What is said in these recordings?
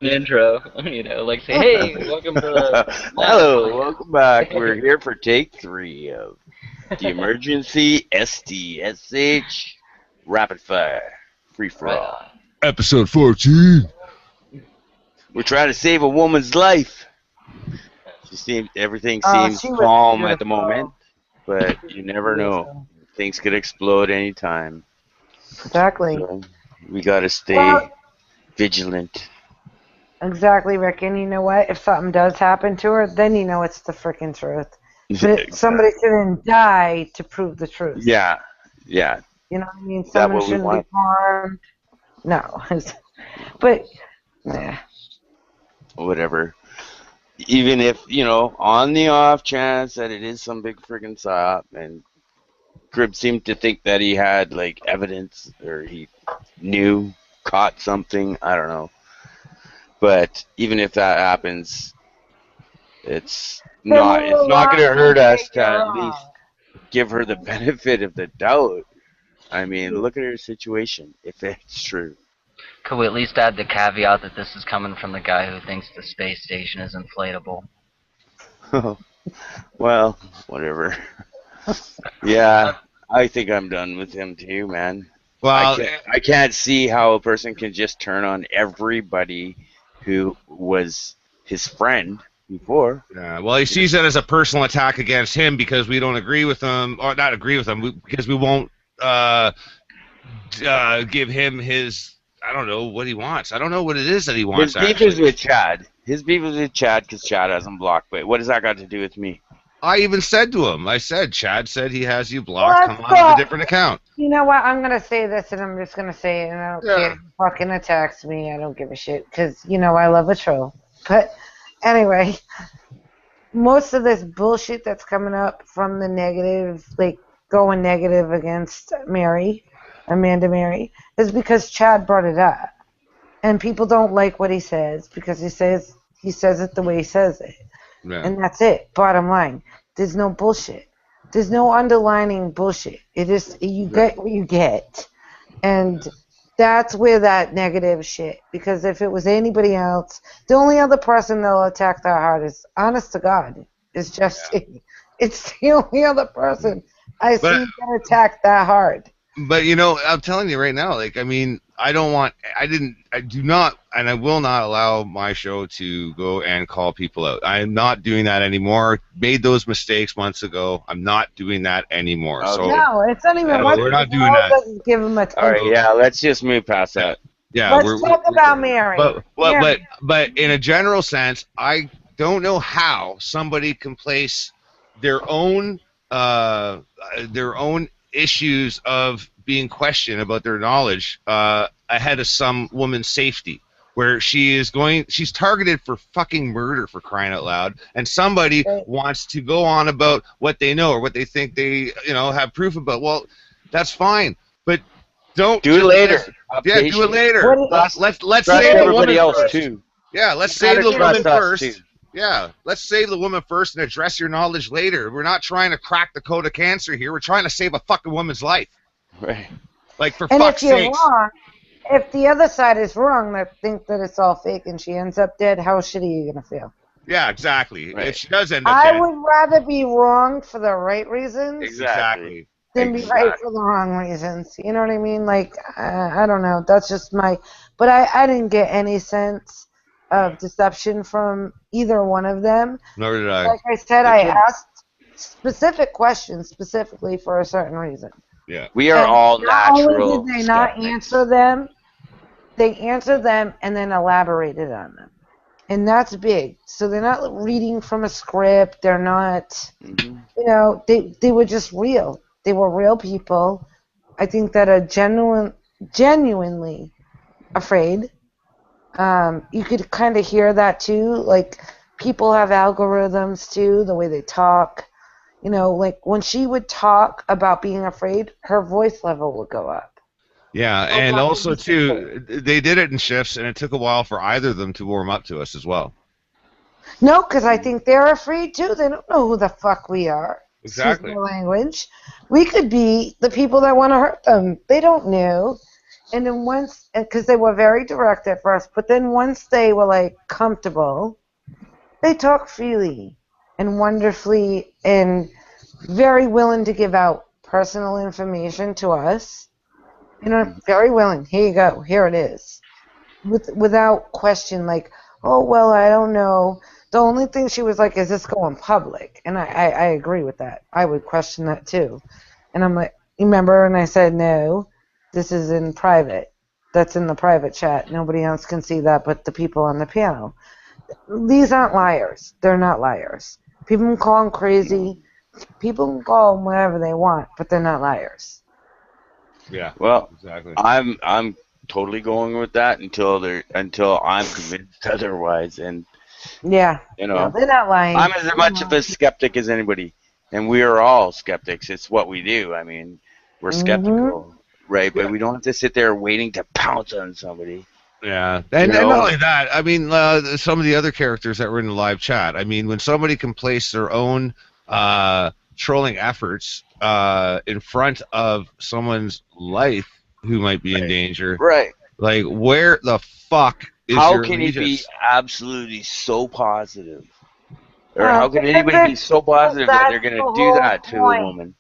intro, like say, hey, welcome to the lab. Hello, welcome back. We're here for take 3 of the emergency STSH rapid fire free for Right all. on. Episode 14. We're trying to save a woman's life. Everything seems She was calm at the moment, beautiful. but you never know. Beautiful. Things could explode anytime. Exactly. So we gotta Well, stay vigilant. exactly, Rick. And you know what? If something does happen to her, then you know it's the freaking truth. But somebody shouldn't die to prove the truth. Yeah, yeah. You know what I mean? Is that Someone what we shouldn't be want? harmed. No. But, yeah. Whatever. Even if, on the off chance that it is some big friggin' psyop, and Crib seemed to think that he had, like, evidence, or he caught something, I don't know. But even if that happens, it's not going to hurt us to at least give her the benefit of the doubt. I mean, look at her situation, if it's true. Could we at least add the caveat that this is coming from the guy who thinks the space station is inflatable? Well, whatever. Yeah, I think I'm done with him too, man. Well, I can't see how a person can just turn on everybody who was his friend before. well, he sees it as a personal attack against him because we don't agree with him, or not agree with him, because we won't give him his, I don't know what he wants. I don't know what it is that he wants, His beef is with Chad. His beef is with Chad because Chad has him blocked. But what does that got to do with me? I even said to him, Chad said he has you blocked. Come on with a different account. You know what? I'm going to say this, and I'm just going to say it, and I don't care if he fucking attacks me. I don't give a shit, because, I love a troll. But anyway, most of this bullshit that's coming up from the negative, like going negative against Amanda Mary, is because Chad brought it up. And people don't like what he says because he says it the way he says it. Yeah. And that's it. Bottom line. There's no bullshit. There's no underlining bullshit. It is, you get what you get. And that's where that negative shit, because if it was anybody else, the only other person that'll attack that hard is, honest to God, is Justine. It's the only other person I see that attack that hard. But I'm telling you right now, I do not, and I will not allow my show to go and call people out. I am not doing that anymore. Made those mistakes months ago. I'm not doing that anymore. Okay. So no, it's not even. we're not doing that. Doesn't give him a All right, yeah, let's just move past that. Yeah, let's talk about Mary. But in a general sense, I don't know how somebody can place their own issues of being questioned about their knowledge ahead of some woman's safety, where she's targeted for fucking murder, for crying out loud, and somebody wants to go on about what they know or what they think they have proof about. Well, that's fine, but don't do it later. Yeah, do it later. Let's save everybody else too. Yeah, let's save the woman first. Yeah, let's save the woman first and address your knowledge later. We're not trying to crack the code of cancer here. We're trying to save a fucking woman's life. Right. Like, for fuck's sake. If the other side is wrong, that think that it's all fake and she ends up dead, how shitty are you going to feel? Yeah, exactly. Right. If she does end up dead. I would rather be wrong for the right reasons Exactly. than be right for the wrong reasons. You know what I mean? Like, I don't know. That's just my... But I didn't get any sense of deception from either one of them. Nor did I. Like I said, I asked specific questions specifically for a certain reason. Yeah. We are all natural. Not only did they not answer them, they answered them and then elaborated on them. And that's big. So they're not reading from a script. They're not, they were just real. They were real people. I think that are genuinely afraid. You could kind of hear that too. Like, people have algorithms too, the way they talk. Like when she would talk about being afraid, her voice level would go up. Yeah, and also too, they did it in shifts, and it took a while for either of them to warm up to us as well. No, because I think they're afraid too. They don't know who the fuck we are. Exactly. Excuse my language. We could be the people that want to hurt them. They don't know. And then once, because they were very direct at first, but then once they were like comfortable, they talk freely and wonderfully and very willing to give out personal information to us. You know, very willing. Here you go. Here it is. Without question, like, oh, well, I don't know. The only thing she was like, is this going public? And I agree with that. I would question that too. And I'm like, remember? And I said, no, this is in private. That's in the private chat. Nobody else can see that but the people on the panel. These aren't liars. They're not liars. People can call them crazy. People can call them whatever they want, but they're not liars. Yeah. Well, Exactly. I'm totally going with that until I'm convinced otherwise. And Yeah. you No, know, they're not lying. I'm as much of a skeptic as anybody, and we are all skeptics. It's what we do. I mean, we're skeptical, right? But we don't have to sit there waiting to pounce on somebody. Yeah, and You not know? only that, I mean, some of the other characters that were in the live chat. I mean, when somebody can place their own trolling efforts in front of someone's life who might be in danger, Right. like where the fuck is How your can he be allegiance? absolutely so positive? Or Well, how can anybody be so positive that they're going to that's do the that to whole a point. woman?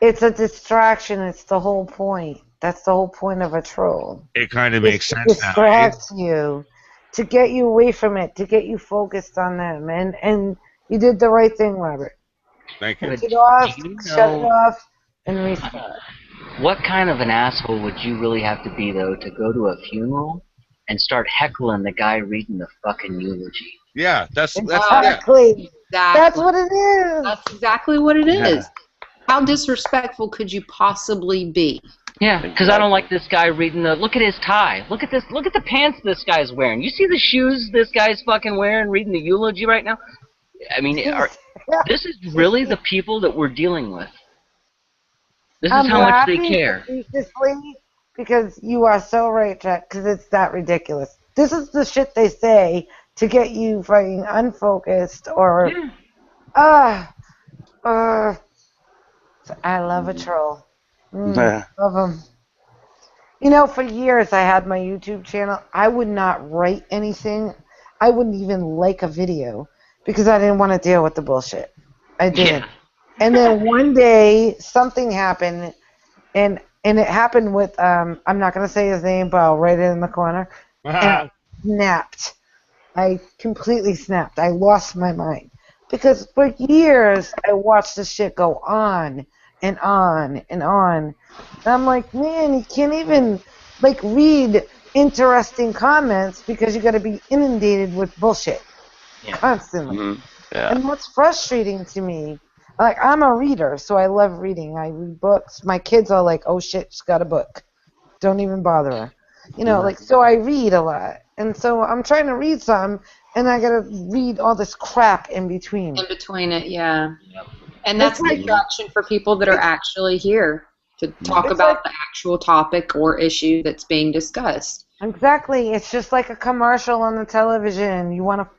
It's a distraction. It's the whole point. That's the whole point of a troll. It kind of It's makes to sense now. distract you, to get you away from it, to get you focused on them. And you did the right thing, Robert. Thank you. But Shut it off, do you shut it know off, and restart. what kind of an asshole would you really have to be, though, to go to a funeral and start heckling the guy reading the fucking eulogy? Yeah, that's yeah. Exactly. Exactly. That's what it is. That's exactly what it is. Yeah. How disrespectful could you possibly be? Yeah, because I don't like this guy reading the. Look at his tie. Look at this. Look at the pants this guy's wearing. You see the shoes this guy's fucking wearing, reading the eulogy right now. I mean, this is really the people that we're dealing with. This is I'm how much they laughing care. facetiously because you are so right, Jack, because it's that ridiculous. This is the shit they say to get you fucking unfocused or... Yeah. I love a troll. Yeah. Love them. You know, for years I had my YouTube channel. I would not write anything. I wouldn't even like a video because I didn't want to deal with the bullshit. I didn't. Yeah. And then one day something happened, and it happened with I'm not gonna say his name, but I'll write it in the corner. And I snapped. I completely snapped. I lost my mind because for years I watched this shit go on and on and on. And I'm like, man, you can't even like read interesting comments because you got to be inundated with bullshit constantly. Mhm. Yeah. And that's frustrating to me. Like, I'm a reader, so I love reading. I read books. My kids are like, oh shit, she's got a book. Don't even bother her. You know, like, so I read a lot. And so I'm trying to read some, and I gotta read all this crap in between. In between it, yeah. Yep. And that's It's the like- attraction for people that are actually here to talk It's about like- the actual topic or issue that's being discussed. Exactly. It's just like a commercial on the television. You want to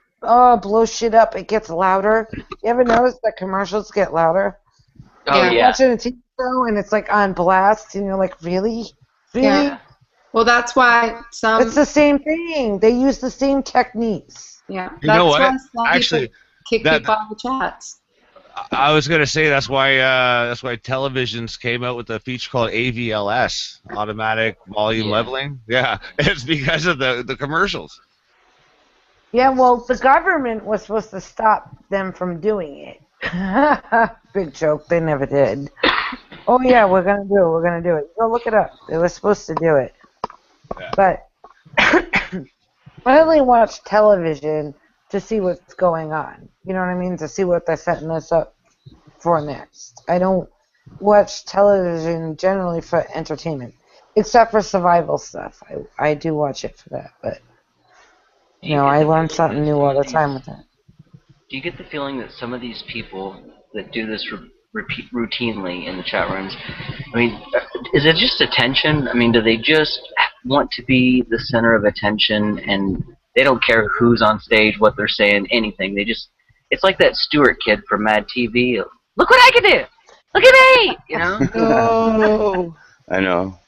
blow shit up. It gets louder. You ever notice that commercials get louder? Oh, Yeah. yeah. Watching a TV show and it's like on blast, and you're like, really? Really? Yeah. Well, that's why some. It's the same thing. They use the same techniques. Yeah. You know what? Why some Actually, people kick that- people out of the chats. I was gonna say that's why televisions came out with a feature called AVLS, automatic volume Yeah. leveling. Yeah, it's because of the commercials. Yeah, well, the government was supposed to stop them from doing it. Big joke. They never did. Oh, yeah, we're going to do it. We're going to do it. Go look it up. They were supposed to do it. Yeah. But I only watch television to see what's going on. You know what I mean? To see what they're setting us up for next. I don't watch television generally for entertainment, except for survival stuff. I do watch it for that, but you know, I learn something new all the time with that. Do you get the feeling that some of these people that do this repeat routinely in the chat rooms, I mean, is it just attention? I mean, do they just want to be the center of attention and they don't care who's on stage, what they're saying, anything? They just, it's like that Stewart kid from Mad TV. Look what I can do! Look at me! You know? No. I know.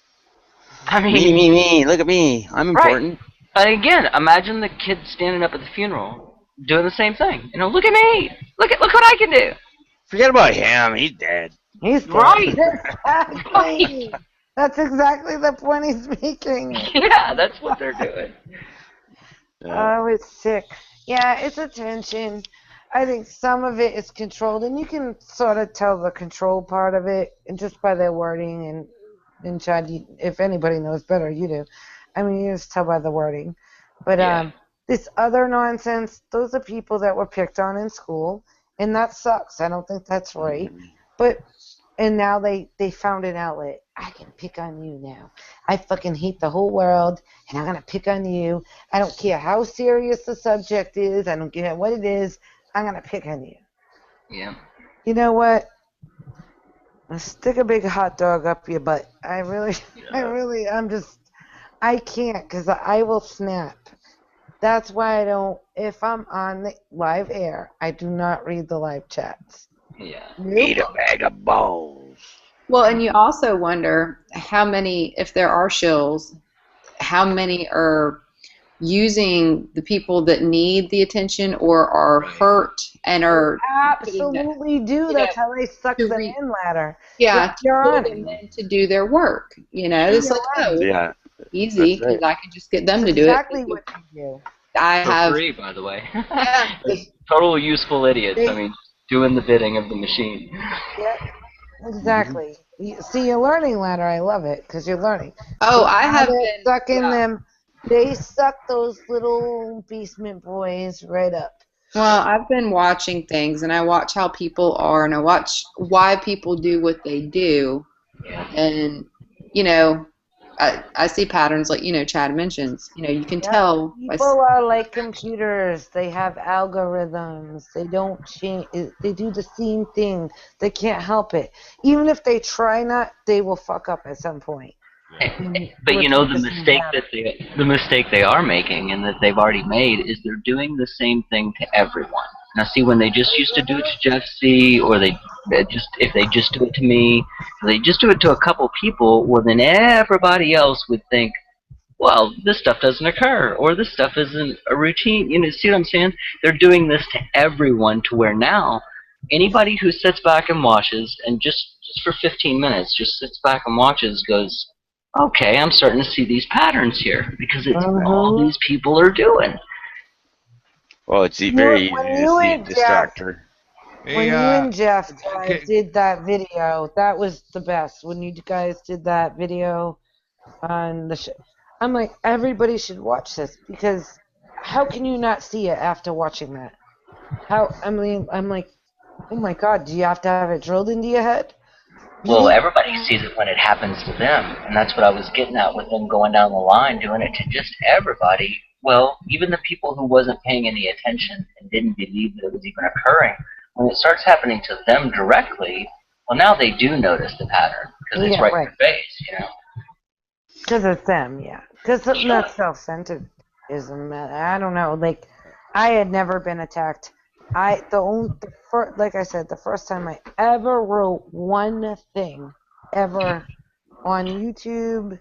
I mean, Me. Look at me. I'm important. Right. Again, imagine the kid standing up at the funeral doing the same thing. You know, look at me. Look what I can do. Forget about him. He's dead. He's dead. Right. Exactly. That's exactly the point he's making. Yeah, that's what they're doing. Yeah. Oh, it's sick. Yeah, it's attention. I think some of it is controlled, and you can sort of tell the control part of it, and just by their wording. And Chad, if anybody knows better, you do. I mean, you just tell by the wording. But Yeah. this other nonsense, those are people that were picked on in school, and that sucks. I don't think that's right. But and now they found an outlet. I can pick on you now. I fucking hate the whole world, and I'm gonna pick on you. I don't care how serious the subject is. I don't care what it is. I'm gonna pick on you. Yeah. You know what? Stick a big hot dog up your butt. I can't, because I will snap. That's why I don't, if I'm on the live air, I do not read the live chats. Yeah. Eat a bag of balls. Well, and you also wonder how many, if there are shills, how many are using the people that need the attention or are hurt and are absolutely do. That's how they suck them in ladder. Yeah, you're on them in to do their work. You know, it's like, oh, Yeah. easy, because I can just get them to do it. Exactly what you do. I For have free, by the way. Yeah. Total useful idiots. I mean, doing the bidding of the machine. Yeah, exactly. See, your learning ladder, I love it, because you're learning. Oh, I Now have they're been sucking them. They suck those little beastment boys right up. Well, I've been watching things, and I watch how people are, and I watch why people do what they do, and you know, I see patterns like Chad mentions. You can tell. People are like computers. They have algorithms. They don't change. They do the same thing. They can't help it. Even if they try not, they will fuck up at some point. But the mistake they are making, and that they've already made, is they're doing the same thing to everyone. Now, see, when they just used to do it to Jeff C, or if they just do it to me, if they just do it to a couple people, well, then everybody else would think, well, this stuff doesn't occur, or this stuff isn't a routine. See what I'm saying? They're doing this to everyone, to where now anybody who sits back and watches, and just for 15 minutes, just sits back and watches, goes, okay, I'm starting to see these patterns here, because it's what all these people are doing. Well, it's very easy to see a distractor. When you and Jeff did that video, that was the best. When you guys did that video on the show, I'm like, everybody should watch this, because how can you not see it after watching that? I'm like, oh my God, do you have to have it drilled into your head? Well, everybody sees it when it happens to them, and that's what I was getting at with them going down the line, doing it to just everybody. Well, even the people who wasn't paying any attention and didn't believe that it was even occurring, when it starts happening to them directly, well, now they do notice the pattern, because it's right in their face, Because it's them, yeah. Because it's not self-centered. I don't know. Like, I had never been attacked. Like I said, the first time I ever wrote one thing ever on YouTube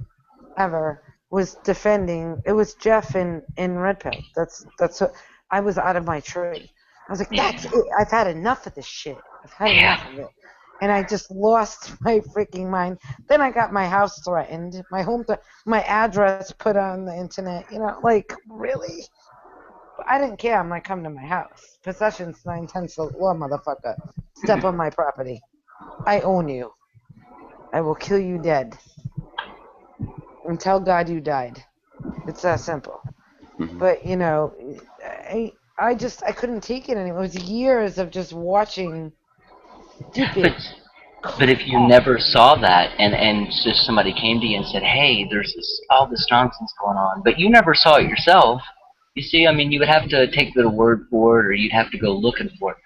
ever was defending. It was Jeff in Red Pill. That's what I was out of my tree. I was like, that's it. I've had enough of this shit. I've had enough of it. And I just lost my freaking mind. Then I got my house threatened, my address put on the internet. Like, really? I didn't care. I'm like, come to my house. Possession's 9/10 of the law, motherfucker. Step on my property. I own you. I will kill you dead. And tell God you died. It's that simple. But, I couldn't take it anymore. It was years of just watching stupid. But if you never saw that, and just somebody came to you and said, hey, there's all this nonsense going on, but you never saw it yourself, you see, I mean, you would have to take the word for it, or you'd have to go looking for it.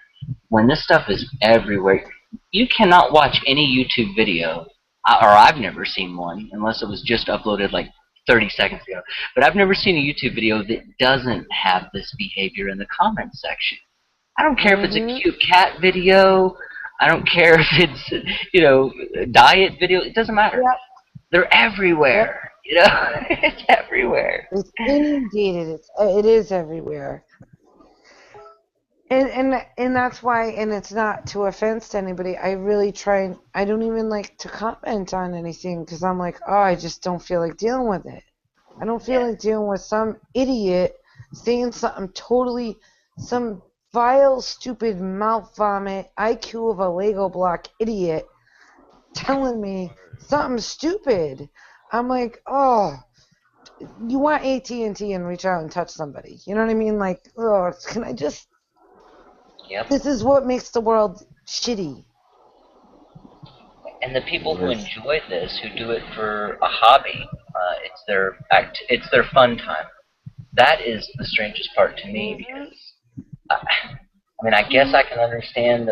When this stuff is everywhere, you cannot watch any YouTube video, or I've never seen one, unless it was just uploaded like 30 seconds ago. But I've never seen a YouTube video that doesn't have this behavior in the comment section. I don't care if it's a cute cat video. I don't care if it's, diet video. It doesn't matter. Yep. They're everywhere. You know, it's everywhere. It's inundated. It is everywhere. And that's why, and it's not to offense to anybody. I really try. I don't even like to comment on anything because I'm like, oh, I just don't feel like dealing with it. I don't feel like dealing with some idiot saying something totally, some vile, stupid mouth vomit, IQ of a Lego block idiot telling me something stupid. I'm like, oh, you want AT&T and reach out and touch somebody. You know what I mean? Like, oh, can I just... Yep. This is what makes the world shitty. And the people who enjoy this, who do it for a hobby, it's their fun time. That is the strangest part to me because I mean, I guess I can understand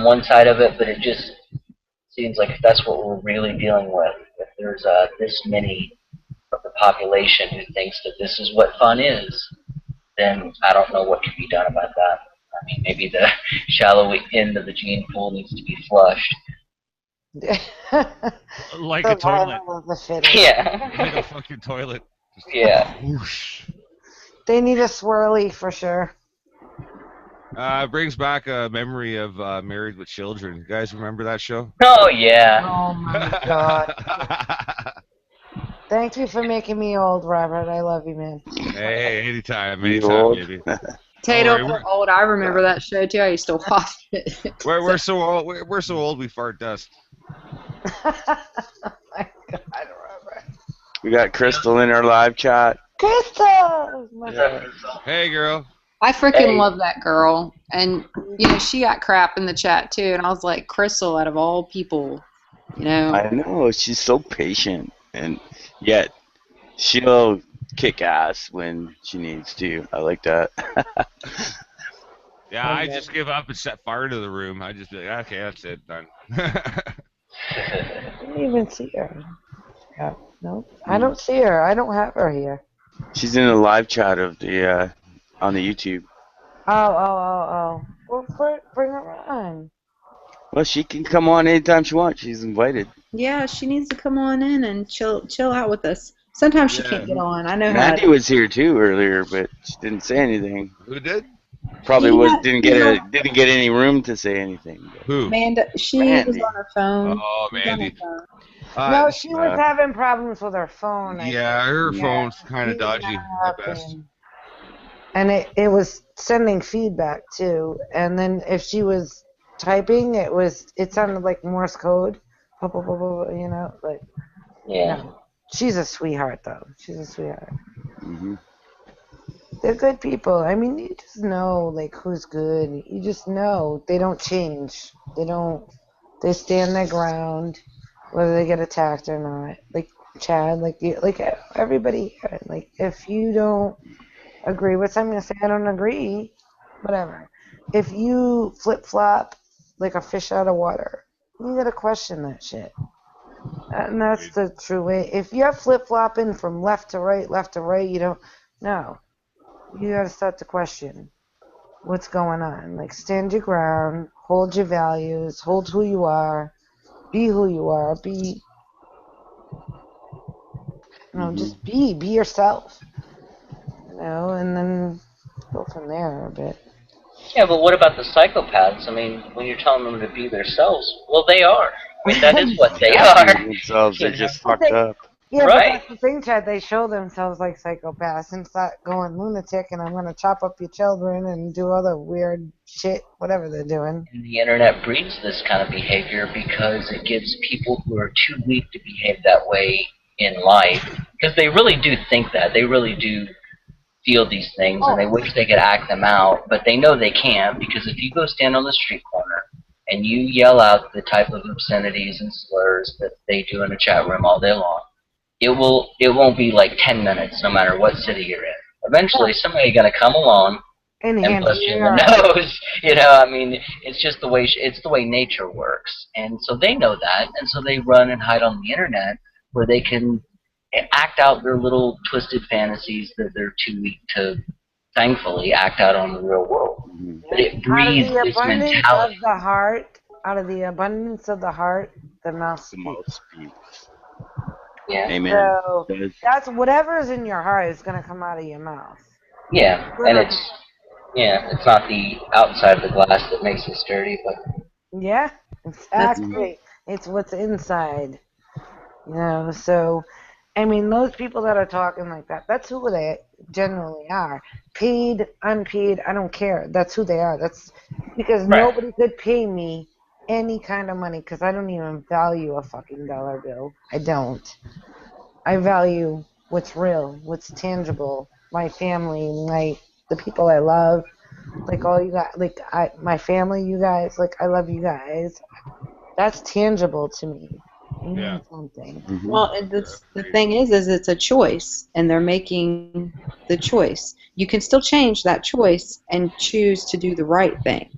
one side of it, but it just seems like if that's what we're really dealing with, if there's this many of the population who thinks that this is what fun is, then I don't know what can be done about that. I mean, maybe the shallow end of the gene pool needs to be flushed. Like a toilet. Yeah. Like a fucking toilet. Just Yeah. Whoosh. They need a swirly for sure. Brings back a memory of Married with Children. You guys remember that show? Oh, yeah. Oh, my God. Thank you for making me old, Robert. I love you, man. Hey, anytime, You anytime, old? baby. Tato, Don't worry, we're old. I remember that show too. I used to watch it. we're so old. We're so old we fart dust. Oh, my God, Robert. We got Crystal in our live chat. Crystal! Hey, girl. I freaking love that girl, and you know she got crap in the chat too, and I was like, Crystal, out of all people, you know. I know, she's so patient, and yet she'll kick ass when she needs to. I like that. Yeah, I just give up and set fire to the room. I just be like, okay, that's it, done. I didn't even see her. Yeah, no, I don't see her. I don't have her here. She's in the live chat of the on the YouTube. Oh. Well, bring her on. Well, she can come on anytime she wants. She's invited. Yeah, she needs to come on in and chill out with us. Sometimes she can't get on. I know Mandy how. was here too earlier, but she didn't say anything. Who did? Probably didn't get any room to say anything. But. Who? Amanda, she was on her phone. Oh, Mandy. No, she was having problems with her phone. Yeah, her phone's kind of dodgy at best. And it was sending feedback too. And then if she was typing, it sounded like Morse code. You know, like. Yeah. No. She's a sweetheart, though. She's a sweetheart. Mm-hmm. They're good people. I mean, you just know, like, who's good. You just know. They don't change. They stand their ground, whether they get attacked or not. Like, Chad, like everybody here. Like, if you don't agree with something, you say, I don't agree. Whatever. If you flip-flop like a fish out of water, you gotta question that shit. And that's the true way. If you're flip-flopping from left to right, you don't know. You got to start to question what's going on. Like, stand your ground, hold your values, hold who you are, be who you are, just be yourself. You know, and then go from there a bit. Yeah, but what about the psychopaths? I mean, when you're telling them to be themselves, well, they are. I mean, that is what they are. Themselves, they're just fucked up. Yeah, right. But that's the thing, Chad. They show themselves like psychopaths and start going lunatic, and I'm going to chop up your children and do other weird shit, whatever they're doing. And the internet breeds this kind of behavior because it gives people who are too weak to behave that way in life, because they really do think that. They really do feel these things, and they wish they could act them out, but they know they can't, because if you go stand on the street corner and you yell out the type of obscenities and slurs that they do in a chat room all day long, it won't be like 10 minutes, no matter what city you're in. Eventually, somebody's gonna come along and bust you in the nose. You know, I mean, it's just the way nature works, and so they know that, and so they run and hide on the internet where they can act out their little twisted fantasies that they're too weak to, thankfully, act out on the real world. But it breeds this mentality. Out of the abundance of the heart, the mouth speaks. Yeah. Amen. So Yes. that's whatever's in your heart is gonna come out of your mouth. Yeah, Good and or it's not the outside of the glass that makes us dirty, but yeah, That's exactly. It's what's inside. So I mean, those people that are talking like that, that's who they generally are. Paid, unpaid, I don't care. That's who they are. That's because right. nobody could pay me any kind of money because I don't even value a fucking dollar bill. I don't. I value what's real, what's tangible, my family, the people I love, like all you guys, my family, you guys, like I love you guys. That's tangible to me. It Yeah. means something. Mhm. well, the thing is it's a choice, and they're making the choice. You can still change that choice and choose to do the right thing.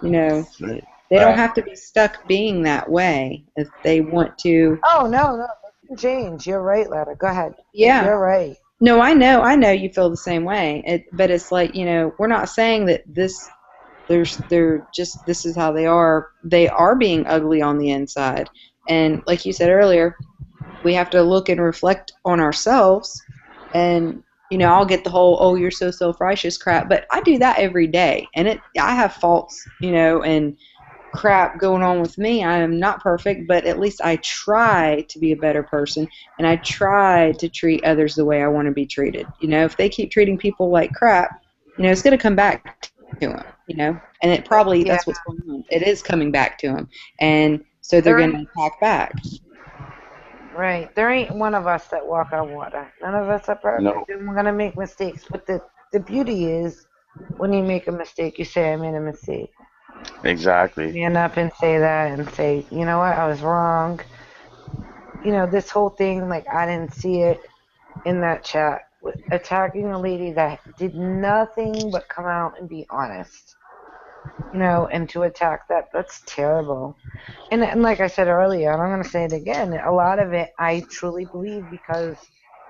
You know, That's right. they don't Right. have to be stuck being that way if they want to. Oh no, it can change. You're right, Letta. Go ahead. Yeah. You're right. No, I know you feel the same way. But it's like, we're not saying that they're just this is how they are. They are being ugly on the inside. And like you said earlier, we have to look and reflect on ourselves. And I'll get the whole "oh, you're so self-righteous" crap, but I do that every day, and I have faults, and crap going on with me. I am not perfect, but at least I try to be a better person, and I try to treat others the way I want to be treated. If they keep treating people like crap, it's going to come back to them. And it probably Yeah, that's what's going on. It is coming back to them, and so they're there going ain't to attack back. right. There ain't one of us that walk on water. None of us are No. perfect, and we're gonna make mistakes. But the beauty is, when you make a mistake, you say, "I made a mistake." Exactly. Man up and say that, and say, "You know what? I was wrong." This whole thing, like I didn't see it in that chat, with attacking a lady that did nothing but come out and be honest. And to attack that's terrible. And like I said earlier, and I'm going to say it again, a lot of it I truly believe because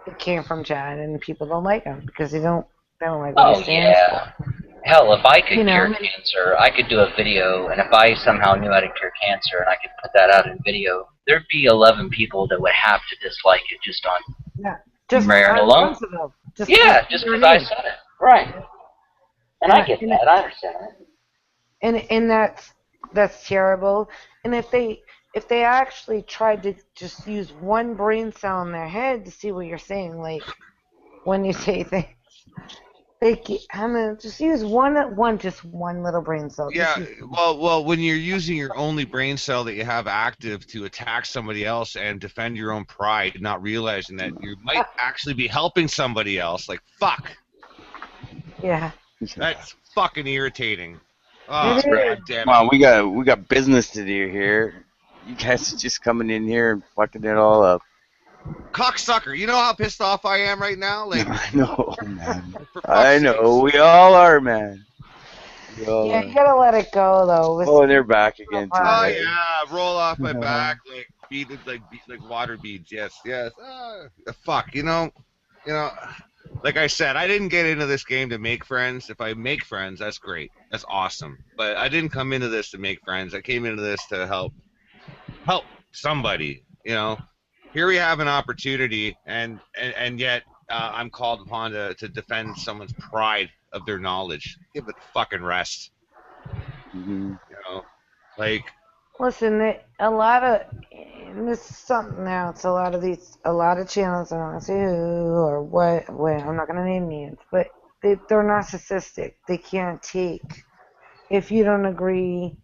it came from Chad and people don't like him because they don't like what Oh he stands yeah. for. Hell, if I could You cure know? cancer, I could do a video, and if I somehow knew how to cure cancer and I could put that out in video, there'd be 11 people that would have to dislike it just on Yeah. Just merit on alone. principle. Yeah, just your because I name. said it. Right. And And I I- get and that. I understand that. and that's terrible. And if they actually tried to just use one brain cell in their head to see what you're saying, like when you say things, I'm gonna just use just one little brain cell. Yeah, Just use well, when you're using your only brain cell that you have active to attack somebody else and defend your own pride, not realizing that you might actually be helping somebody else, like fuck, yeah. that's fucking irritating. Oh, It That's right. is. god damn Come it. on, we got business to do here. You guys are just coming in here and fucking it all up. Cocksucker, you know how pissed off I am right now? Like, I know, man. for fuck's I know. sakes. We all are, man. We all Yeah, you are. gotta let it go though. Oh, and they're back again too, Oh right? yeah, roll off my back like like water beads. Yes, yes. Fuck, you know. Like I said, I didn't get into this game to make friends. If I make friends, that's great. That's awesome. But I didn't come into this to make friends. I came into this to help somebody. Here we have an opportunity, and yet I'm called upon to defend someone's pride of their knowledge. Give it a fucking rest. Mm-hmm. You know, like Listen, a lot of and this is something else. A lot of channels. I don't want to say who or what. Well, I'm not gonna name names, but they're narcissistic. They can't take. If you don't agree,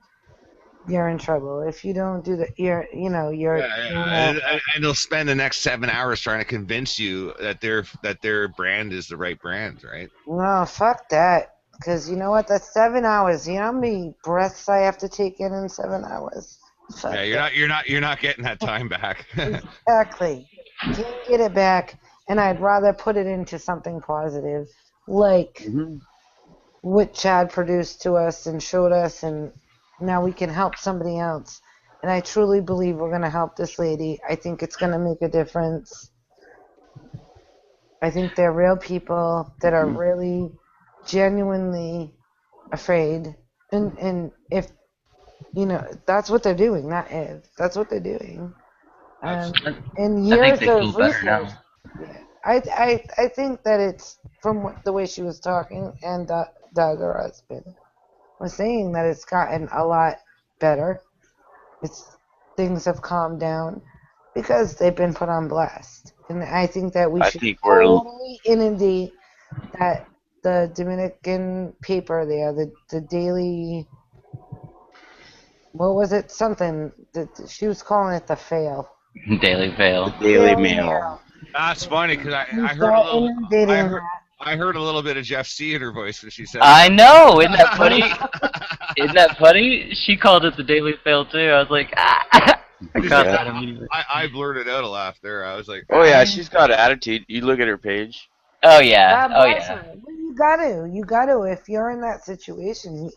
you're in trouble. If you don't do that, you're yeah, thrown yeah. out. And they'll spend the next 7 hours trying to convince you that their brand is the right brand, right? No, fuck that. Because you know what? That's 7 hours. You know how many breaths I have to take in 7 hours? Yeah, Fuck that. you're not getting that time back. Exactly. Can't get it back, and I'd rather put it into something positive, like Mm-hmm. what Chad produced to us and showed us, and now we can help somebody else. And I truly believe we're going to help this lady. I think it's going to make a difference. I think they're real people that are Mm-hmm. really genuinely afraid. And if, that's what they're doing, not if. That's what they're doing. Absolutely. And I think years they feel of better research. now. Yeah, I think that it's from the way she was talking, and Doug, her husband, was saying that it's gotten a lot better. It's things have calmed down because they've been put on blast, and I think that we I should think we're totally inundate that the Dominican paper there, the daily. What was it? Something that she was calling it the fail. Daily the Fail. Daily Daily Mail. Mail. That's funny because And I heard a start little. inundating I heard. that. I heard a little bit of Jeff C in her voice when she said I that. know. Isn't that funny? Isn't that funny? She called it the Daily Fail too. I was like, ah. I She's caught like, Yeah. that immediately. I blurted out a laugh there. I was like, Oh yeah, ah. she's got attitude. You look at her page. Oh yeah. God Oh bless yeah. her. Well, you gotta. If you're in that situation,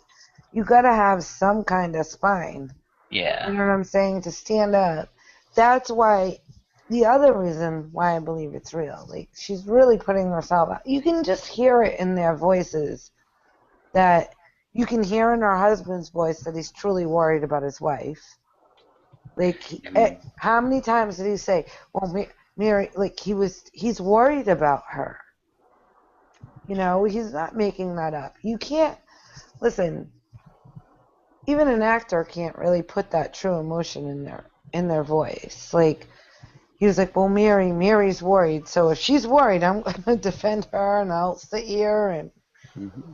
you gotta have some kind of spine. You Yeah. know what I'm saying? To stand up. That's why. The other reason why I believe it's real, like she's really putting herself out. You can just hear it in their voices. That you can hear in her husband's voice that he's truly worried about his wife. Like, how many times did he say, "Well, Mary," like he's worried about her. You know, he's not making that up. You can't listen. Even an actor can't really put that true emotion in their voice. Like he was like, "Well, Mary's worried. So if she's worried, I'm gonna defend her, and I'll sit here and." Mm-hmm.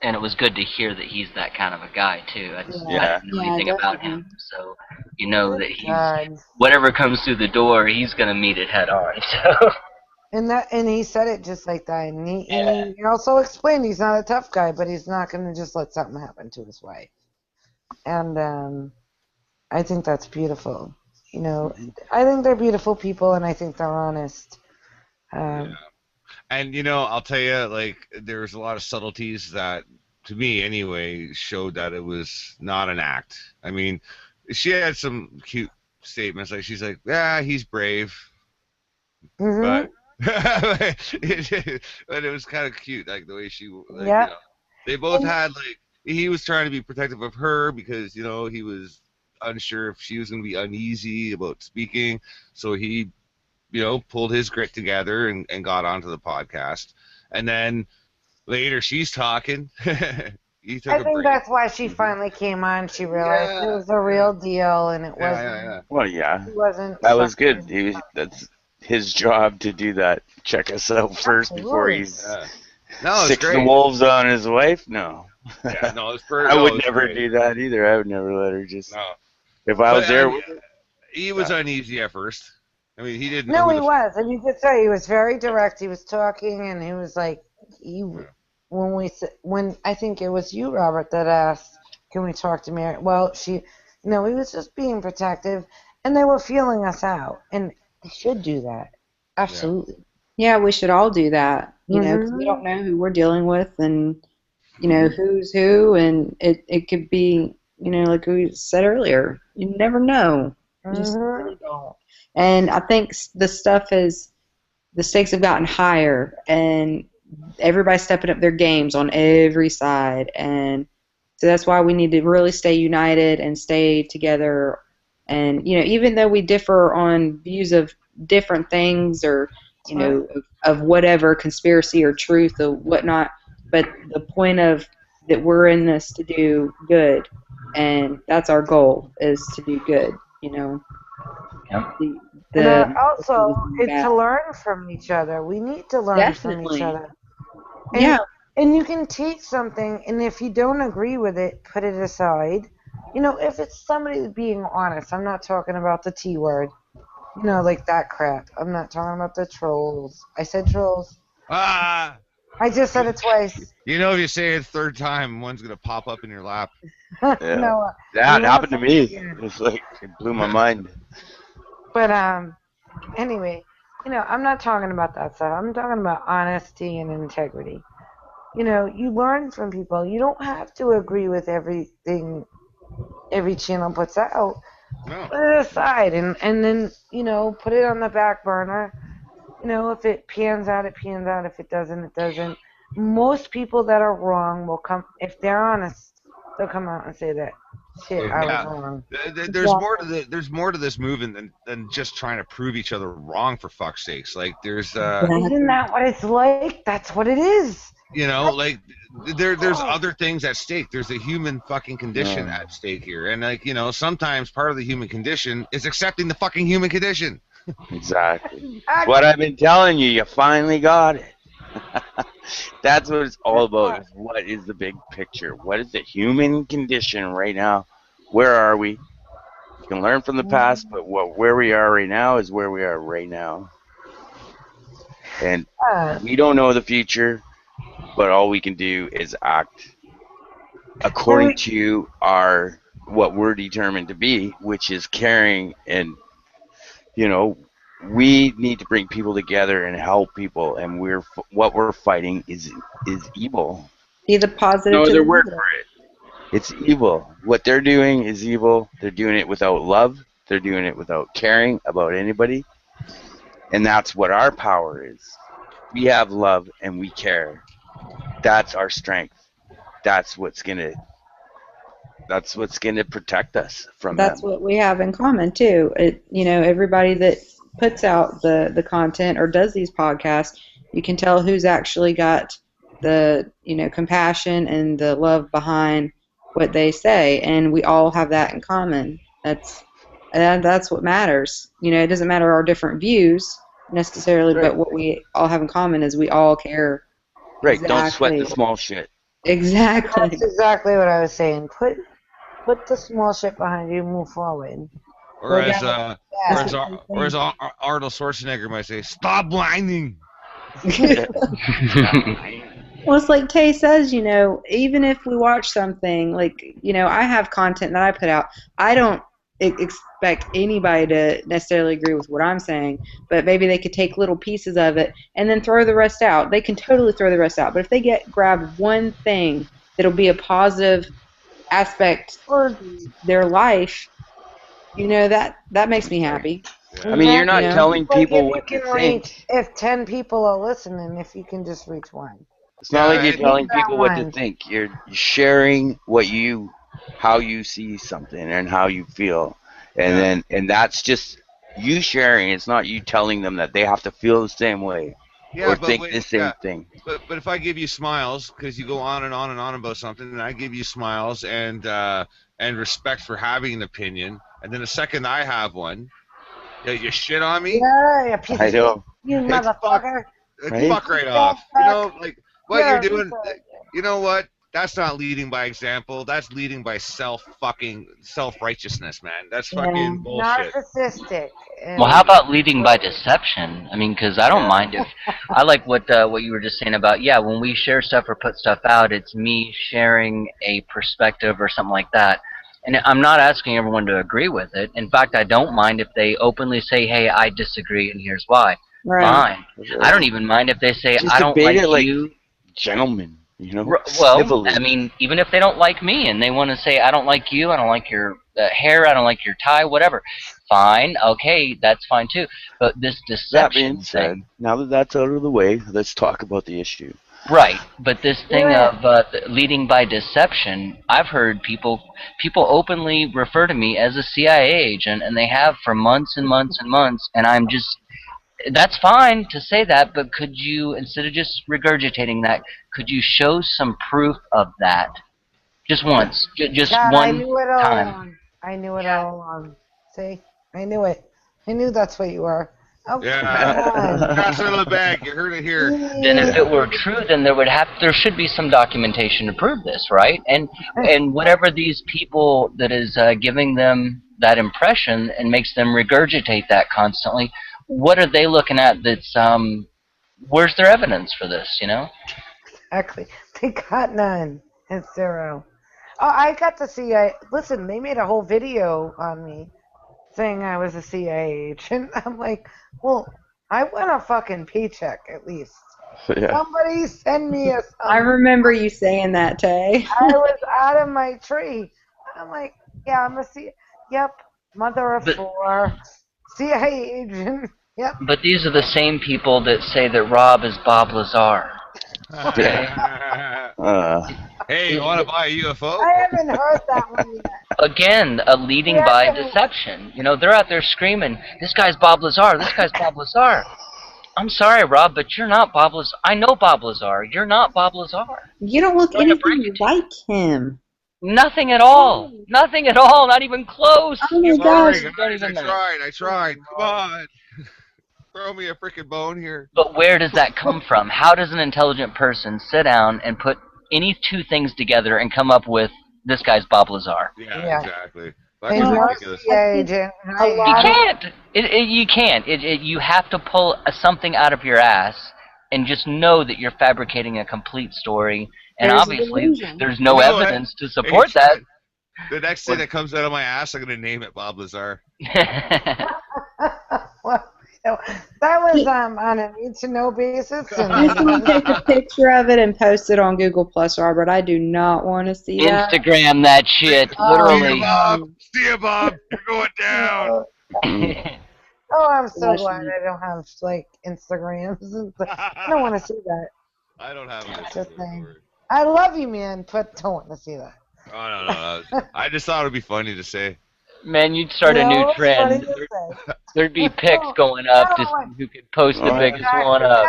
And it was good to hear that he's that kind of a guy too. I Yeah. didn't know Yeah, anything about definitely. him, so you know that Good he's God. whatever comes through the door, he's gonna meet it head on. So And he said it just like that. And yeah. he also explained he's not a tough guy, but he's not going to just let something happen to his wife. And I think that's beautiful. You know, I think they're beautiful people, and I think they're honest. Yeah. And I'll tell you, like, there's a lot of subtleties that, to me anyway, showed that it was not an act. I mean, she had some cute statements, like she's like, "Yeah, he's brave," Mhm. but but it was kind of cute, like the way she, like, Yeah. they both And had, like, he was trying to be protective of her because he was unsure if she was going to be uneasy about speaking, so he pulled his grit together and got onto the podcast. And then later she's talking. He took I a think break. that's why she Mm-hmm. finally came on. She realized it Yeah, was a yeah, real deal, and it yeah, wasn't. yeah, yeah. Well, yeah, He wasn't that was something. good. That's his job to do that. Check us out first before Absolutely. he's Yeah. No, it's six the great. wolves on his wife. No, Yeah, no, it's I no, would it's never great. do that either. I would never let her just. No, If I but was there with her, he was uneasy at first. I mean, he didn't know No, who he the. was, and you could say he was very direct. He was talking, and he was like, he Yeah. when I think it was you, Robert, that asked, "Can we talk to Mary?" Well, he was just being protective, and they were feeling us out, and they should do that. Yeah. Absolutely. Yeah, we should all do that, 'cause we Mhm. don't know who we're dealing with and, Mhm. who's who, and it could be, like we said earlier, you never know. You just Mhm. really don't. And I think the stakes have gotten higher, and everybody's stepping up their games on every side, and so that's why we need to really stay united and stay together. And even though we differ on views of different things, or That's right. of whatever conspiracy or truth or whatnot, but the point of that we're in this to do good, and that's our goal, is to do good. Yep. The And the also, it's bad. to learn from each other. We need to learn from each Definitely. other. Yeah. And you can take something, and if you don't agree with it, put it aside. If it's somebody being honest, I'm not talking about the T word, like that crap. I'm not talking about the trolls. I said trolls. Ah. I just said it twice. If you say it a third time, one's gonna pop up in your lap. Yeah, No, that I'm not happened to saying it me. again. It's like it blew my mind. But anyway, I'm not talking about that stuff. I'm talking about honesty and integrity. You learn from people. You don't have to agree with everything every channel puts out. No. Put it aside, and then put it on the back burner. If it pans out, it pans out. If it doesn't, it doesn't. Most people that are wrong will come, if they're honest, they'll come out and say that Shit, I was Yeah. wrong. There's more to this movement than just trying to prove each other wrong, for fuck's sakes. Like there's Isn't that what it's like? That's what it is. like there's other things at stake. There's a human fucking condition at stake here. And like, sometimes part of the human condition is accepting the fucking human condition. Exactly. What I've been telling you, you finally got it. That's what it's all about. Is what is the big picture? What is the human condition right now? Where are we? You can learn from the past, but where we are right now is where we are right now. And we don't know the future, but all we can do is act according to what we're determined to be, which is caring. And we need to bring people together and help people, and what we're fighting is evil. Be the positive. No to other the word negative. for it. It's evil. What they're doing is evil. They're doing it without love. They're doing it without caring about anybody. And that's what our power is. We have love and we care. That's our strength. That's what's gonna protect us from That's them. what we have in common too. Everybody that puts out the content or does these podcasts, you can tell who's actually got the compassion and the love behind what they say, and we all have that in common. That's what matters. It doesn't matter our different views necessarily, Right. but what we all have in common is we all care. Right. Exactly. Don't sweat the small shit. Exactly. That's exactly what I was saying. Put the small shit behind you, move forward. Or as Arnold Schwarzenegger might say, stop whining. Well, it's like Tay says, even if we watch something, like, I have content that I put out. I don't expect anybody to necessarily agree with what I'm saying, but maybe they could take little pieces of it and then throw the rest out. They can totally throw the rest out. But if they grab one thing that'll be a positive aspect for their life, that makes me happy. I mean, you're not telling people what to think. If 10 people are listening, if you can just reach one. It's not like you're telling people what to think. You're sharing how you see something and how you feel, and that's just you sharing. It's not you telling them that they have to feel the same way or think the same thing. But if I give you smiles because you go on and on and on about something, and I give you smiles and respect for having an opinion, and then the second I have one, you shit on me. Yeah, you piece of shit. You motherfucker. Fuck right off. Like what you're doing. You know what? That's not leading by example. That's leading by self-righteousness, man. That's fucking bullshit. Narcissistic. Well, how about leading by deception? I mean, because I don't mind if I like what you were just saying about when we share stuff or put stuff out, it's me sharing a perspective or something like that. And I'm not asking everyone to agree with it. In fact, I don't mind if they openly say, "Hey, I disagree, and here's why." Right. Fine. I don't even mind if they say, Just "I don't like you." Gentlemen, Well, civilly. I mean, even if they don't like me and they want to say, "I don't like you, I don't like your hair, I don't like your tie, whatever," fine, okay, that's fine too. But this That deception being said, thing, now that that's out of the way, let's talk about the issue. right? But this thing of leading by deception, I've heard people openly refer to me as a CIA agent, and they have for months and months and months, and I'm just. That's fine to say that, but could you, instead of just regurgitating that, could you show some proof of that? Just once. Just God, one I knew it all time. along. I knew it all along. See? I knew it. I knew that's what you were. Oh, Pass it in the bag. You heard it here. Then if it were true, then there should be some documentation to prove this, right? And whatever these people that is giving them that impression and makes them regurgitate that constantly, what are they looking at that's where's their evidence for this, Exactly. They got none. It's zero. Oh, I got to see. Listen, they made a whole video on me saying I was a CIA agent. I'm like, well, I want a fucking paycheck at least. Yeah. Somebody send me a. I remember you saying that, Tay. I was out of my tree. I'm like, yeah, I'm a CIA. Yep, mother of four, CIA agent. Yep. But these are the same people that say that Rob is Bob Lazar. Hey, you want to buy a UFO? I haven't heard that one yet. Again, a leading by deception. You know, they're out there screaming, "This guy's Bob Lazar. This guy's Bob Lazar." I'm sorry, Rob, but you're not Bob Lazar. I know Bob Lazar. You're not Bob Lazar. You don't look I'm going to break anything it to like him. you. Nothing at all. Nothing at all. Not even close. Oh my Your gosh. Sorry, don't guys. even I tried. Come on. Throw me a freaking bone here. But where does that come from? How does an intelligent person sit down and put any two things together and come up with this guy's Bob Lazar? Yeah, exactly. He's Fucking not ridiculous. a CIA agent. A You lot of can't. You can't. You have to pull something out of your ass and just know that you're fabricating a complete story. And There's obviously, delusion. there's no You know what? evidence to support that. The next thing that comes out of my ass, I'm gonna name it Bob Lazar. Well, that was on a need-to-know basis. He's going to take a picture of it and post it on Google Plus, Robert. I do not want to see that. Instagram that shit, literally. See ya, Bob. You're going down. Oh, I'm so glad I don't have like Instagrams. I don't want to see that. I don't have an Just Instagram. saying. for it. I love you, man, but don't want to see that. Oh, no. I just thought it would be funny to say. Man, you'd start a No, new it's funny trend. to say. Thered be pics going up to see who could post the biggest one up.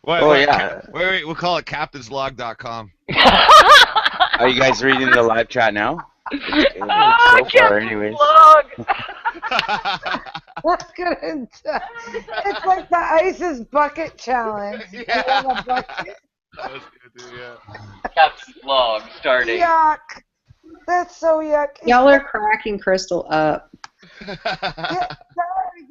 Wait, we'll call it captainslog.com. Are you guys reading the live chat now? Ah, So far, anyways. That's good. It's like the ISIS bucket challenge. You have a bucket. That was good, dude, yeah. Captain's log starting. Yuck. That's so yucky. Y'all are cracking Crystal up. Get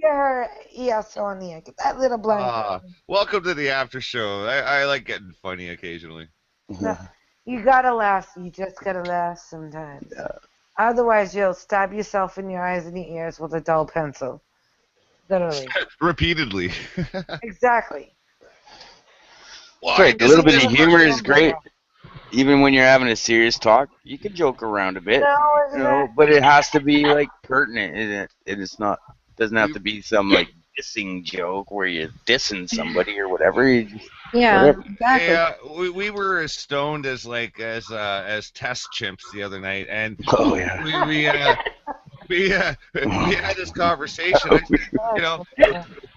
her ES on the Get that little blanket. Welcome to the after show. I like getting funny occasionally. You gotta laugh. You just gotta laugh sometimes. Otherwise, you'll stab yourself in your eyes and your ears with a dull pencil. Literally. Repeatedly. Exactly. Well, Great. A little bit of humor is great. Even when you're having a serious talk, you can joke around a bit. But it has to be like pertinent. It's not. Doesn't have to be some like dissing joke where you're dissing somebody or whatever. Exactly. Yeah, we were as stoned as test chimps the other night, and we had this conversation.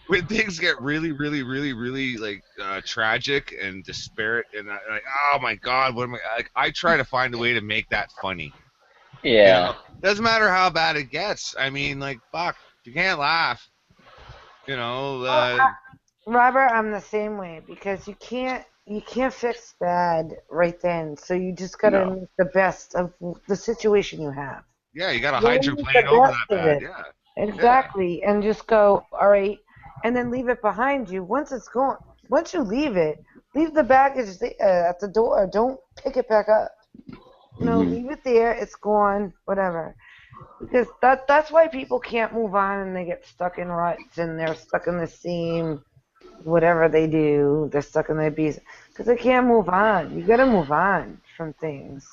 When things get really, really, really, really like tragic and disparate, and oh my God, what am I try to find a way to make that funny. Yeah. Doesn't matter how bad it gets. I mean, like, fuck, you can't laugh. Robert, I'm the same way because you can't fix bad right then. So you just gotta make the best of the situation you have. Yeah, you gotta hydroplane over that bad. Yeah. Exactly, and just go, all right, and then leave it behind you. Once it's gone, once you leave it, leave the baggage at the door. Don't pick it back up. Leave it there. It's gone. Whatever. Because that's why people can't move on and they get stuck in ruts and they're stuck in the same whatever they do. They're stuck in their beast because they can't move on. You gotta move on from things.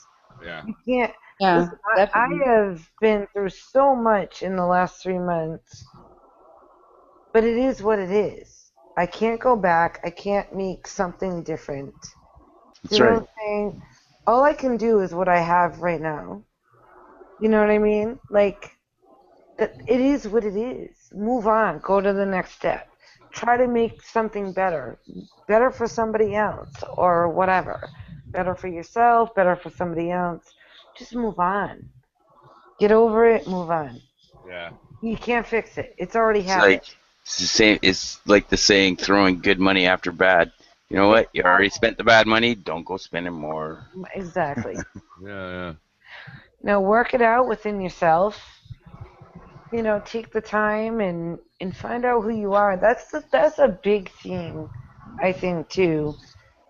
Yeah. You can't. Yeah. Listen, I have been through so much in the last 3 months, but it is what it is. I can't go back. I can't make something different. That's right. What I'm saying? All I can do is what I have right now. You know what I mean? Like, it is what it is. Move on. Go to the next step. Try to make something better. Better for somebody else or whatever. Better for yourself, better for somebody else. Just move on. Get over it, move on. Yeah. You can't fix it. It's already happened. It's the same. It's like the saying, throwing good money after bad. You know what? You already spent the bad money. Don't go spending more. Exactly. Yeah. Now work it out within yourself. Take the time and find out who you are. That's a big thing, I think, too,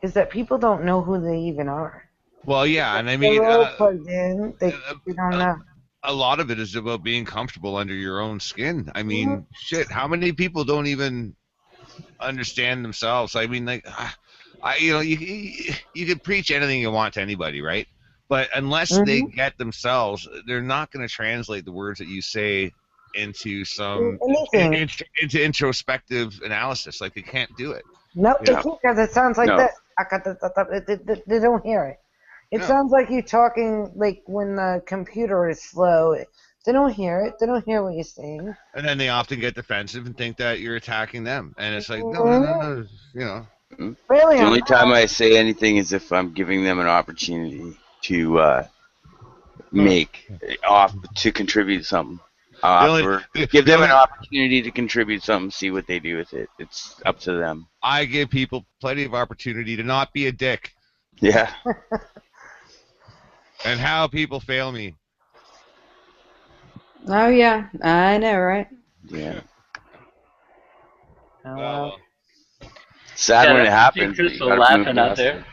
is that people don't know who they even are. Well, yeah, and I mean, they're all plugged in. They don't know. A lot of it is about being comfortable under your own skin. I mean, shit, how many people don't even understand themselves? I mean, like, you can preach anything you want to anybody, right? But unless they get themselves, they're not going to translate the words that you say into some into introspective analysis. Like, they can't do it. Nope, they can't because it sounds like this. They don't hear it. It No. sounds like you talking like when the computer is slow. They don't hear it. They don't hear what you're saying. And then they often get defensive and think that you're attacking them. And it's like, no, Mhm. you know. Really, The I'm only not. time I say anything is if I'm giving them an opportunity to contribute something. The only, Or the, give the them an only, opportunity to contribute something, see what they do with it. It's up to them. I give people plenty of opportunity to not be a dick. Yeah. And how people fail me. Oh yeah, I know, right? Yeah. Oh, Oh, well. well. Sad when it I see happens. But you Crystal gotta move laughing out past there.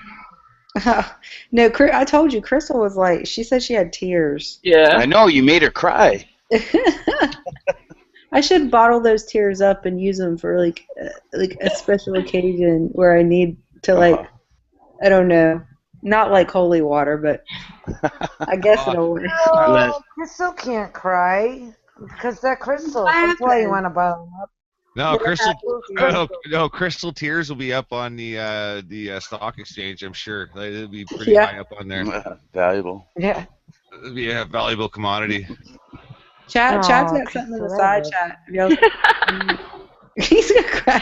it. No, I told you, Crystal was like, she said she had tears. Yeah. I know you made her cry. I should bottle those tears up and use them for like a special occasion where I need to like, I don't know, not like holy water, but I guess it'll work. No, Crystal can't cry because that Crystal. That's why you want to bottle them up. No, Crystal. Crystal. No, Crystal Tears will be up on the stock exchange. I'm sure it'll be pretty Yeah. high up on there. Valuable. Yeah. It'll be a valuable commodity. Chat's Aw, got something in the Crystal, side that chat. He's gonna cry.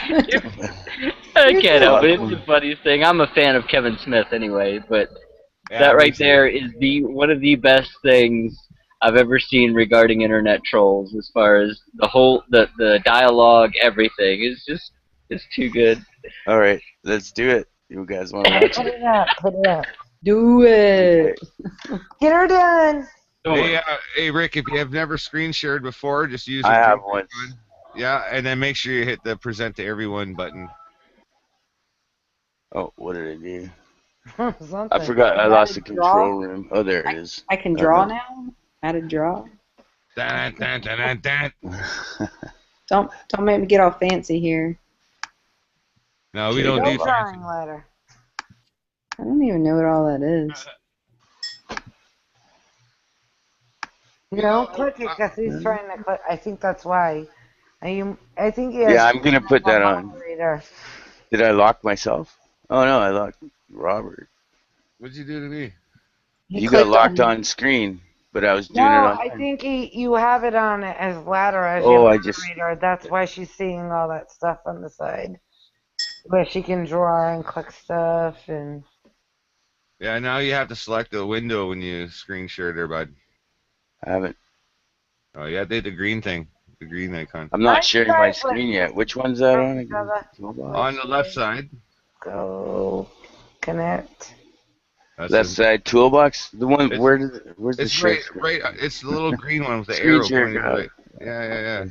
I can't help it. It's the funniest thing. I'm a fan of Kevin Smith anyway, but Yeah, that me right too. there is one of the best things I've ever seen regarding internet trolls. As far as the dialogue, everything it's too good. All right, let's do it. You guys want to watch Put it? it up. Put it up. Do it. Get her done. Hey, Rick, if you have never screen shared before, just use. I have one. once. Yeah, and then make sure you hit the present to everyone button. Oh, what did I do? Something. I forgot. I How lost to the draw? control room. Oh, there it is. I can draw now. How to draw? Dun, dun, dun, dun, dun. Don't make me get all fancy here. No, we don't No do drawing letter. I don't even know what all that is. You don't click it because he's trying to click. I think that's why. I think he has. Yeah, I'm gonna put that on. Moderator. Did I lock myself? Oh no, I locked Robert. What'd you do to me? You got locked on screen, but I was doing it No, on. I think you have it on as ladder as Oh, your I just- moderator. That's why she's seeing all that stuff on the side, where she can draw and click stuff and. Yeah, now you have to select the window when you screen share there, bud. I haven't. Oh, yeah, they the green thing, the green icon. I'm not sharing my screen yet. Which one's that on again? On the left side. Go connect. That's Left side toolbox. The one. It's- Where's the It's share right, screen? right. It's the little green one with the Screen arrow share, pointing got right. it. Yeah.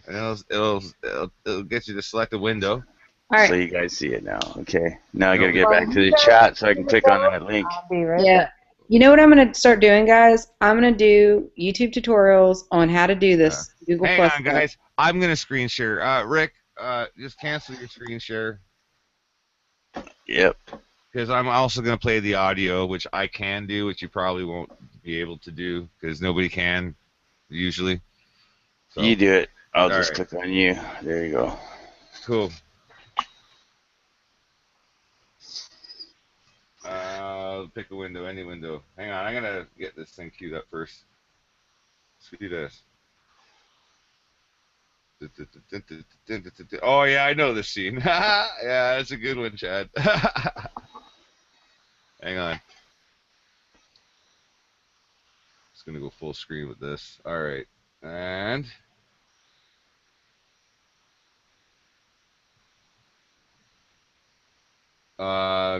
And it'll get you to select a window. All right. So you guys see it now. Okay. Now I gotta No. get back to the chat so I can click on that link. I'll be right Yeah. You know what I'm going to start doing, guys? I'm going to do YouTube tutorials on how to do this. Google Hang Plus on, guys. I'm gonna screen share. Rick, just cancel your screen share Yep. because I'm also gonna play the audio, which I can do, which you probably won't be able to do because nobody can usually. So, You do it. I'll just right. click on you. There you go. Cool. Pick a window, any window. Hang on, I gotta get this thing queued up first. Let's do this. Oh yeah, I know this scene. Yeah, that's a good one, Chad. Hang on. Just gonna go full screen with this. All right, and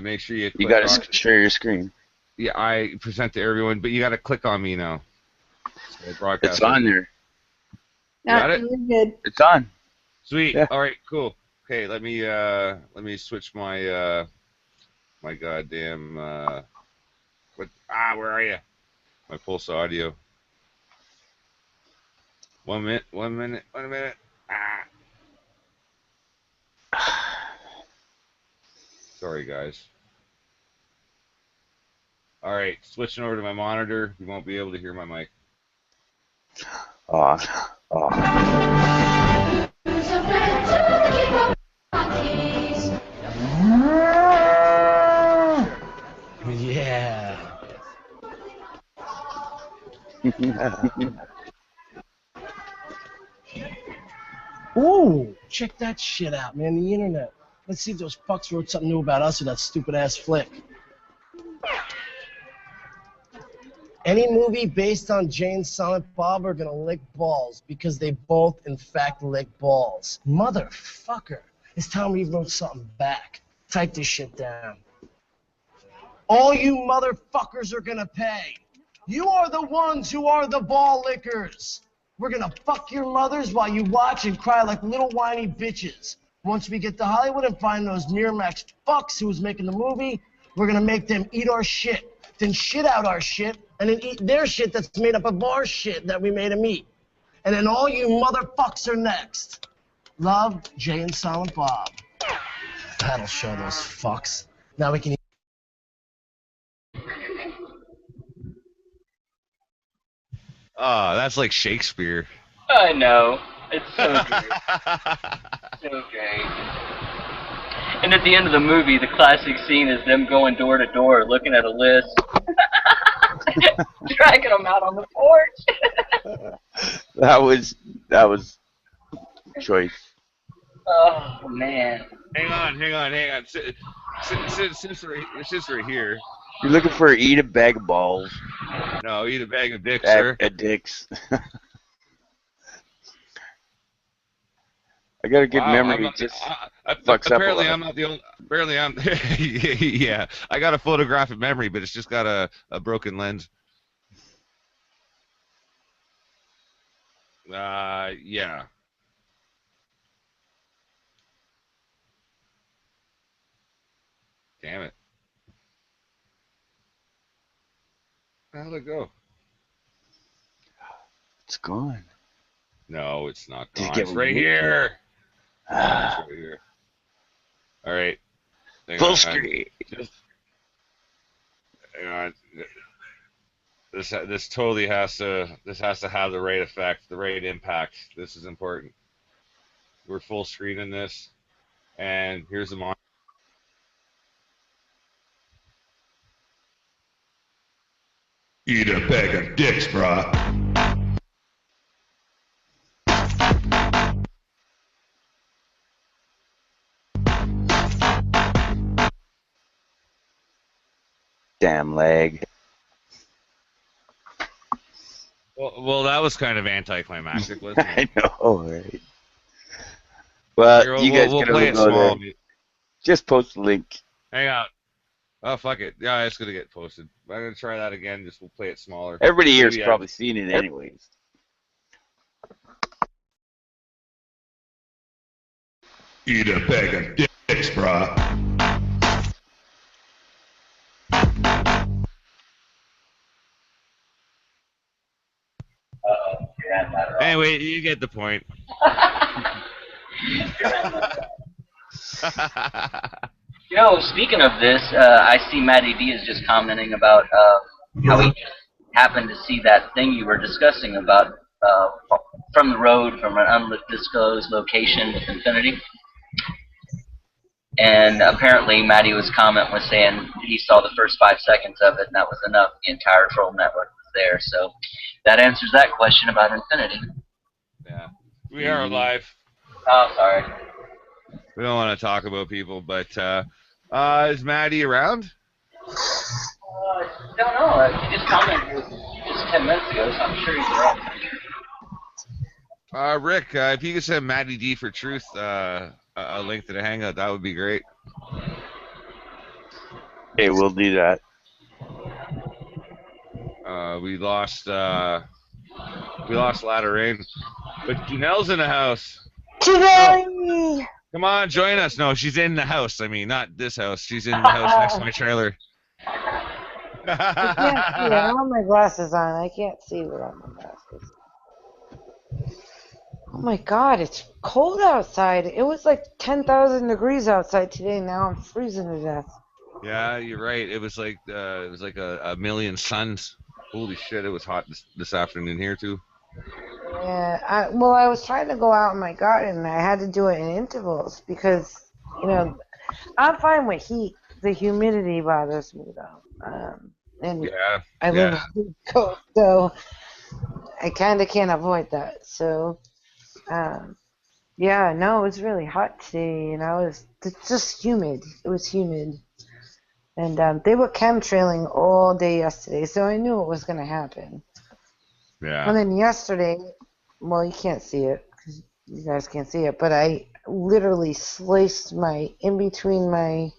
make sure you. You click gotta on- share your screen. Yeah, I present to everyone, but you gotta click on me now. So broadcast It's on there. Got it? You're good. It's on. Sweet. Yeah. All right. Cool. Okay. Let me switch my my goddamn what? Where are you? My Pulse audio. 1 minute. 1 minute. 1 minute. Sorry, guys. All right. Switching over to my monitor. You won't be able to hear my mic. Yeah. Ooh, check that shit out, man. The internet. Let's see if those fucks wrote something new about us or that stupid ass flick. Any movie based on Jay and Silent Bob are gonna lick balls because they both, in fact, lick balls. Motherfucker. It's time we wrote something back. Type this shit down. All you motherfuckers are gonna pay. You are the ones who are the ball lickers. We're gonna fuck your mothers while you watch and cry like little whiny bitches. Once we get to Hollywood and find those Miramax fucks who was making the movie, we're gonna make them eat our shit, then shit out our shit, and then eat their shit that's made up of our shit that we made them eat. And then all you motherfucks are next. Love, Jay and Silent Bob. That'll show those fucks. Now we can. Oh, that's like Shakespeare. I know. It's so great. So great. And at the end of the movie, the classic scene is them going door to door, looking at a list, dragging them out on the porch. That was choice. Oh man. Hang on. Since we're here. You're looking for eat a bag of balls. No, eat a bag of dicks, sir. A dicks. I got a good memory. Apparently, I'm not the only. Apparently, I'm. Yeah, I got a photographic memory, but it's just got a broken lens. Yeah. Damn it. How'd it go? It's gone. No, it's not Did gone. you get It's right one? here. It's right here. All right. Full screen. Hang on. This totally has to have the right effect, the right impact. This is important. We're full screen in this, and here's the monitor. Eat a bag of dicks, brah. Damn leg. Well, that was kind of anticlimactic, wasn't it? I know, right? Well, Here, you guys we'll can play it go small. there. Just post the link. Hang on. Oh, fuck it. Yeah, it's going to get posted. I'm going to try that again. Just we'll play it smaller. Everybody here's Maybe probably seen it anyways. Eat a bag of dicks, brah. Anyway, you get the point. You know, speaking of this, I see Matty D is just commenting about how he just happened to see that thing you were discussing about from the road from an undisclosed location with Infinity. And apparently Matty was saying he saw the first 5 seconds of it and that was enough. The entire troll network was there. So that answers that question about Infinity. Yeah. We are live. Oh, sorry. We don't want to talk about people, but is Maddie around? Don't know. He just commented just 10 minutes ago, so I'm sure he's around. Rick, if you could send Maddie D for Truth a link to the Hangout, that would be great. Hey, we'll do that. We lost Ladder Rain, but Janelle's in the house. Today! Come on, join us. No, she's in the house. I mean, not this house. She's in the house next to my trailer. I can't see. I don't have my glasses on. I can't see without my glasses. Oh my god, it's cold outside. It was like 10,000 degrees outside today. Now I'm freezing to death. Yeah, you're right. It was like a million suns. Holy shit, it was hot this afternoon here too. Yeah, I was trying to go out in my garden and I had to do it in intervals because, you know, I'm fine with heat. The humidity bothers me though. And Yeah. I live on the coast, so I kind of can't avoid that. So, yeah, no, it was really hot today, and it's just humid. It was humid. And they were chemtrailing all day yesterday, so I knew it was going to happen. Yeah. And then yesterday, well, you can't see it because you guys can't see it, but I literally sliced in between my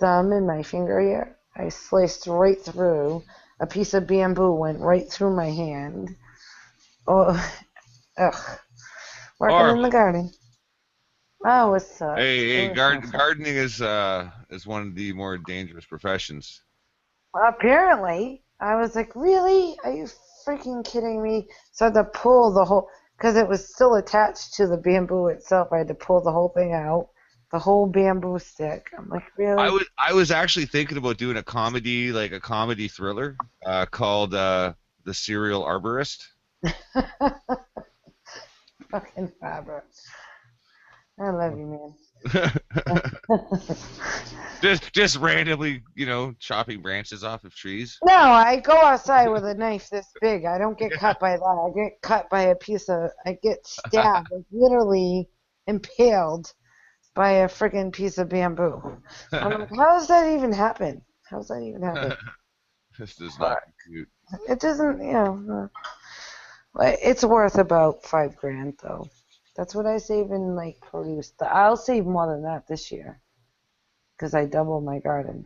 thumb and my finger here. I sliced right through. A piece of bamboo went right through my hand. Oh, ugh. Working in the garden. Oh, it sucks. Hey, gardening is one of the more dangerous professions. Apparently, I was like, really? Are you freaking kidding me? So I had to pull the whole, because it was still attached to the bamboo itself. I had to pull the whole thing out, the whole bamboo stick. I'm like, really? I was actually thinking about doing a comedy, like a comedy thriller, called The Serial Arborist. Fucking Robert. I love you, man. just randomly, chopping branches off of trees. No, I go outside with a knife this big. I don't get cut by that. I get cut by I get stabbed, like literally impaled by a friggin' piece of bamboo. I'm like, how does that even happen? How does that even happen? This does not compute. It doesn't, it's worth about $5,000 though. That's what I save in like produce. I'll save more than that this year because I doubled my garden.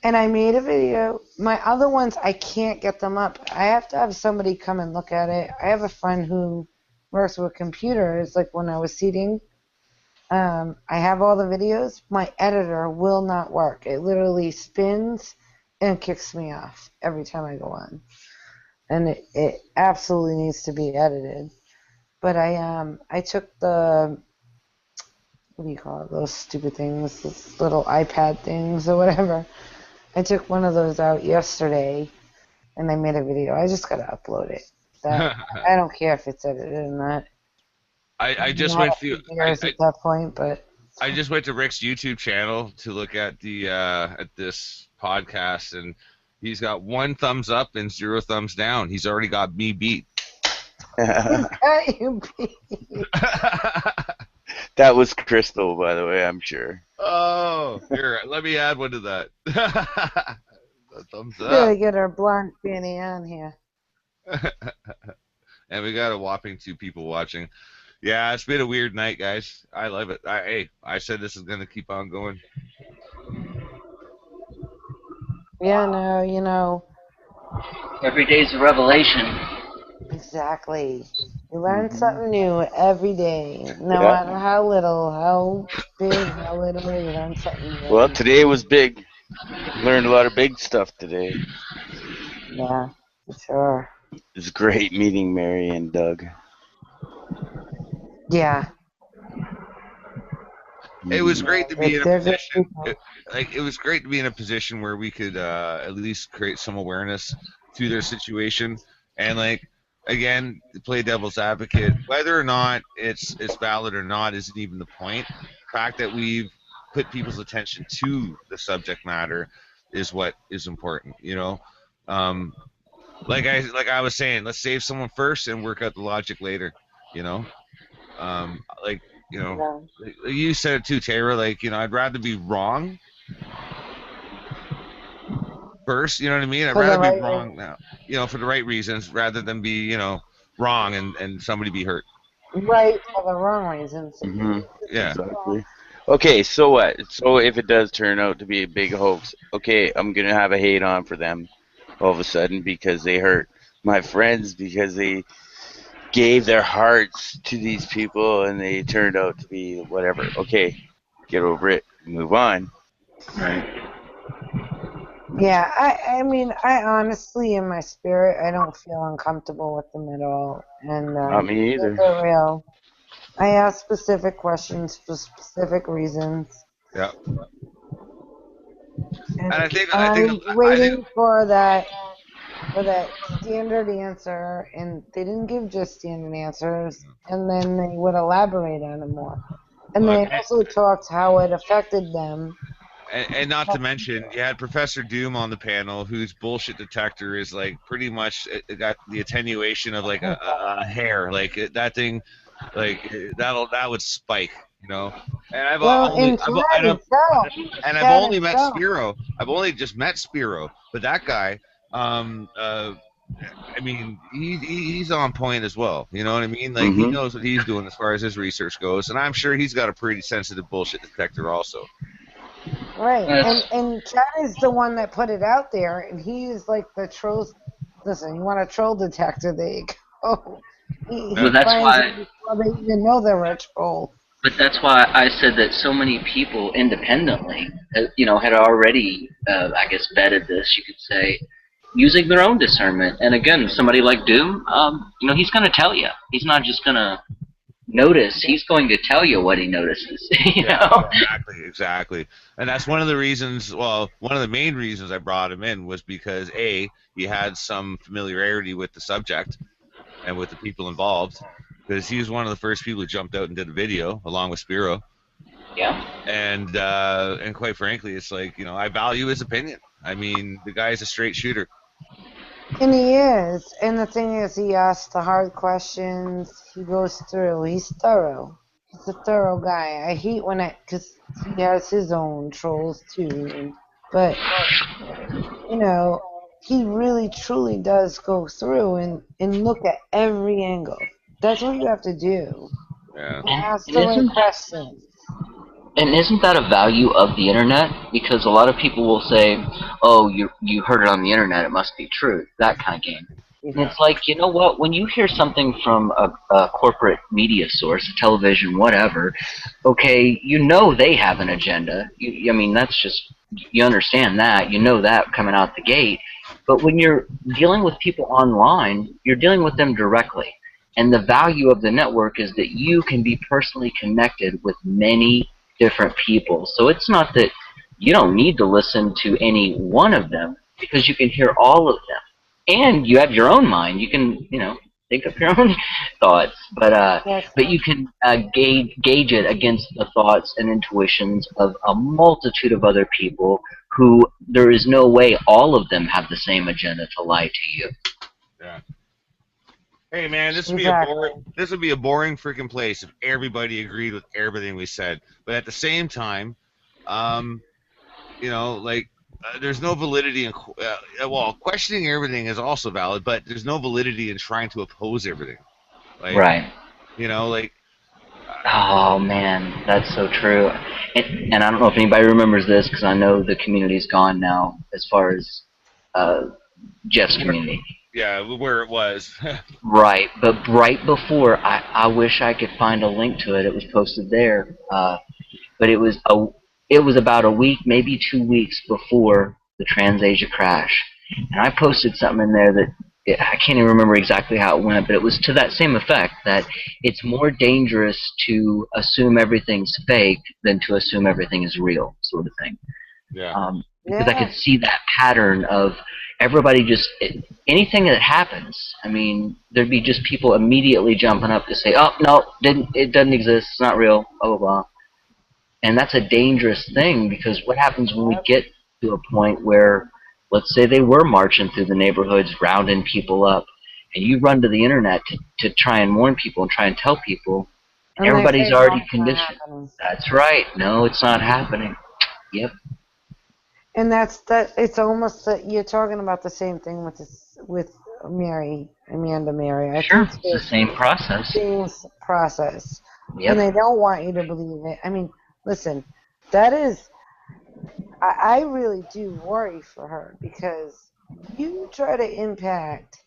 And I made a video. My other ones, I can't get them up. I have to have somebody come and look at it. I have a friend who works with computers. Like when I was seeding, I have all the videos. My editor will not work. It literally spins and kicks me off every time I go on. And it absolutely needs to be edited. But I took the, what do you call it, those stupid things, those little iPad things or whatever. I took one of those out yesterday, and I made a video. I just gotta upload it. I don't care if it's edited or not. I just went through. At that point, but I just went to Rick's YouTube channel to look at at this podcast, and he's got 1 thumbs up and 0 thumbs down. He's already got me beat. You beat. That was Crystal, by the way, I'm sure. Oh, here, let me add one to that. Thumbs up. Gotta get our blonde fanny on here. And we got a whopping 2 people watching. Yeah, it's been a weird night, guys. I love it. I said this is gonna keep on going. Yeah, no, Every day's a revelation. Exactly. You learn something new every day, no Yeah. matter how little, how big, how little, you learn something new. Well, today was big. Learned a lot of big stuff today. Yeah, for sure. It was great meeting Mary and Doug. Yeah. It was great to be in a They're good position. people. It was great to be in a position where we could at least create some awareness to their situation, and again, play devil's advocate. Whether or not it's valid or not isn't even the point. The fact that we've put people's attention to the subject matter is what is important. Like I was saying, let's save someone first and work out the logic later. Yeah. You said it too, Tara. I'd rather be wrong first. You know what I mean? I'd For the rather be right wrong now. For the right reasons, rather than be wrong and somebody be hurt. Right for the wrong reasons. Yeah. Exactly. Okay, so what? So if it does turn out to be a big hoax, okay, I'm going to have a hate on for them all of a sudden because they hurt my friends because they gave their hearts to these people and they turned out to be whatever. Okay, get over it, move on. Right. Yeah, I mean, I honestly, in my spirit, I don't feel uncomfortable with them at all. And Not me either. they're real. I ask specific questions for specific reasons. Yeah. And I think I'm waiting for that standard answer, and they didn't give just standard answers, and then they would elaborate on it more. And they also talked how it affected them And not to mention, you had Professor Doom on the panel, whose bullshit detector is like pretty much it got the attenuation of like a hair. Like that thing, like that would spike, you know. And Well, in Chad itself, I've Chad only met himself. Spiro. I've only just met Spiro, but that guy, I mean, he's on point as well. You know what I mean? Like he knows what he's doing as far as his research goes, and I'm sure he's got a pretty sensitive bullshit detector also. Right, and Chad is the one that put it out there, and he is like the trolls. Listen, you want a troll detector? There you go. He Well, that's finds why. it before they even know they're a troll. But that's why I said that so many people independently, had already, I guess, vetted this. You could say, using their own discernment. And again, somebody like Doom, he's going to tell you. He's not just going to notice. He's going to tell you what he notices. You know? Exactly. And that's one of the reasons. Well, one of the main reasons I brought him in was because he had some familiarity with the subject and with the people involved. Because he was one of the first people who jumped out and did a video along with Spiro. Yeah. And quite frankly, it's like, I value his opinion. I mean, the guy's a straight shooter. And he is. And the thing is, he asks the hard questions. He goes through. He's thorough. He's a thorough guy. I hate because he has his own trolls too. But, he really truly does go through and look at every angle. That's what you have to do. Yeah. Ask the right questions. And isn't that a value of the internet? Because a lot of people will say, "Oh, you heard it on the internet; it must be true." That kind of game. Yeah. And it's like, you know what? When you hear something from a corporate media source, television, whatever, okay, they have an agenda. I mean, that's just, you understand that. You know that coming out the gate. But when you're dealing with people online, you're dealing with them directly. And the value of the network is that you can be personally connected with many different people. So it's not that you don't need to listen to any one of them, because you can hear all of them. And you have your own mind. You can, think of your own thoughts. But you can gauge it against the thoughts and intuitions of a multitude of other people who there is no way all of them have the same agenda to lie to you. Yeah. Hey man, this would be a boring freaking place if everybody agreed with everything we said. But at the same time, there's no validity in questioning everything is also valid, but there's no validity in trying to oppose everything. Right. Oh man, that's so true. And I don't know if anybody remembers this, because I know the community's gone now as far as Jeff's community. Yeah, where it was. Right, but right before, I wish I could find a link to it. It was posted there, but it was about a week, maybe 2 weeks before the TransAsia crash, and I posted something in there that I can't even remember exactly how it went, but it was to that same effect, that it's more dangerous to assume everything's fake than to assume everything is real, sort of thing. Yeah. Because I could see that pattern of everybody anything that happens, I mean, there'd be just people immediately jumping up to say, "Oh, no, it doesn't exist, it's not real, blah, blah, blah." And that's a dangerous thing, because what happens when we get to a point where, let's say they were marching through the neighborhoods, rounding people up, and you run to the internet to try and warn people and try and tell people, and everybody's already conditioned. That's right. No, it's not happening. Yep. And it's almost that you're talking about the same thing with Amanda Mary. Sure, it's the same process. Same process. Yep. And they don't want you to believe it. I mean, listen, that is, I really do worry for her, because you try to impact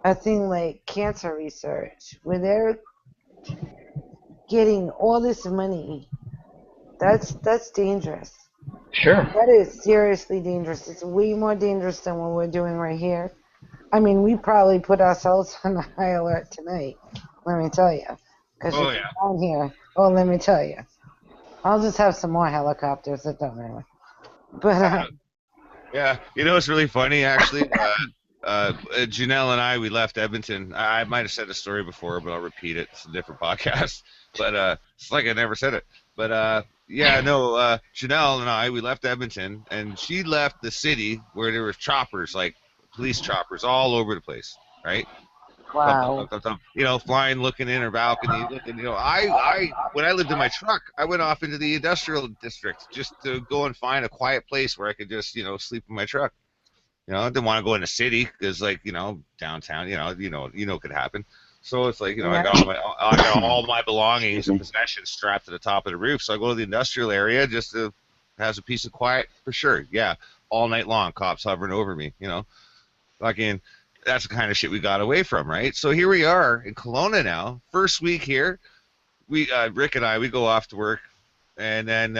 a thing like cancer research where they're getting all this money. That's dangerous. Sure. That is seriously dangerous. It's way more dangerous than what we're doing right here. I mean, we probably put ourselves on the high alert tonight, let me tell you. Because down here, let me tell you. I'll just have some more helicopters that don't matter. But, yeah, it's really funny, actually. Janelle and I, we left Edmonton. I might have said the story before, but I'll repeat it. It's a different podcast. But it's like I never said it. But Yeah, no, Chanel and I, we left Edmonton, and she left the city where there was choppers, like police choppers, all over the place, right? Thump, thump, Wow. thump, thump, thump. You know, flying, looking in her balcony, looking. You know, when I lived in my truck, I went off into the industrial district just to go and find a quiet place where I could just, sleep in my truck. You know, I didn't want to go in the city because, like, downtown, what could happen. So it's like, Yeah. I got all my belongings and possessions strapped to the top of the roof. So I go to the industrial area just to have a piece of quiet for sure. Yeah, all night long, cops hovering over me. Fucking, that's the kind of shit we got away from, right? So here we are in Kelowna now. First week here, we Rick and I, we go off to work, and then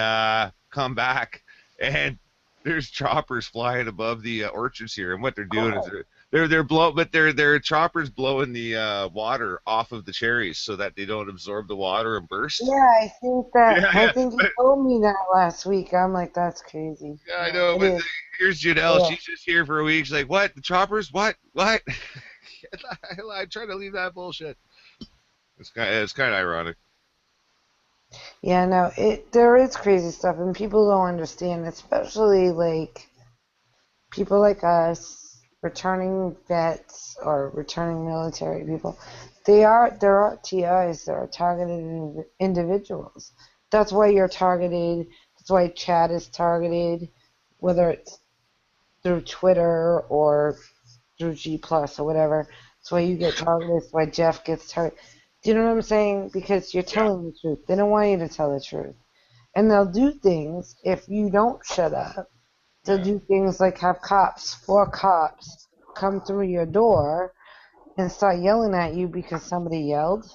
come back, and there's choppers flying above the orchards here, and what they're doing is they're choppers blowing the water off of the cherries so that they don't absorb the water and burst. Yeah, I Yeah, think you told me that last week. I'm like, that's crazy. yeah, I Yeah, know. it But is. here's Janelle. Yeah. She's just here for a week. She's like, "What? The choppers? What? What?" I try to leave that bullshit. It's kind of ironic. Yeah, no, there is crazy stuff, and people don't understand, especially like people like us, returning vets or returning military people. There are TIs, there are targeted individuals. That's why you're targeted. That's why chat is targeted, whether it's through Twitter or through G Plus or whatever. That's why you get targeted. That's why Jeff gets targeted. Do you know what I'm saying? Because you're Yeah. telling the truth. They don't want you to tell the truth. And they'll do things if you don't shut up. They'll Yeah. do things like have four cops, come through your door and start yelling at you because somebody yelled,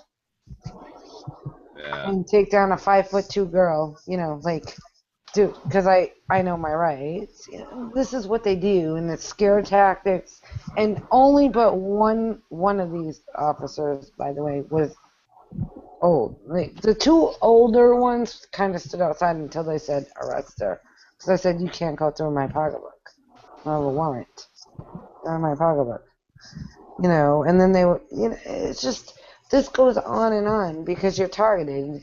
Yeah. and take down a 5'2" girl. Dude, because I know my rights. This is what they do, and it's scare tactics. And only but one of these officers, by the way, was old. Like, the two older ones kind of stood outside until they said arrest her. Because I said you can't go through my pocketbook. I have a warrant on my pocketbook. And then they were. It's just this goes on and on because you're targeted.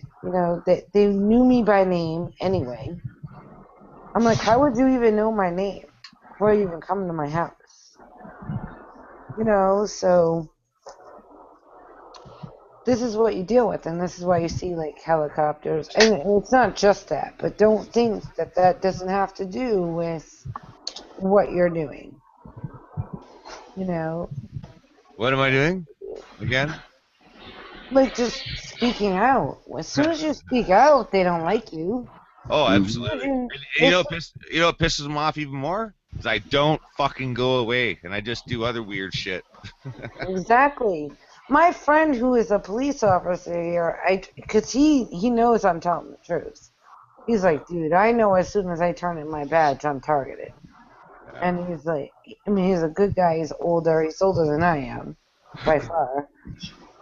They knew me by name anyway. I'm like, how would you even know my name before you even come to my house? So this is what you deal with, and this is why you see like helicopters, and it's not just that, but don't think that doesn't have to do with what you're doing. You know, What am I doing again? like just speaking out. As soon as you speak out, they don't like you. Oh, As absolutely. you- And It's you know what pisses them off even more? Is I don't fucking go away, and I just do other weird shit. exactly my friend who is a police officer here. Because he knows I'm telling the truth. He's like, dude, I know as soon as I turn in my badge, I'm targeted. Yeah. And he's like, I mean, he's a good guy. He's older. He's older than I am, by far.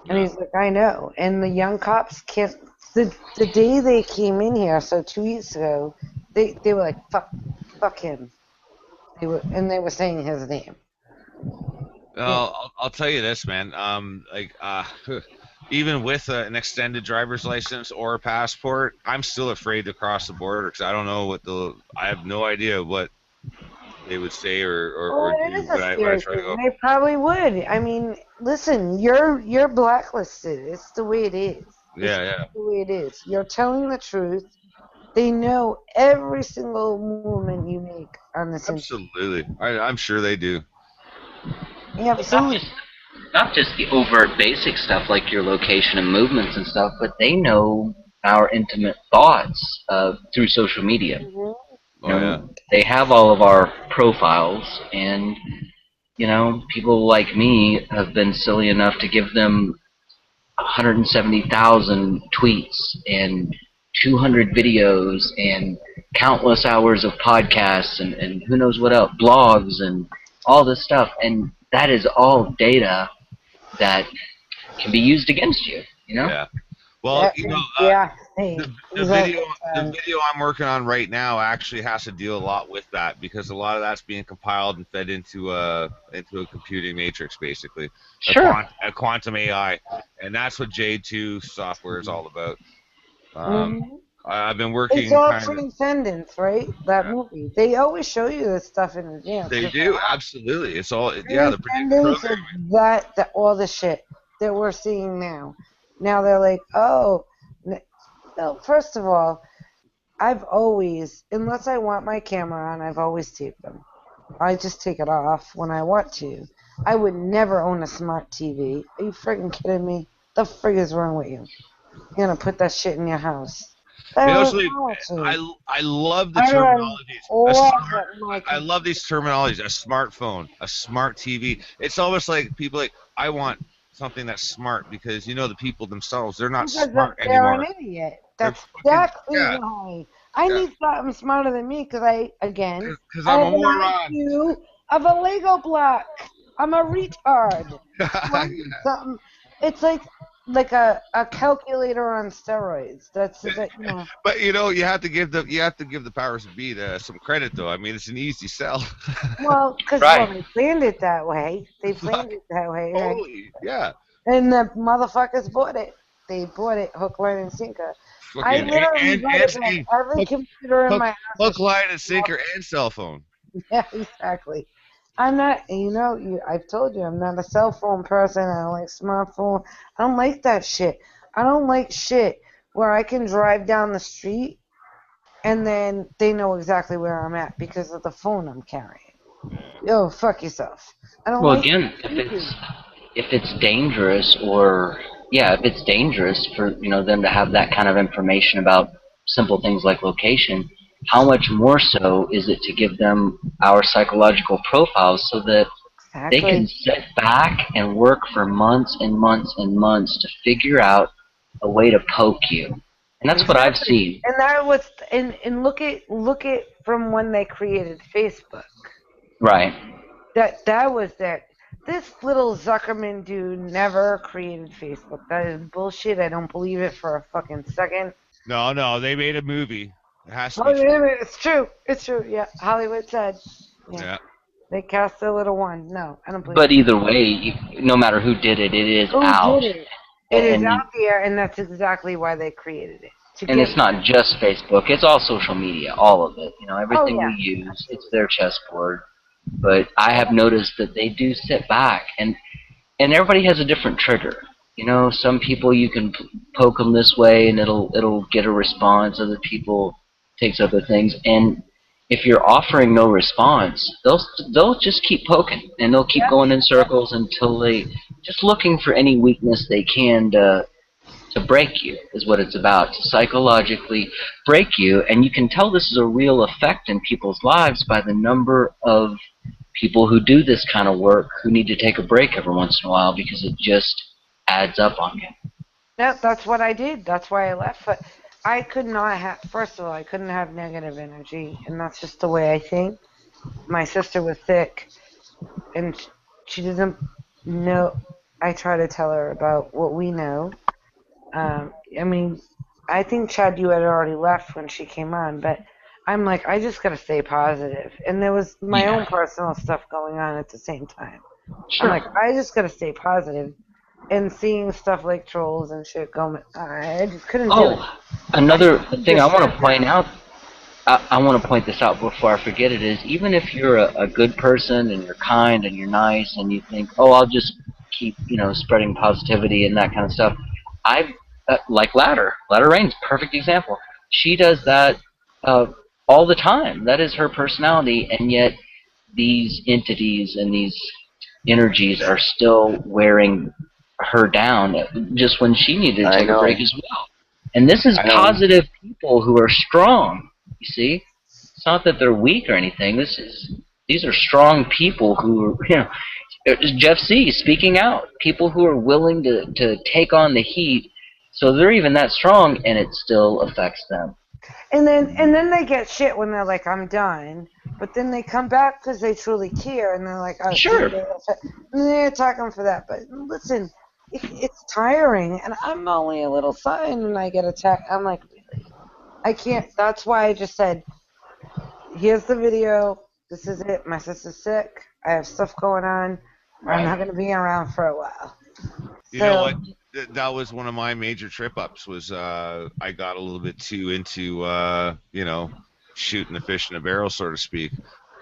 And Yeah. he's like, I know. And the young cops can't. The day they came in here, so 2 weeks ago, they were like, fuck him. They were saying his name. Well, I'll tell you this, man. Even with an extended driver's license or a passport, I'm still afraid to cross the border because I don't know I have no idea what they would say Well, or it do is a when I scary try to thing. go. They probably would. I mean, listen, you're blacklisted. It's the way it is. It's Yeah, yeah, the way it is. You're telling the truth. They know every single movement you make on this internet. absolutely. I'm sure they do. Yeah, It's not absolutely. just the overt basic stuff like your location and movements and stuff, but they know our intimate thoughts through social media. Hmm. Oh yeah. They have all of our profiles, and people like me have been silly enough to give them 170,000 tweets and 200 videos and countless hours of podcasts and who knows what else, blogs and all this stuff. And that is all data that can be used against you, Yeah. Well, Yeah. Hey, the video exactly. the video I'm working on right now actually has to deal a lot with that because a lot of that's being compiled and fed into a computing matrix, basically Sure. a quantum AI, and that's what J2 software is all about. Mhm. I've been It's working all kind of. Transcendence, right? That movie. They always show you this stuff in advance. They 'cause do, absolutely. It's all, yeah, the predictive Transcendence is programming. that all the shit that we're seeing now. Now they're like, oh, no, first of all, I've always, unless I want my camera on, I've always taped them. I just take it off when I want to. I would never own a smart TV. Are you freaking kidding me? The frig is wrong with you? You're gonna put that shit in your house. The You know, hell is Sleep, wrong with you? I love the I terminologies. A love smart, my I computer. love these terminologies. A smartphone, a smart TV. It's almost like people like, I want something that's smart because, you know, the people themselves, they're not Because smart they're an anymore. idiot. They're That's fucking, exactly yeah, why. I yeah. need something smarter than me because Because I I'm have a an moron. IQ of a Lego block. I'm a retard. So I need something. It's like a calculator on steroids. That's that, you know. But you have to give the powers that be some credit though. I mean, it's an easy sell. Well, because Right. they planned it that way. They Fuck, planned it that way, right? totally, yeah. And the motherfuckers bought it. They bought it hook, line, and sinker. I Fucking literally and let it on hey, every hook, computer in hook, my house. hook, line, and sinker, and cell phone. Yeah, exactly. I'm not, I've told you, I'm not a cell phone person. I don't like smartphone. I don't like that shit. I don't like shit where I can drive down the street and then they know exactly where I'm at because of the phone I'm carrying. Yo, fuck yourself. I don't Well, like again, that. if it's dangerous, or yeah, if it's dangerous for them to have that kind of information about simple things like location, how much more so is it to give them our psychological profiles so that they can Exactly. sit back and work for months and months and months to figure out a way to poke you. And that's what I've Exactly. seen. And that was and look at from when they created Facebook. Right. That was that. This little Zuckerman dude never created Facebook. That is bullshit. I don't believe it for a fucking second. No, they made a movie. It has to Oh, be true. yeah, it's true. It's true. Yeah, Hollywood said. Yeah, Yeah. they cast a little one. No, I don't believe But it. either way, no matter who did it, it is Who out. did it? It is And out there, and that's exactly why they created it to and give. it's not just Facebook; it's all social media, all of it. Oh Everything yeah, we use, it's absolutely. their chessboard. But I have noticed that they do sit back, and everybody has a different trigger. Some people you can poke them this way, and it'll get a response. Other people takes other things, and if you're offering no response, they'll just keep poking, and they'll keep Yep, going in yep. circles until they just looking for any weakness they can to break you is what it's about, to psychologically break you. And you can tell this is a real effect in people's lives by the number of people who do this kind of work who need to take a break every once in a while because it just adds up on you. That's what I did. That's why I left. But I could not have. First of all, I couldn't have negative energy, and that's just the way I think. My sister was sick, and she doesn't know. I try to tell her about what we know. I mean, I think Chad, you had already left when she came on, but I'm like, I just gotta stay positive. And there was my own Yeah, personal stuff going on at the same time. I'm sure. like, I just gotta stay positive. And seeing stuff like trolls and shit going, I just couldn't do it. Oh, I another need to thing I want shut to point down. out, I want to point this out before I forget it, is even if you're a good person and you're kind and you're nice and you think, oh, I'll just keep, spreading positivity and that kind of stuff. I've, like Ladder Rain's perfect example. She does that uh, all the time. That is her personality, and yet these entities and these energies are still wearing her down just when she needed to I take a break know. as well. And this is I know. positive people who are strong. You see, it's not that they're weak or anything. These are strong people who are, Jeff C. speaking out. People who are willing to take on the heat. So they're even that strong, and it still affects them. And then they get shit when they're like, I'm done. But then they come back because they truly care, and they're like, oh, see, Sure. and they attack them for that. But listen, it's tiring, and I'm only a little son when I get attacked. I'm like, really? I can't. That's why I just said, here's the video. This is it. My sister's sick. I have stuff going on. I'm Right. not going to be around for a while. You know So, what? that was one of my major trip ups. Was I got a little bit too into shooting the fish in a barrel, so to speak.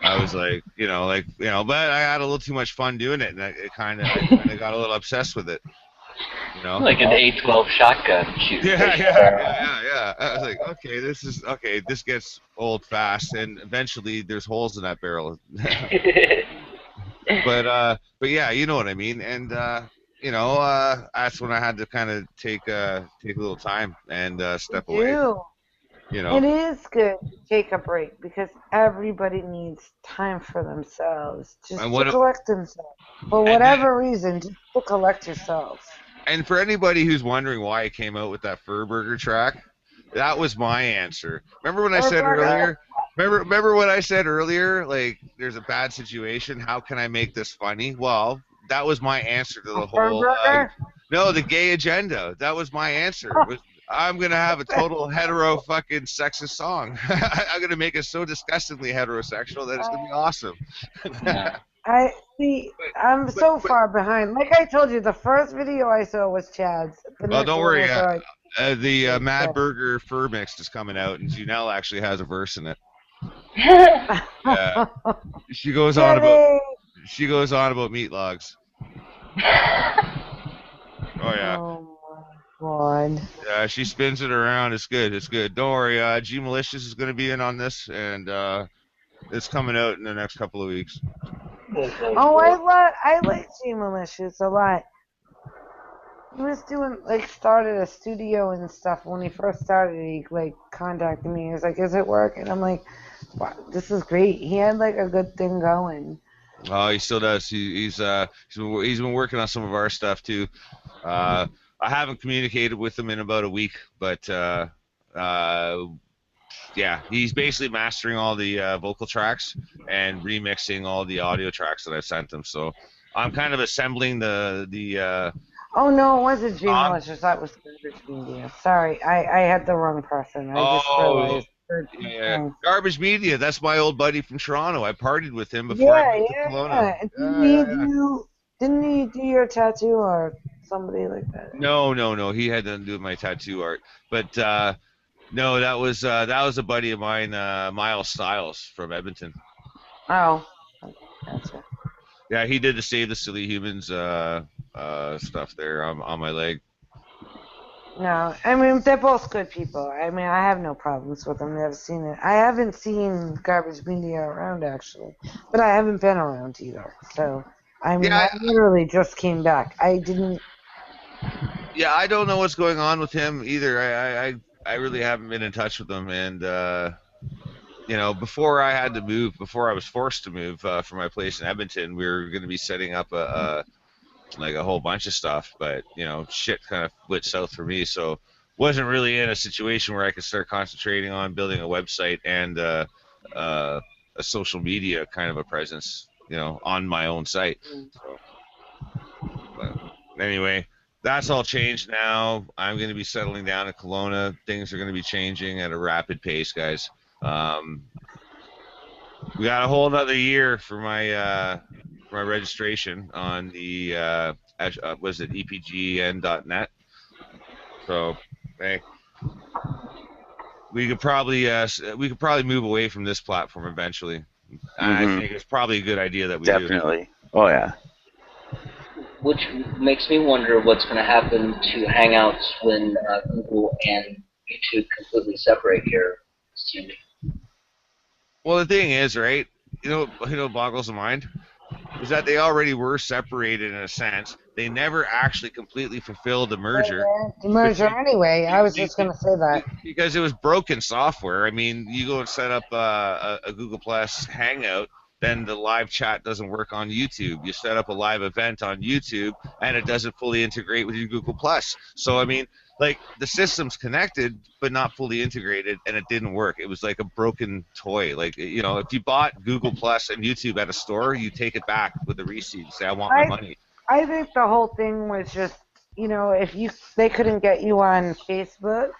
I was like, but I had a little too much fun doing it, and I kind of got a little obsessed with it. Like an A12 shotgun shooting. Yeah. I was like, okay, this gets old fast, and eventually there's holes in that barrel. but yeah, you know what I mean. And that's when I had to kind of take a little time and step away. It is good to take a break because everybody needs time for themselves, just to collect themselves. For whatever reason, just to collect yourself. And for anybody who's wondering why I came out with that Fur Burger track, that was my answer. Remember when I said earlier? Remember what I said earlier? Like, there's a bad situation. How can I make this funny? Well, that was my answer to the whole. No, the gay agenda. That was my answer. I'm gonna have a total hetero fucking sexist song. I'm gonna make it so disgustingly heterosexual that it's gonna be awesome. I see. I'm so far behind. Like I told you, the first video I saw was Chad's. Well, don't worry. The Mad Burger Fur Mix is coming out, and Janelle actually has a verse in it. Yeah. She goes on about meat logs. Oh yeah. Oh my God. Yeah, she spins it around. It's good. It's good. Don't worry. G Malicious is going to be in on this, and it's coming out in the next couple of weeks. Oh, I like G Malicious a lot. He was started a studio and stuff. When he first started, he contacted me. He was like, "Is it working?" I'm like, "Wow, this is great." He had a good thing going. Oh, he still does. He's been working on some of our stuff too. I haven't communicated with him in about a week, but yeah, he's basically mastering all the vocal tracks and remixing all the audio tracks that I've sent him. So I'm kind of assembling the. Oh no, it wasn't G Malicious. That was Garbage Media. Sorry, I had the wrong person. I just realized. Yeah. Garbage Media. That's my old buddy from Toronto. I partied with him before I moved to Kelowna. Didn't he do your tattoo or somebody like that? No. He had nothing to do with my tattoo art. But no, that was a buddy of mine, Miles Styles from Edmonton. Oh, gotcha. Yeah, he did the Save the Silly Humans stuff there on my leg. No, I mean, they're both good people. I mean, I have no problems with them. Never seen it. I haven't seen Garbage Media around, actually. But I haven't been around either. So, I mean, I literally just came back. I didn't... Yeah, I don't know what's going on with him either. I really haven't been in touch with him. And, before I had to move, before I was forced to move from my place in Edmonton, we were going to be setting up a whole bunch of stuff, but shit kind of went south for me, so wasn't really in a situation where I could start concentrating on building a website and a social media kind of a presence, on my own site. So, but anyway, that's all changed now. I'm going to be settling down in Kelowna. Things are going to be changing at a rapid pace, guys. We got a whole another year for my registration on the was it epgn.net. So hey, we could probably move away from this platform eventually. I think it's probably a good idea that we definitely do. Oh yeah. Which makes me wonder what's going to happen to Hangouts when Google and YouTube completely separate here soon. Well, the thing is, right? Boggles the mind is that they already were separated in a sense. They never actually completely fulfilled the merger. The merger anyway. I was just going to say that. Because it was broken software. I mean, you go and set up a Google Plus Hangout, then the live chat doesn't work on YouTube. You set up a live event on YouTube, and it doesn't fully integrate with your Google Plus. So, I mean, the system's connected, but not fully integrated, and it didn't work. It was like a broken toy. If you bought Google Plus and YouTube at a store, you take it back with a receipt and say, I want my money. I think the whole thing was just, if they couldn't get you on Facebook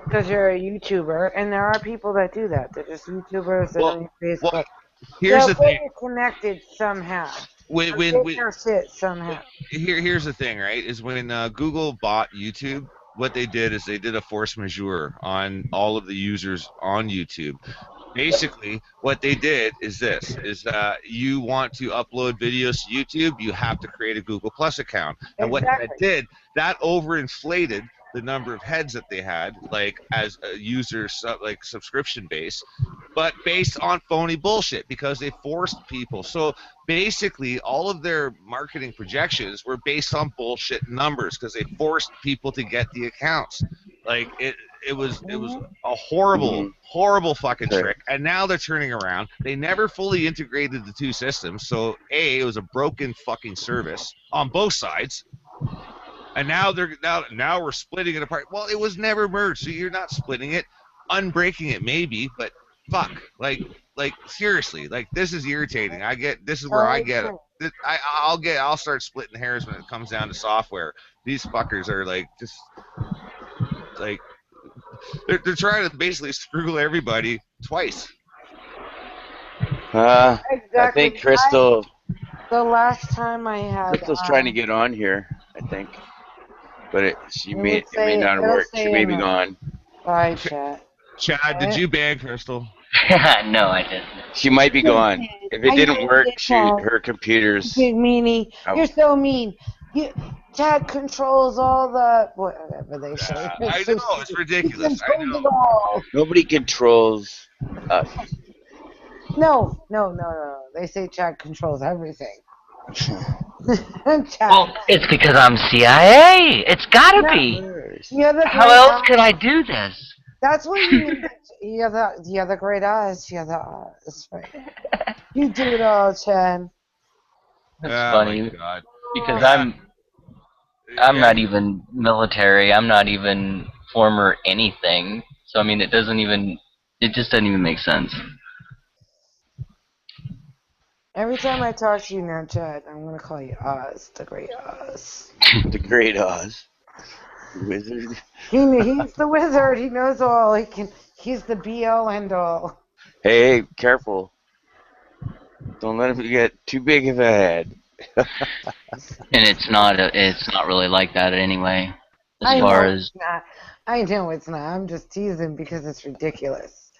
because you're a YouTuber, and there are people that do that. They're just YouTubers that are on Facebook. Here's the thing. They're connected somehow. when, They when, get their shit somehow. here's the thing, right? Is when Google bought YouTube, what they did is they did a force majeure on all of the users on YouTube. Basically, what they did is this: is you want to upload videos to YouTube, you have to create a Google Plus account, and what that Exactly. did, that overinflated the number of heads that they had, like as a user like subscription base, but based on phony bullshit because they forced people. So basically, all of their marketing projections were based on bullshit numbers because they forced people to get the accounts. Like it was a horrible fucking Right. trick. And now they're turning around. They never fully integrated the two systems. So it was a broken fucking service on both sides. And now now we're splitting it apart. Well, it was never merged, so you're not splitting it, unbreaking it maybe, but fuck, like seriously, like this is irritating. This is where I get it. I'll start splitting hairs when it comes down to software. These fuckers are like just like they're trying to basically screw everybody twice. I Exactly. think Crystal. The last time I had. Crystal's trying to get on here, I think, but it may not it'll work. say She may in be the- gone. Bye, chat. Chad, did you ban Crystal? No, I didn't. She might be gone. If it I didn't work, did, Chad. her computer's. Big meanie. Oh. You're so mean. Chad controls all the whatever they say. I know, it's ridiculous. I know. It all. Nobody controls us. No. They say Chad controls everything. Chad. Well, it's because I'm CIA. It's gotta No. be. You're the How great else eyes. could I do this? That's what you mean. You're the great eyes. You're the eyes. Right. You do it all, Chad. That's Oh funny my God. because I'm not even military. I'm not even former anything. So I mean, it just doesn't even make sense. Every time I talk to you now, Chad, I'm gonna call you Oz, the great Oz. The Great Oz. Wizard. He's the wizard. He knows all. He's the be-all, end-all. Hey, careful. Don't let him get too big of a head. And it's not really like that anyway. I know it's not. I'm just teasing because it's ridiculous.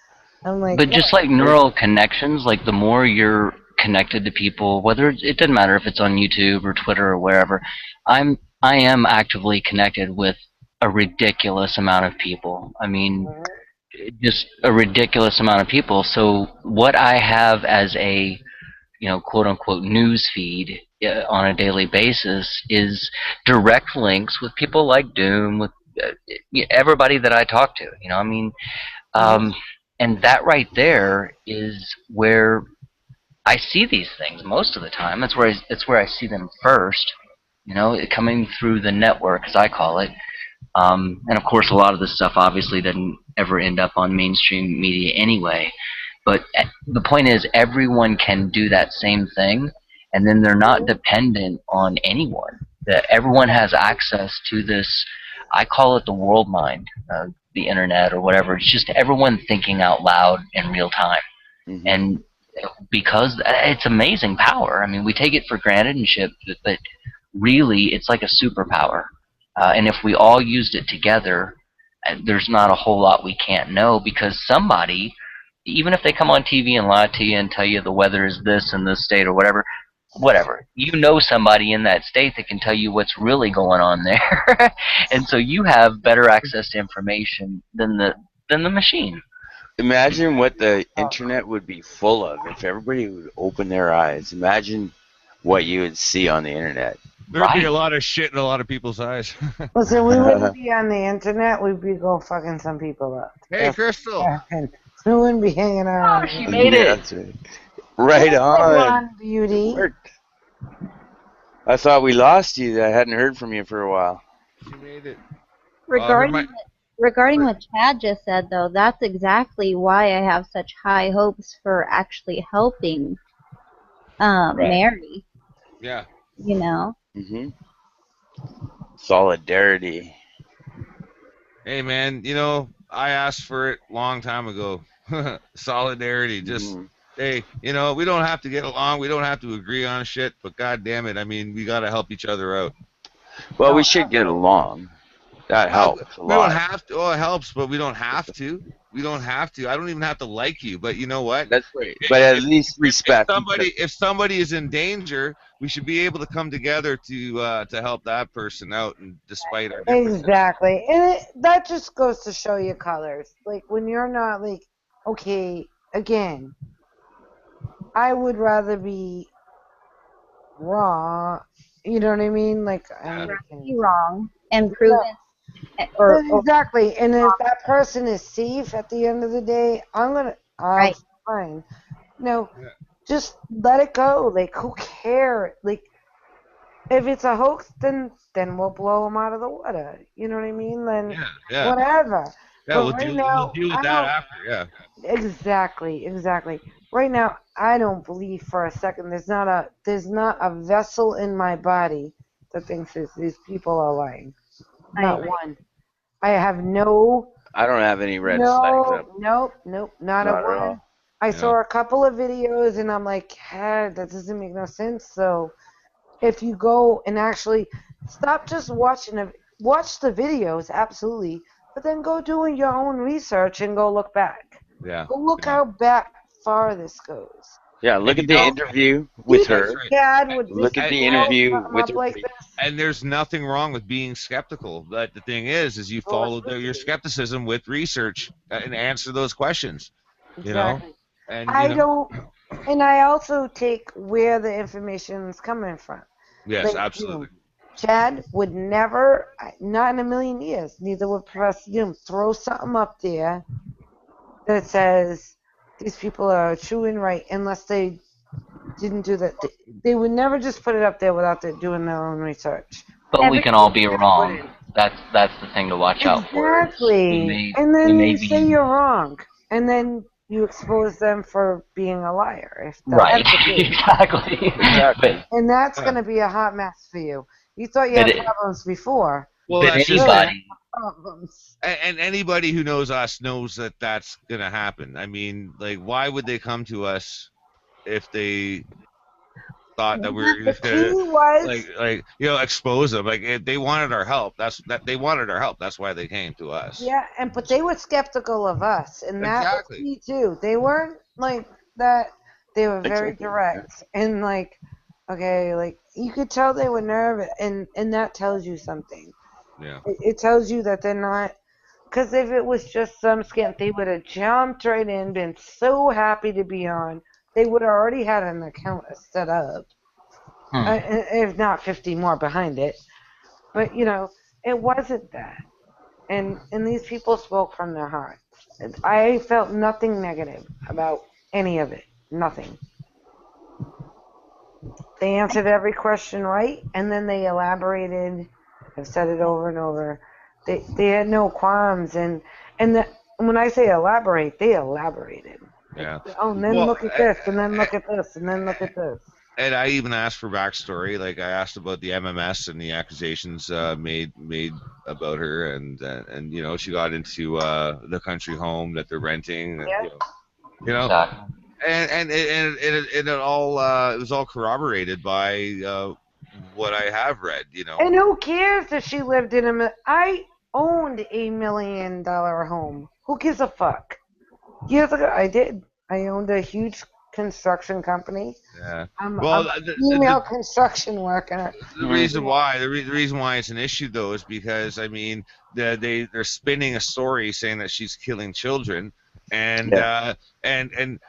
I'm like. But just like neural connections, like the more you're connected to people, it doesn't matter if it's on YouTube or Twitter or wherever, I am actively connected with a ridiculous amount of people. I mean, just a ridiculous amount of people. So what I have as a quote unquote news feed on a daily basis is direct links with people like Doom, with everybody that I talk to. I mean, and that right there is where I see these things most of the time. It's where I see them first. Coming through the network, as I call it. And of course, a lot of this stuff obviously doesn't ever end up on mainstream media anyway. But the point is, everyone can do that same thing, and then they're not dependent on anyone. That everyone has access to this. I call it the world mind, the internet or whatever. It's just everyone thinking out loud in real time, and because it's amazing power. I mean, we take it for granted and shit, but really, it's like a superpower. And if we all used it together, there's not a whole lot we can't know, because somebody, even if they come on TV and lie to you and tell you the weather is this in this state or whatever, somebody in that state that can tell you what's really going on there. And so you have better access to information than the machine. Imagine what the internet would be full of if everybody would open their eyes. Imagine what you would see on the internet. There'd be a lot of shit in a lot of people's eyes. Listen, we wouldn't be on the internet. We'd be go fucking some people up. Hey, Crystal. We wouldn't be hanging around. Oh, she made it. That's right on. Beauty. It worked. I thought we lost you. I hadn't heard from you for a while. She made it. Regarding what Chad just said, though, that's exactly why I have such high hopes for actually helping Mary. Yeah. Solidarity. Hey, man, I asked for it a long time ago. Solidarity. Just hey, you know, we don't have to get along, we don't have to agree on shit, but god damn it, I mean, we got to help each other out. Well, we No, should get along. That Well, helps a we don't lot. have to. Oh, it helps, but we don't have to. We don't have to. I don't even have to like you, but you know what? That's right. But at least If respect each other. somebody is in danger, we should be able to come together to help that person out, and despite our differences. exactly. And that just goes to show you colors. Like, when you're not like, okay, again, I would rather be wrong. You know what I mean? Like, Be wrong and proven, or exactly. And if that person is safe at the end of the day, I'm right. fine. No, just let it go. Like, who cares? Like, if it's a hoax, then we'll blow them out of the water. You know what I mean? Then Yeah. whatever. Yeah, But we'll right deal, now, with that after. Yeah. exactly. Right now, I don't believe for a second there's not a vessel in my body that thinks these people are lying. Not one. I have no. I don't have any red flags up. Nope, not a Not at all. one. I saw a couple of videos and I'm like, that doesn't make no sense. So if you go and actually stop just watching watch the videos, absolutely, but then go doing your own research and go look back. Yeah. Go look how far this goes. Yeah, look at the interview with her. Dad would Look at the blow interview something with up her. like this. And there's nothing wrong with being skeptical. But the thing is you follow your skepticism with research and answer those questions. You know, Exactly. and I don't, and I also take where the information is coming from. Yes, Like, absolutely. Chad would never, not in a million years, neither would Professor Doom throw something up there that says these people are true and right unless they didn't do that. They would never just put it up there without doing their own research. But we can all be wrong. That's the thing to watch out for. Exactly. And then may you say be you're wrong, and then you expose them for being a liar. If right. that's the case. Exactly. And that's going to be a hot mess for you. You thought you had problems before. Well, But that's anybody. Problems. And anybody who knows us knows that that's gonna happen. I mean, like, why would they come to us if they thought that we were just gonna expose them? Like, if they wanted our help, they wanted our help. That's why they came to us. Yeah, but they were skeptical of us, and that Exactly. was me too. They weren't like that. They were very direct and like, okay, like you could tell they were nervous, and that tells you something. Yeah. It tells you that they're not. Because if it was just some scam, they would have jumped right in, been so happy to be on. They would have already had an account set up, if not 50 more behind it. But it wasn't that. And these people spoke from their hearts. I felt nothing negative about any of it. Nothing. They answered every question right, and then they elaborated. I've said it over and over. They had no qualms, and when I say elaborate, they elaborated. Yeah. And then look at this, and then look at this, and then look at this. And I even asked for backstory. Like, I asked about the MMS and the accusations made about her, and she got into the country home that they're renting. And, Exactly. And it all it was all corroborated by what I have read. And who cares if she lived in I owned $1 million home. Who gives a fuck? Years ago, I did. I owned a huge construction company. Yeah. I'm a female construction worker. The reason why it's an issue though is because I mean they're spinning a story saying that she's killing children, and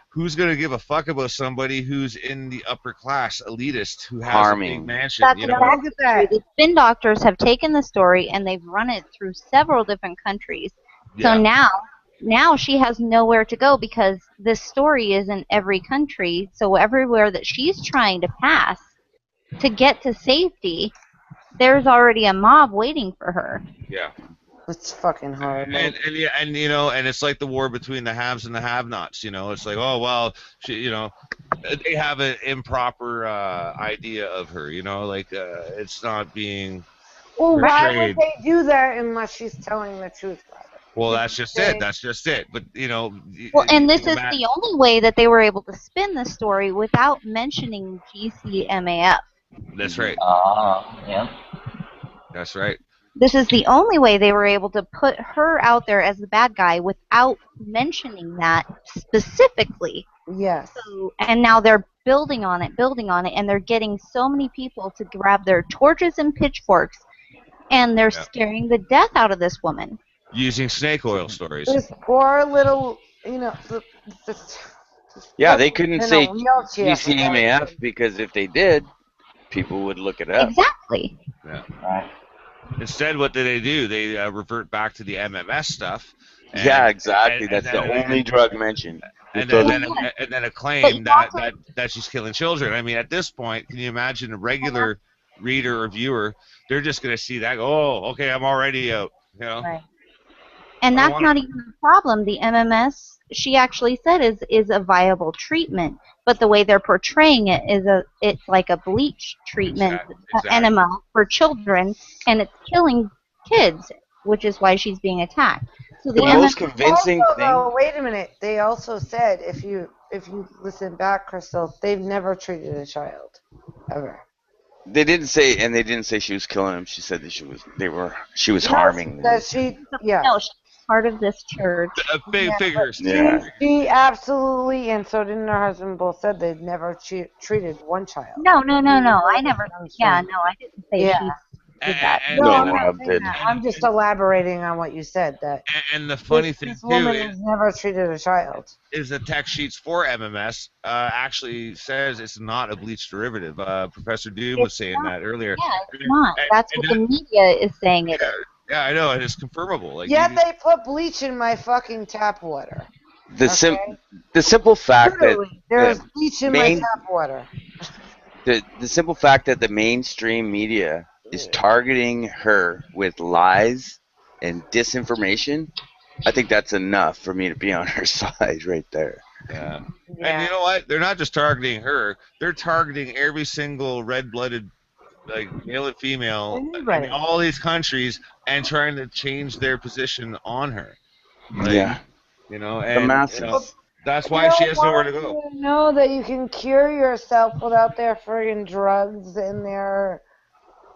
who's gonna give a fuck about somebody who's in the upper class elitist who has a big mansion? That's exactly true. The spin doctors have taken the story and they've run it through several different countries. So now she has nowhere to go because this story is in every country. So everywhere that she's trying to pass to get to safety, there's already a mob waiting for her. Yeah. It's fucking hard. And it's like the war between the haves and the have-nots. It's like, oh well, they have an improper idea of her. It's not being. Well, portrayed. why would they do that unless she's telling the truth about it? Well, that's just it. That's just it. But you know, Well, and this is the only way that they were able to spin the story without mentioning GCMAF. That's right. Yeah. That's right. This is the only way they were able to put her out there as the bad guy without mentioning that specifically. Yes. So, and now they're building on it, and they're getting so many people to grab their torches and pitchforks, and they're scaring the death out of this woman. Using snake oil stories. This poor little, you know. Yeah, they couldn't say wheelchair. GCMAF because if they did, people would look it up. Exactly. Yeah. Right. Instead, what do? They revert back to the MMS stuff. And, yeah, exactly. That's the only drug mentioned. And then a claim that she's killing children. I mean, at this point, can you imagine a regular reader or viewer? They're just going to see that. Oh, okay, I'm already out. You know. Right. And that's not even a problem. The MMS, she actually said, is a viable treatment. But the way they're portraying it is it's like a bleach treatment, enema for children, and it's killing kids, which is why she's being attacked. So the most convincing thing. Oh, wait a minute. They also said, if you listen back, Crystal, they've never treated a child ever. They didn't say she was killing them. She said that she was harming them. No, she's part of this church. Figures. Yeah. She absolutely, and so didn't her husband, both said they've never treated one child. No. I never. Yeah, no, I didn't say she did that. I'm just elaborating on what you said. And the funny thing this woman has never treated a child. Is the text sheets for MMS actually says it's not a bleach derivative. Professor Doom was saying that earlier. Yeah, it's not. That's what the media is saying it is. Yeah, I know, and it's confirmable. Like, they put bleach in my fucking tap water. The simple fact Literally, there's bleach in my tap water. The simple fact that the mainstream media is targeting her with lies and disinformation, I think that's enough for me to be on her side right there. Yeah. And you know what? They're not just targeting her. They're targeting every single red-blooded, like, male and female in all these countries and trying to change their position on her. Like, you know, and that's why she has nowhere to go. You know that you can cure yourself without their friggin' drugs and their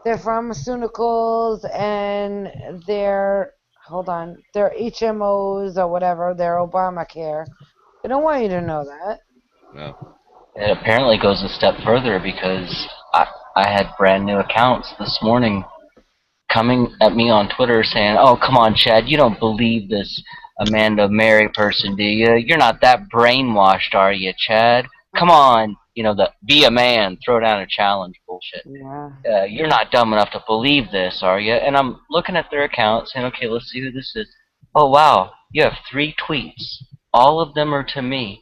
pharmaceuticals and their HMOs or whatever, their Obamacare. They don't want you to know that. No. It apparently goes a step further because I had brand new accounts this morning coming at me on Twitter saying, "Oh, come on, Chad, you don't believe this Amanda Mary person, do you? You're not that brainwashed, are you, Chad? Come on, you know, the be a man, throw down a challenge bullshit. Yeah. You're not dumb enough to believe this, are you?" And I'm looking at their account saying, okay, let's see who this is. Oh, wow, you have 3 tweets. All of them are to me.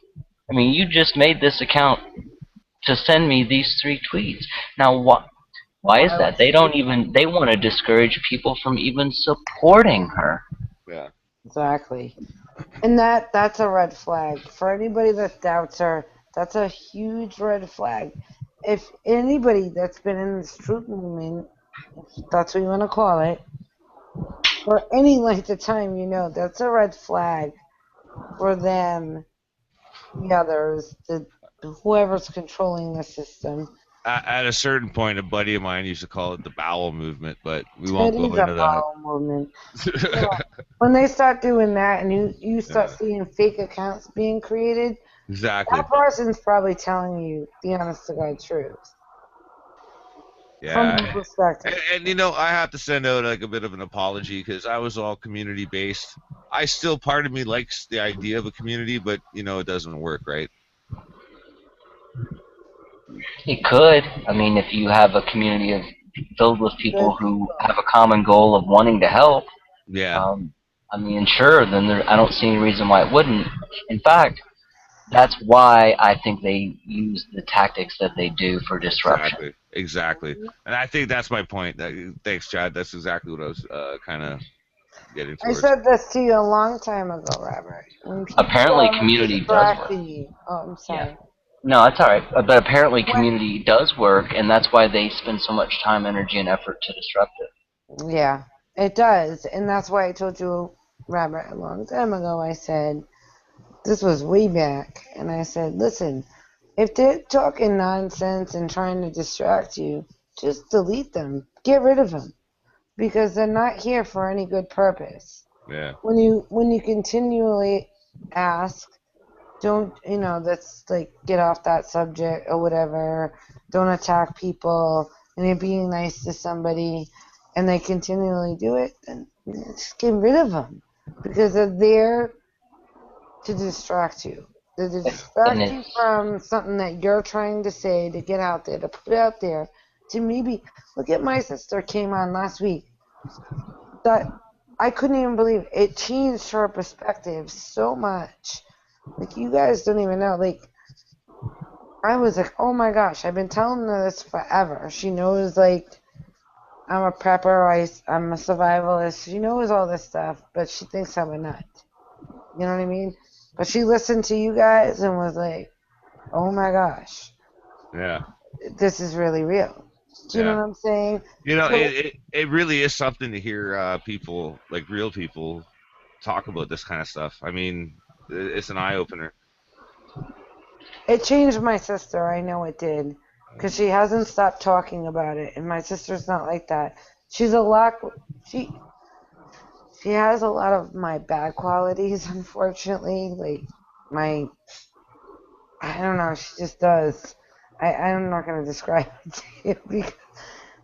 I mean, you just made this account to send me these 3 tweets. Now, why is that? They want to discourage people from even supporting her. Yeah. Exactly. And that's a red flag. For anybody that doubts her, that's a huge red flag. If anybody that's been in this truth movement, if that's what you want to call it, for any length of time, you know, that's a red flag for them, the others, whoever's controlling the system. At a certain point, a buddy of mine used to call it the bowel movement, but we won't go into that. It is a bowel movement. When they start doing that and you start seeing fake accounts being created, exactly, that person's probably telling you the honest to God truth. Yeah. From the perspective. And you know, I have to send out like a bit of an apology because I was all community based. Part of me likes the idea of a community, but you know, it doesn't work, right? It could. I mean, if you have a community filled with people who have a common goal of wanting to help, I mean, sure, then I don't see any reason why it wouldn't. In fact, that's why I think they use the tactics that they do for disruption. Exactly. And I think that's my point. Thanks, Chad. That's exactly what I was kind of getting towards. I said this to you a long time ago, Robert. Apparently, community does work. Oh, I'm sorry. Yeah. No, that's all right. But apparently community does work, and that's why they spend so much time, energy, and effort to disrupt it. Yeah, it does. And that's why I told you Robert, a long time ago, I said, this was way back, and I said, listen, if they're talking nonsense and trying to distract you, just delete them. Get rid of them. Because they're not here for any good purpose. Yeah. When you continually ask, don't, that's like, get off that subject or whatever, don't attack people, and you're being nice to somebody, and they continually do it, then just get rid of them. Because they're there to distract you. To distract you from something that you're trying to say, to get out there, to put out there, to maybe, look at my sister came on last week. That I couldn't even believe it changed her perspective so much. Like, you guys don't even know. Like, I was like, oh my gosh, I've been telling her this forever. She knows, like, I'm a prepper, I'm a survivalist. She knows all this stuff, but she thinks I'm a nut. You know what I mean? But she listened to you guys and was like, oh my gosh. Yeah. This is really real. Do you know what I'm saying? You know, So, it really is something to hear people, like real people, talk about this kind of stuff. I mean, it's an eye opener. it changed my sister. I know it did. Because she hasn't stopped talking about it. And my sister's not like that. She's a lot. She has a lot of my bad qualities, unfortunately. Like, I don't know. She just does. I'm not going to describe it to you. Because,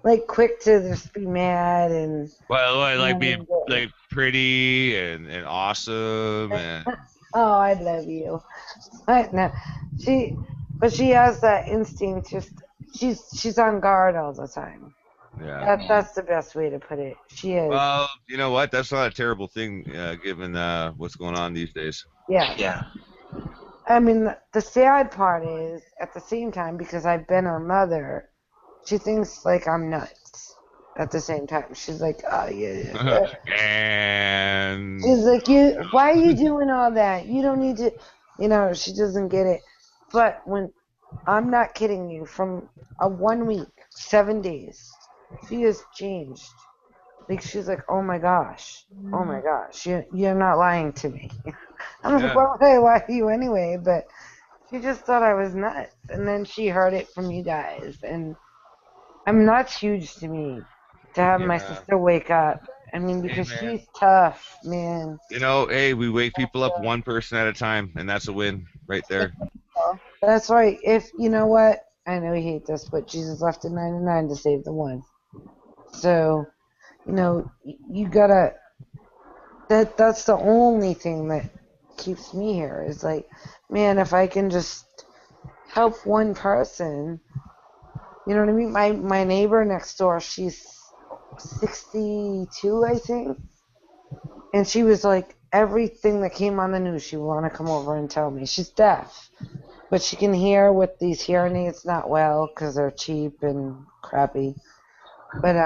like, quick to just be mad and. Well, like being like pretty and awesome and. Oh, I love you. But no, but she has that instinct. Just she's on guard all the time. Yeah. That's the best way to put it. She is. Well, you know what? That's not a terrible thing, given what's going on these days. Yeah. Yeah. I mean, the sad part is, at the same time, because I've been her mother, she thinks like I'm nuts. At the same time, she's like, oh yeah. And She's like, why are you doing all that? You don't need to. She doesn't get it. But when I'm not kidding you, from a 1 week, 7 days, she has changed. Like, she's like, oh my gosh, you're not lying to me. I'm like, why would I lie to you anyway? But she just thought I was nuts. And then she heard it from you guys. And that's huge to me, to have my sister wake up. I mean, because she's tough, man. Hey, we wake people up one person at a time, and that's a win right there. That's right. If, you know what? I know you hate this, but Jesus left the 99 to save the one. So, you gotta, that's the only thing that keeps me here, is like, man, if I can just help one person, you know what I mean? My neighbor next door, she's 62, I think. And she was like, everything that came on the news, she would want to come over and tell me. She's deaf, but she can hear with these hearing aids not well because they're cheap and crappy. But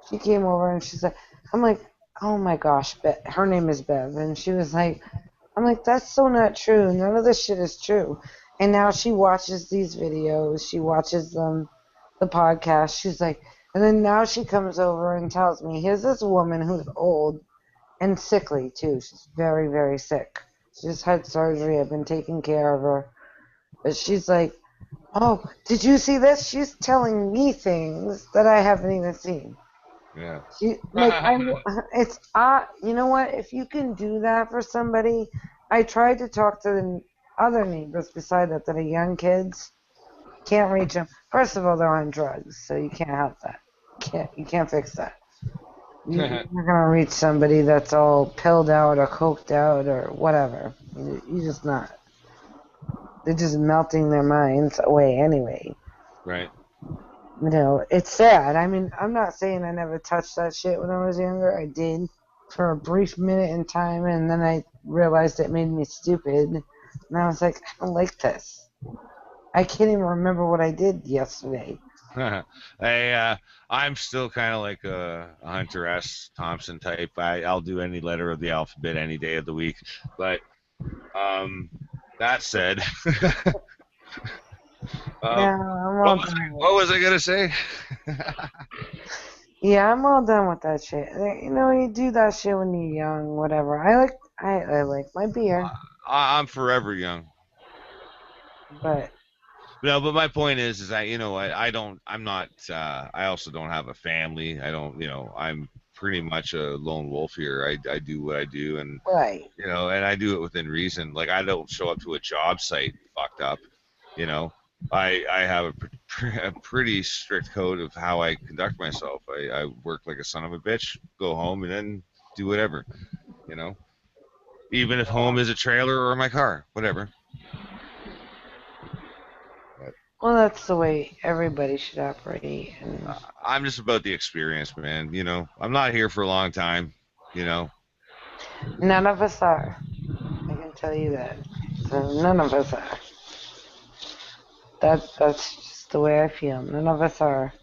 she came over and she's like, I'm like, oh my gosh, her name is Bev. And she was like, I'm like, that's so not true. None of this shit is true. And now she watches these videos. She watches the podcast. She's like, and then now she comes over and tells me, here's this woman who's old and sickly too. She's very, very sick. She just had surgery. I've been taking care of her. But she's like, oh, did you see this? She's telling me things that I haven't even seen. Yeah. It's you know what? If you can do that for somebody, I tried to talk to the other neighbors beside that are young kids. Can't reach them. First of all, they're on drugs, so you can't help that. You can't fix that. You're gonna reach somebody that's all pilled out or coked out or whatever. You just not. They're just melting their minds away anyway. Right. It's sad. I mean, I'm not saying I never touched that shit when I was younger. I did for a brief minute in time, and then I realized it made me stupid. And I was like, I don't like this. I can't even remember what I did yesterday. I'm still kind of like a Hunter S. Thompson type. I'll do any letter of the alphabet any day of the week. But that said, what was I gonna say? Yeah, I'm all done with that shit. You know, you do that shit when you're young, whatever. I like my beer, I'm forever young. but No, but my point is that you know I'm not. I also don't have a family. I don't. I'm pretty much a lone wolf here. I do what I do, and right. and I do it within reason. Like I don't show up to a job site fucked up. You know, I have a pretty strict code of how I conduct myself. I work like a son of a bitch, go home, and then do whatever. You know, even if home is a trailer or my car, whatever. Well, that's the way everybody should operate. And I'm just about the experience, man. I'm not here for a long time. none of us are. I can tell you that. So none of us are. That's just the way I feel. None of us are.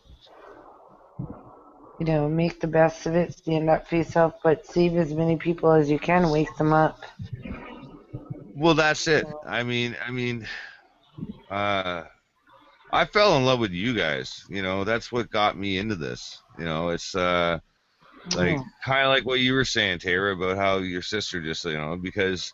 You know, make the best of it, stand up for yourself, but save as many people as you can, wake them up. Well, that's it. I fell in love with you guys. That's what got me into this. It's like kind of like what you were saying, Tara, about how your sister just, because,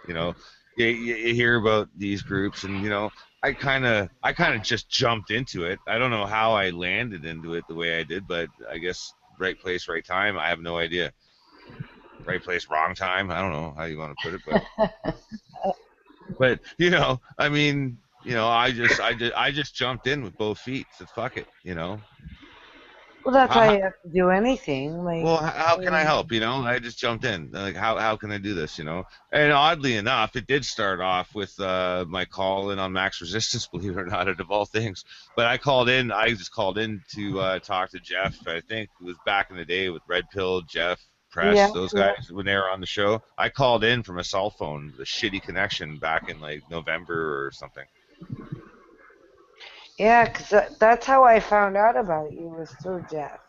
you know, you hear about these groups, and I kind of just jumped into it. I don't know how I landed into it the way I did, but I guess right place, right time. I have no idea. Right place, wrong time. I don't know how you want to put it, but I just jumped in with both feet. Said fuck it. Well, that's how How, you have to do anything. Like, well, how can I help? I just jumped in. Like, how can I do this? And oddly enough, it did start off with my call in on Max Resistance, believe it or not, out of all things. But I just called in to talk to Jeff. I think it was back in the day with Red Pill, Jeff, Press, yeah, those yeah, guys when they were on the show. I called in from a cell phone, the shitty connection back in like November or something. yeah, because that's how I found out about you was through Jeff.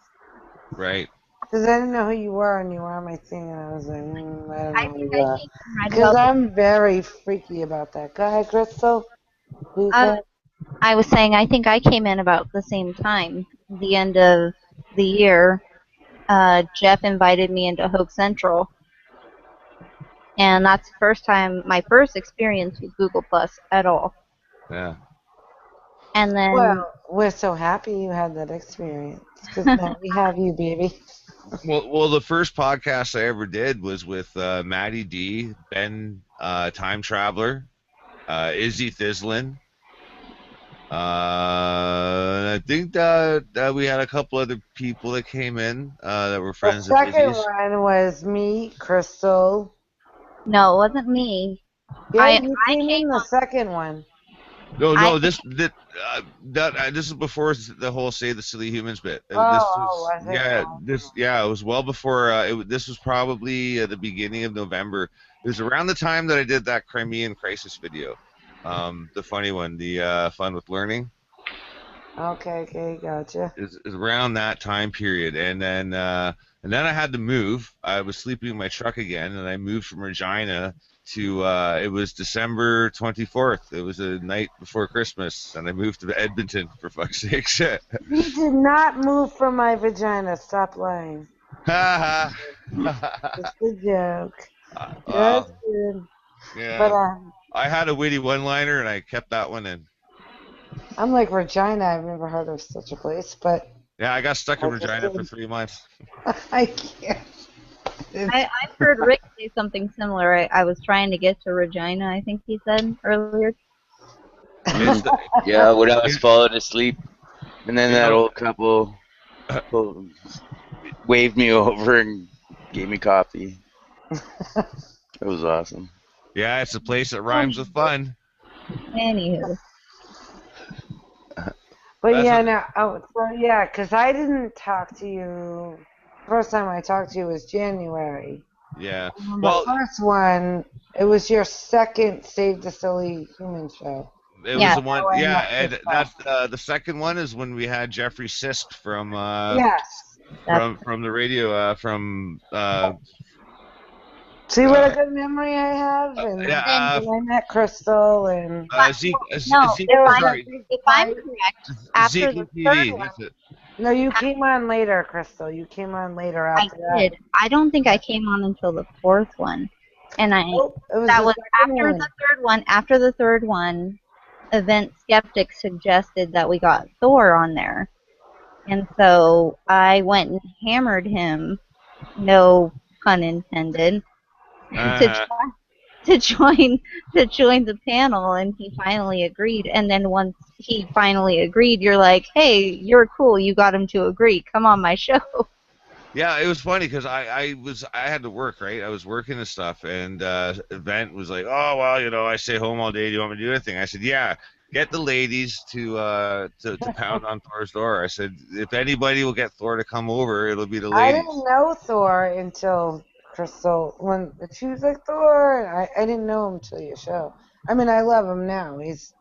Right. Because I didn't know who you were, and you were on my thing, and I was like, I don't I know who think you I are. came in right Because about the. I'm very freaky about that. Go ahead, Crystal. Who's that? I was saying I think I came in about the same time, the end of the year. Jeff invited me into Hope Central, and that's the first time, my first experience with Google Plus at all. Yeah. And then, Well, we're so happy you had that experience. Because now we have you, baby. Well, the first podcast I ever did was with Maddie D, Ben, Time Traveler, Izzy Thislin. I think that we had a couple other people that came in that were The friends of second Izzy's. one was me, Crystal. no, it wasn't me. Yeah, I you I came came in the on. second one. I No, this is before the whole "Say the Silly Humans" bit. Oh, This oh, was was it? Oh. it was well before. This was probably the beginning of November. It was around the time that I did that Crimean Crisis video, the funny one, the Fun with Learning. Okay, gotcha. Is around that time period, and then I had to move. I was sleeping in my truck again, and I moved from Regina to it was December 24th. It was a night before Christmas, and I moved to Edmonton, for fuck's sake. You did not move from my vagina. Stop lying. Ha It's a joke. That's Well, good. But yeah. I had a witty one-liner, and I kept that one in. I'm like Regina. I've never heard of such a place, but Yeah, I got stuck in I just Regina for 3 months. I can't. I've heard Rick say something similar. I was trying to get to Regina, I think he said earlier. Yeah, when I was falling asleep, and then that old couple waved me over and gave me coffee. It was awesome. Yeah, it's a place that rhymes with fun. Anywho. But That's yeah, a- no. Oh, so yeah, because I didn't talk to you. First time I talked to you was January. Yeah. And Well, the first one, it was your second Save the Silly Human show. it Yeah. was the one, Oh, I yeah, know and this that's stuff. the second one is when we had Jeffrey Sisk from Yes. from the radio See what a good memory I have, and yeah Then, when I met Crystal, and Zeke no, Zeke it was I'm a sorry big if I'm fight. correct, after Zeke the third TV, one, that's it. No, you came on later, Crystal. You came on later I after that. did. I don't think I came on until the fourth one, and Nope, it was that the was second after one. the third one. After the third one, Event Skeptic suggested that we got Thor on there, and so I went and hammered him, no pun intended, to Uh, try to join the panel, and he finally agreed. And then once he finally agreed, you're like, hey, you're cool, you got him to agree, come on my show. yeah, it was funny because I had to work, right? I was working and stuff, and Event was like, "Oh well, I stay home all day. Do you want me to do anything?" I said, "Yeah, get the ladies to pound on Thor's door." I said, "If anybody will get Thor to come over, it'll be the I ladies." didn't know Thor until Crystal when she was like Thor. And I didn't know him till your show. I mean, I love him now. He's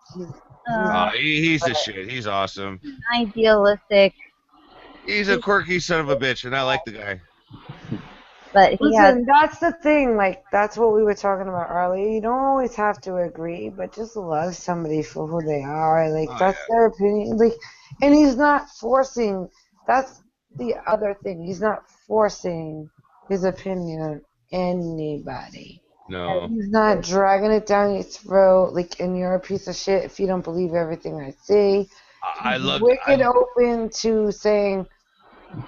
uh, He's but the shit. He's awesome. Idealistic, He's a quirky son of a bitch, and I like the guy. but he has. listen, that's the thing. Like that's what we were talking about earlier. You don't always have to agree, but just love somebody for who they are. Like Oh that's yeah. their opinion. Like, and he's not forcing. That's the other thing. He's not forcing his opinion on anybody. No. He's not dragging it down your throat. Like, and you're a piece of shit if you don't believe everything I say. I He's love wicked open to saying,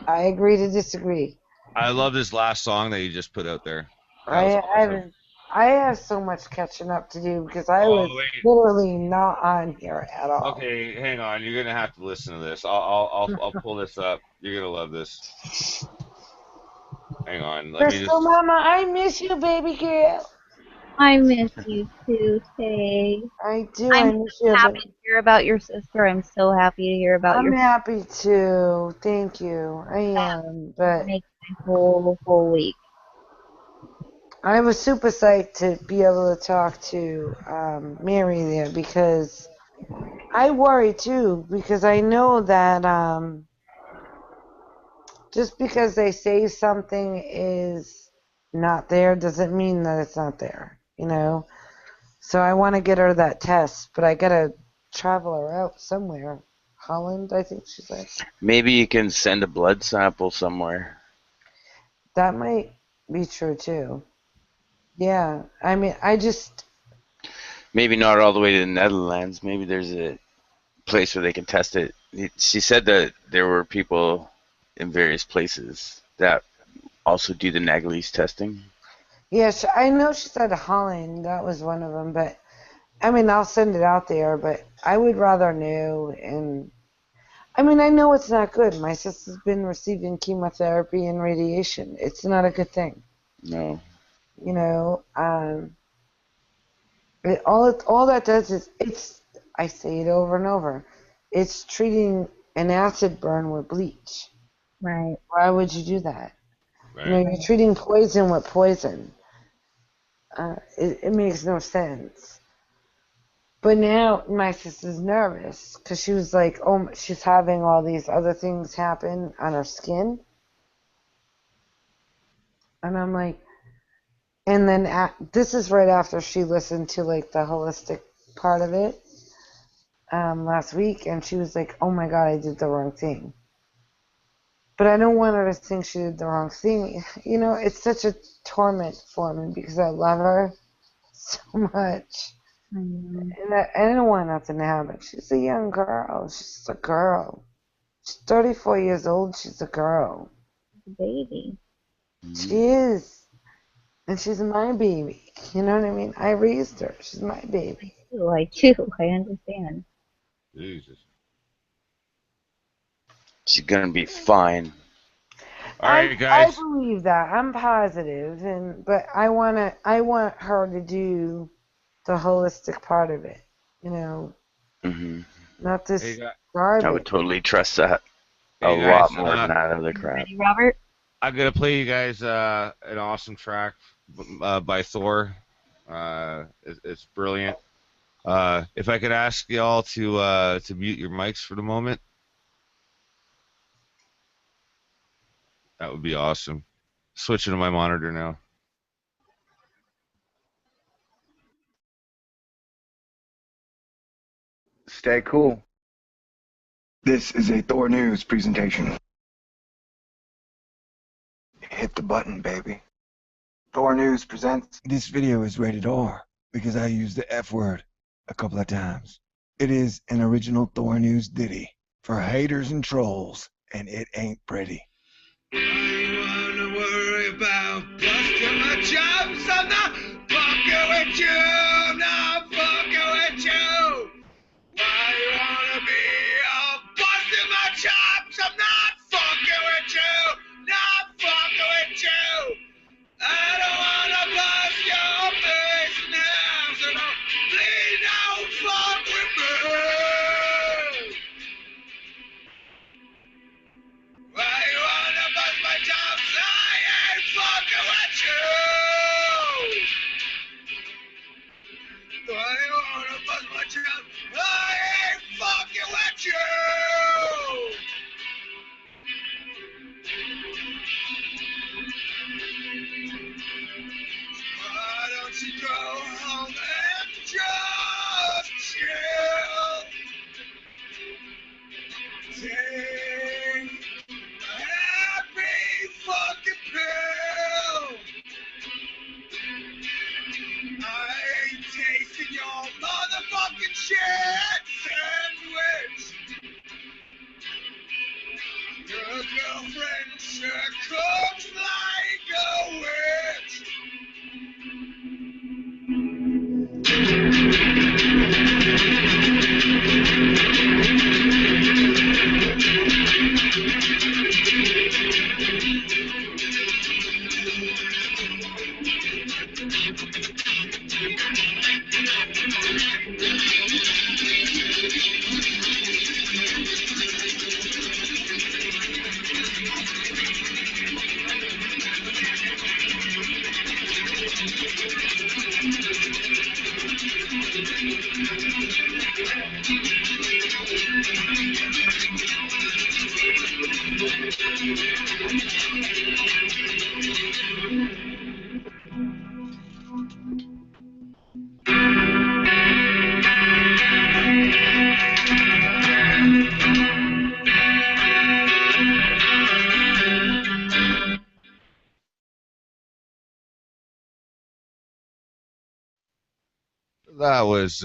"I agree to disagree." I love this last song that you just put out there. That was I awesome. haven't. I have so much catching up to do because I Oh was wait. literally not on here at all. Okay, hang on. You're gonna have to listen to this. I'll pull this up. You're gonna love this. Hang on. Let me Crystal just. Mama, I miss you, baby girl. I miss you too, Tay. I do. I'm I so miss you, but happy to hear about your sister. I'm so happy to hear about I'm your happy too. Thank you. I am, but make my whole week. I was super psyched to be able to talk to Mary there because I worry too because I know that just because they say something is not there doesn't mean that it's not there, you know? So I want to get her that test, but I got to travel her out somewhere. Holland, I think she said. Maybe you can send a blood sample somewhere. That might be true too. Yeah, I mean, I just, Maybe not all the way to the Netherlands. Maybe there's a place where they can test it. She said that there were people in various places that also do the Naglese testing. yeah, I know she said Holland, that was one of them, but I mean, I'll send it out there, but I would rather know. And I mean, I know it's not good. My sister's been receiving chemotherapy and radiation. It's not a good thing. No. You know, all that does is I say it over and over. It's treating an acid burn with bleach. Right. Why would you do that? You know, Right. you're treating poison with poison. It makes no sense. But now my sister's nervous because she was like, oh, she's having all these other things happen on her skin. And I'm like, and then this is right after she listened to like the holistic part of it last week, and she was like, oh my God, I did the wrong thing. But I don't want her to think she did the wrong thing. You know, it's such a torment for me because I love her so much. And I don't want nothing to happen. She's a young girl. She's a girl. She's 34 years old. She's a girl. Baby. She is. And she's my baby. You know what I mean? I raised her. She's my baby. I do. I understand. Jesus. She's gonna be fine. All right, I guys. believe that. I'm positive, but I want her to do the holistic part of it. You know, Hmm. not Hey, this I would garbage. totally trust that a hey lot guys. more than that other You crap. ready, Robert? I'm gonna play you guys an awesome track by Thor. It's brilliant. If I could ask y'all to mute your mics for the moment, that would be awesome. Switching to my monitor now. Stay cool. This is a Thor News presentation. Hit the button, baby. Thor News presents. This video is rated R because I used the F word a couple of times. It is an original Thor News ditty for haters and trolls, and it ain't pretty. I wanna worry about busting my chops. I'm not fucking with you. I'm not fucking with you. Why you wanna be all busting my chops? I'm not fucking with you. Not fucking with you. I don't wanna bust your face now, so please don't fuck with me. Why you wanna bust my chops? I ain't fucking with you. Why you wanna bust my chops? I ain't fucking with you. Why don't you go home and just chill? Take a happy fucking pill. I ain't tasting your motherfucking shit sandwich. Your girlfriend sure cooks like a witch. That was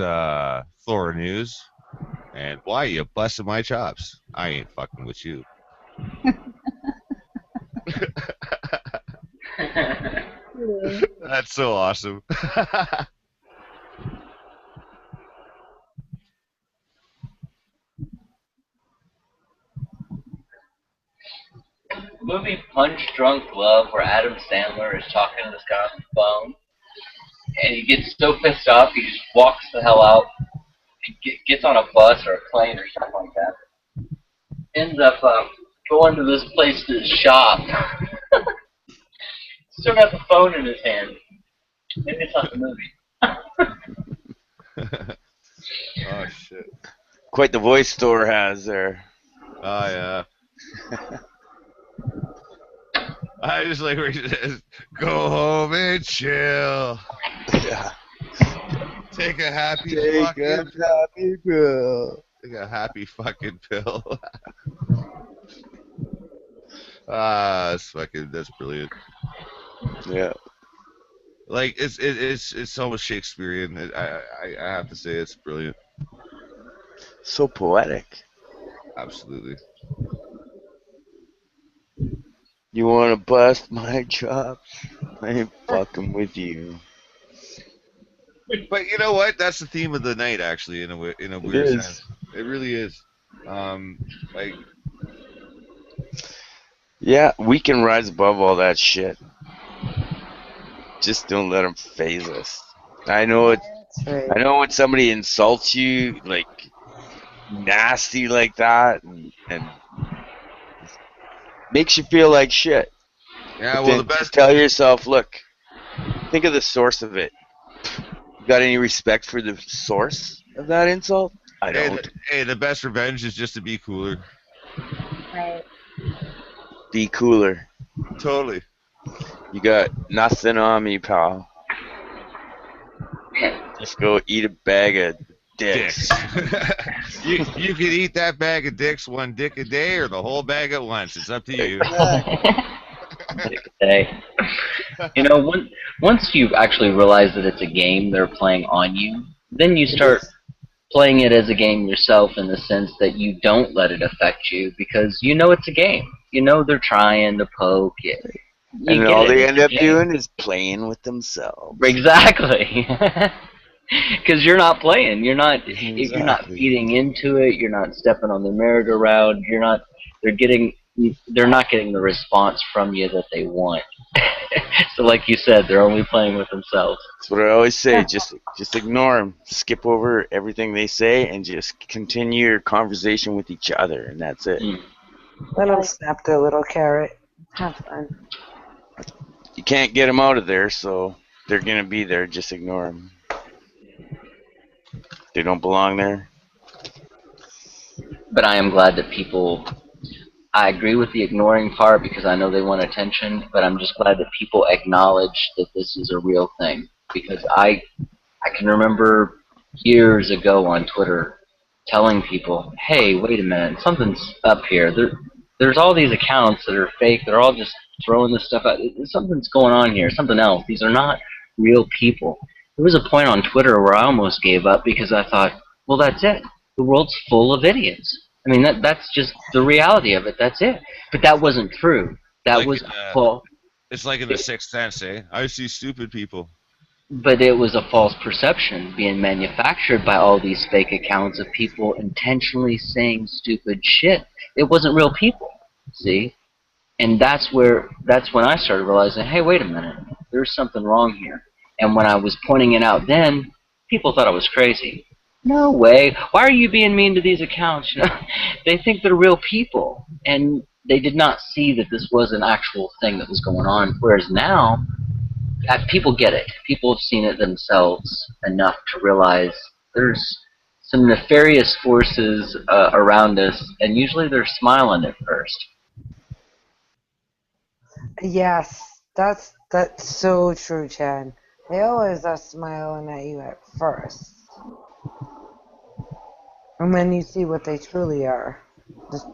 Thor News. And why you busting my chops? I ain't fucking with you. That's so awesome. Movie Punch Drunk Love, where Adam Sandler is talking to this guy on the phone, and he gets so pissed off he just walks the hell out. He gets on a bus or a plane or something like that. Ends up going to this place to his shop. Still got the phone in his hand. Maybe it's not the movie. Oh shit! Quite the voice Thor has there. Oh yeah. I just like where he says, "Go home and chill." Yeah. Take a happy Take fucking a happy pill. Take a happy fucking pill. That's brilliant. Yeah. Like it's almost Shakespearean. I have to say it's brilliant. So poetic. Absolutely. You wanna bust my chops? I ain't fucking with you. But you know what? That's the theme of the night, actually, in a weird sense. It really is. Like. Yeah, we can rise above all that shit. Just don't let them phase us. I know it. Right. I know when somebody insults you like nasty like that, and makes you feel like shit. Yeah, but well, then the best. Tell yourself, look, think of the source of it. You got any respect for the source of that insult? I don't. The best revenge is just to be cooler. Right. Be cooler. Totally. You got nothing on me, pal. Just go eat a bag of dicks. You could eat that bag of dicks one dick a day or the whole bag at once. It's up to you. Dick a day. You know, once you actually realize that it's a game they're playing on you, then you start playing it as a game yourself in the sense that you don't let it affect you because you know it's a game. You know they're trying to poke it. You And get all it, they it's end a up game. doing is playing with themselves. Exactly. Because you're not playing. You're not Exactly. feeding into it. You're not stepping on the merry-go-round. You're not. They're not getting the response from you that they want. So, like you said, they're only playing with themselves. That's what I always say. Just ignore them. Skip over everything they say and just continue your conversation with each other, and that's it. Let them snap their little carrot. Have fun. You can't get them out of there, so they're gonna be there. Just ignore them. They don't belong there. But I am glad that people. I agree with the ignoring part because I know they want attention. But I'm just glad that people acknowledge that this is a real thing because I can remember years ago on Twitter telling people, hey, wait a minute, something's up here. There's all these accounts that are fake. They're all just throwing this stuff out. Something's going on here, something else. These are not real people. There was a point on Twitter where I almost gave up because I thought, well, that's it. The world's full of idiots. I mean, that's just the reality of it. That's it. But that wasn't true. That Like was false. it's like in The Sixth Sense, eh? I see stupid people. But it was a false perception being manufactured by all these fake accounts of people intentionally saying stupid shit. It wasn't real people, see? And that's when I started realizing, hey, wait a minute, there's something wrong here. And when I was pointing it out then, people thought I was crazy. No way. Why are you being mean to these accounts? You know, they think they're real people. And they did not see that this was an actual thing that was going on. Whereas now, people get it. People have seen it themselves enough to realize there's some nefarious forces around us, and usually they're smiling at first. Yes, that's so true, Chad. They always are smiling at you at first. And then you see what they truly are. Just,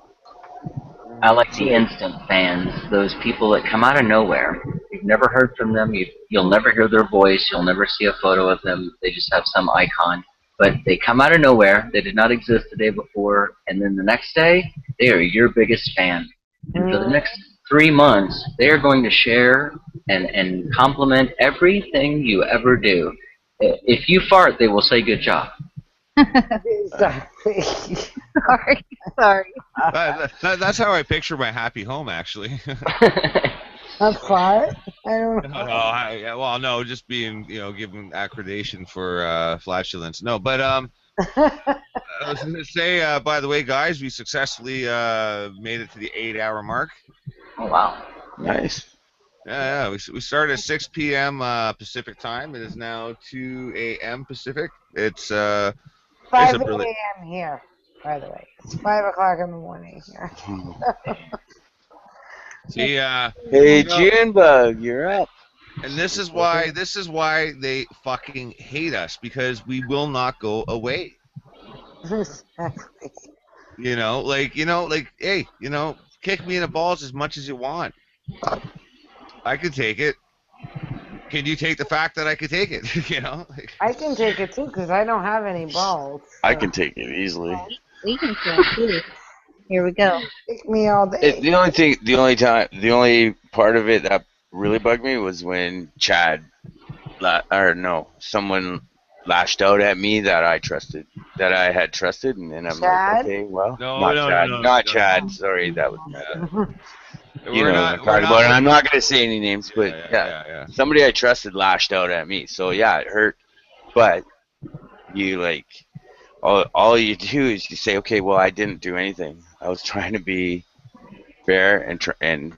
I like the instant fans, those people that come out of nowhere. You've never heard from them. You'll never hear their voice. You'll never see a photo of them. They just have some icon. But they come out of nowhere. They did not exist the day before. And then the next day, they are your biggest fan. And for the next 3 months, they are going to share and compliment everything you ever do. If you fart, they will say good job. exactly. Sorry. That's how I picture my happy home, actually. A fart? I don't know. Well, no, just being, given accreditation for flatulence. No, but I was going to say, by the way, guys, we successfully made it to the 8-hour mark. Oh, wow. Nice. Yeah, we started at 6 p.m. Pacific time. It is now 2 a.m. Pacific. It's 5 it's a a.m. here, by the way. It's 5 o'clock in the morning here. See, Hey, Junebug, you're up. and this is why they fucking hate us, because we will not go away. Exactly. Hey, kick me in the balls as much as you want. I could take it. Can you take the fact that I could take it? I can take it too because I don't have any balls. So. I can take it easily. We can do it too. Here we go. Kick me all day. The only part of it that really bugged me was when someone lashed out at me that I had trusted, and then I'm Chad? like, okay, well, No, not Chad. Sorry, that was We're not. I'm not gonna say any names, but yeah. somebody I trusted lashed out at me, so yeah, it hurt. But you all you do is you say, okay, well, I didn't do anything. I was trying to be fair, and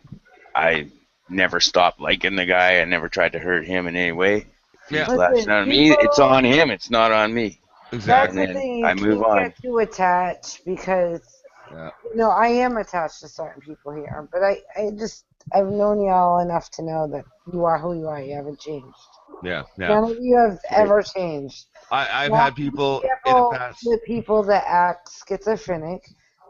I never stopped liking the guy. I never tried to hurt him in any way. If he's lashing out at me, it's on him. It's not on me. Exactly. That's the thing. You I move on. can't get too attached because, I am attached to certain people here. But I've known y'all enough to know that you are who you are. You haven't changed. Yeah, yeah. None of you have ever changed. I've Now, had people be in the careful past. with people that act schizophrenic,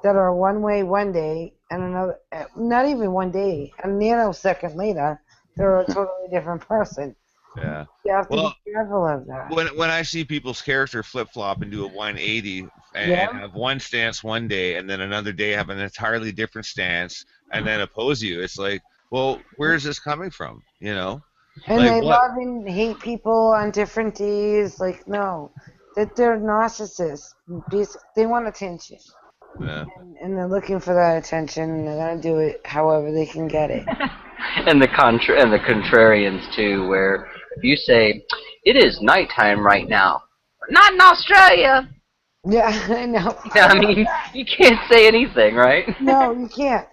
that are one way one day and another, not even one day, a nanosecond later, they're a totally different person. Yeah. You have to Well, be careful of that. when I see people's character flip flop and do a 180 and Yeah. have one stance one day and then another day have an entirely different stance and then oppose you, it's like, well, where's this coming from? You know, And like they what? love and hate people on different days. Like, no, that they're narcissists. They want attention. Yeah. And they're looking for that attention, and they're going to do it however they can get it. And the contrarians too, where if you say it is nighttime right now, not in Australia. Yeah, I know. I mean, you can't say anything, right? No, you can't.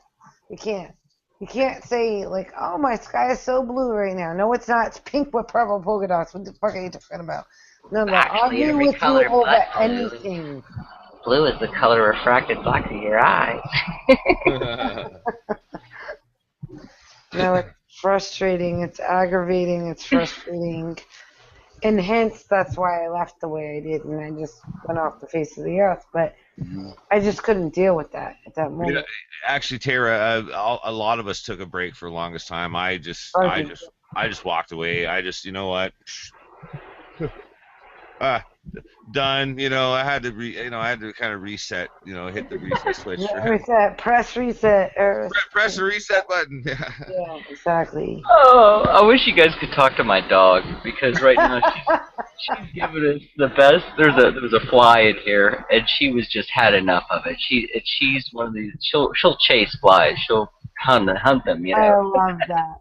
You can't. You can't say, like, oh, my sky is so blue right now. No, it's not. It's pink with purple polka dots. What the fuck are you talking about? No, they'll Actually, argue every with you color over but blue. anything. Blue is the color refracted back of your eyes. No, it's frustrating. It's aggravating. It's frustrating. And hence, that's why I left the way I did, and I just went off the face of the earth. But I just couldn't deal with that at that moment. Yeah, actually, Tara, a lot of us took a break for the longest time. I just walked away. You know what? Done. You know, I had to kind of reset. You know, hit the reset switch. Reset. Press reset. Press the reset button. Yeah, exactly. Oh, I wish you guys could talk to my dog, because right now she's giving us the best. There was a fly in here, and she was just had enough of it. She's one of these. She'll chase flies. She'll hunt them. You know. I love that.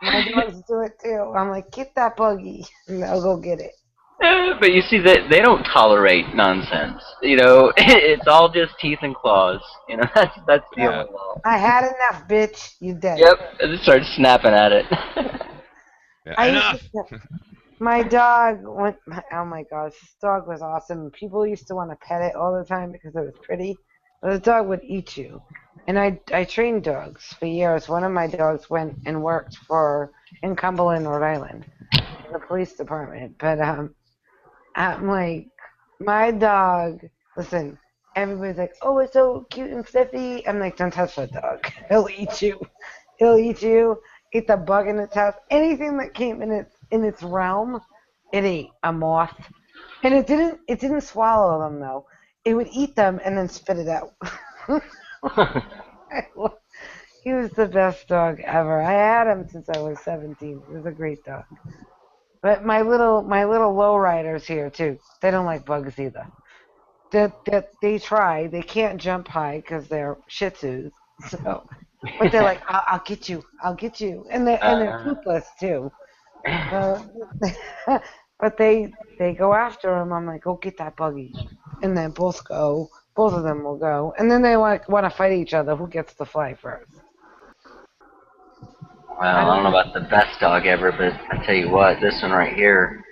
My dogs do it too. I'm like, get that buggy, and they'll go get it. But you see that they don't tolerate nonsense. You know, it's all just teeth and claws. You know, that's the only law. I had enough, bitch. You dead. Yep, and it started snapping at it. Enough. My dog went. Oh my gosh, this dog was awesome. People used to want to pet it all the time because it was pretty. But the dog would eat you. And I trained dogs for years. One of my dogs went and worked in Cumberland, Rhode Island, in the police department. But I'm like, my dog. Listen, everybody's like, oh, it's so cute and fluffy. I'm like, don't touch that dog. He'll eat you. He'll eat you. Eat the bug in its house. Anything that came in its realm, it ate. A moth, and it didn't swallow them though. It would eat them and then spit it out. He was the best dog ever. I had him since I was 17. He was a great dog. But my little lowriders here too. They don't like bugs either. They try. They can't jump high because they're Shih Tzus. So, but they're like, I'll get you. I'll get you. And they're toothless too. But they go after him. I'm like, go get that buggy. And then both of them will go. And then they want to fight each other. Who gets to fly first? Well, I don't know about the best dog ever, but I tell you what, this one right here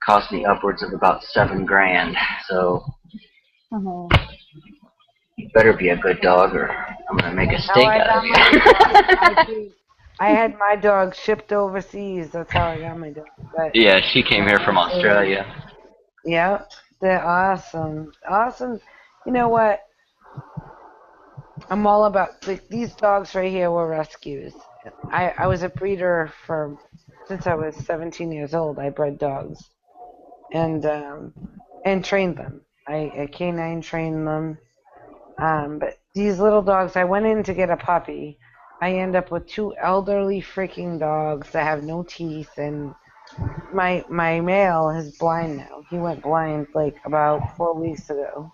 cost me upwards of about $7,000. So you better be a good dog, or I'm gonna make a steak out of you. I had my dog shipped overseas. That's how I got my dog. But yeah, she came here from Australia. Yeah, they're awesome. Awesome. You know what? I'm all about, like, these dogs right here were rescues. I was a breeder since I was 17 years old. I bred dogs and trained them. I canine trained them. But these little dogs, I went in to get a puppy. I end up with two elderly freaking dogs that have no teeth, and my male is blind now. He went blind like about 4 weeks ago.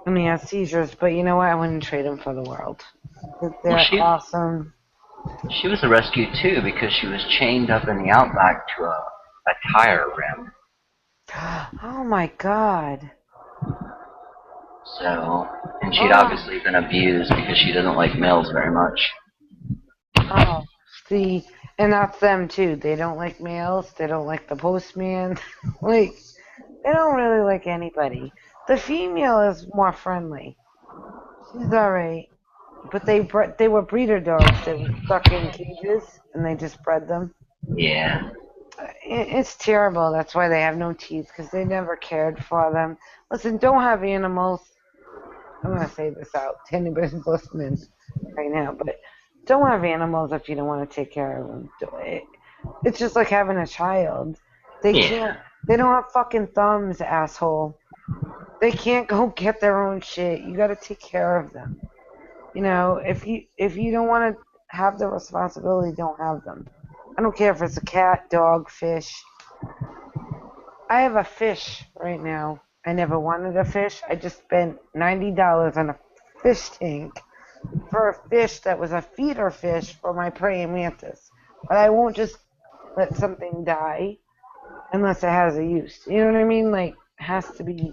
And he has seizures, but you know what? I wouldn't trade him for the world. They're awesome. She was a rescue too, because she was chained up in the outback to a tire rim. Oh my God. So, and she'd obviously been abused because she doesn't like males very much. Oh, see, and that's them too. They don't like males. They don't like the postman. Like, they don't really like anybody. The female is more friendly. She's alright. But they were breeder dogs. They were stuck in cages, and they just bred them. Yeah. It's terrible. That's why they have no teeth, because they never cared for them. Listen, don't have animals. I'm going to say this out to anybody who's listening right now, but don't have animals if you don't want to take care of them. It's just like having a child. They can't. They don't have fucking thumbs, asshole. They can't go get their own shit. You got to take care of them. You know, if you don't want to have the responsibility, don't have them. I don't care if it's a cat, dog, fish. I have a fish right now. I never wanted a fish. I just spent $90 on a fish tank for a fish that was a feeder fish for my praying mantis. But I won't just let something die unless it has a use. You know what I mean? Like, it has to be.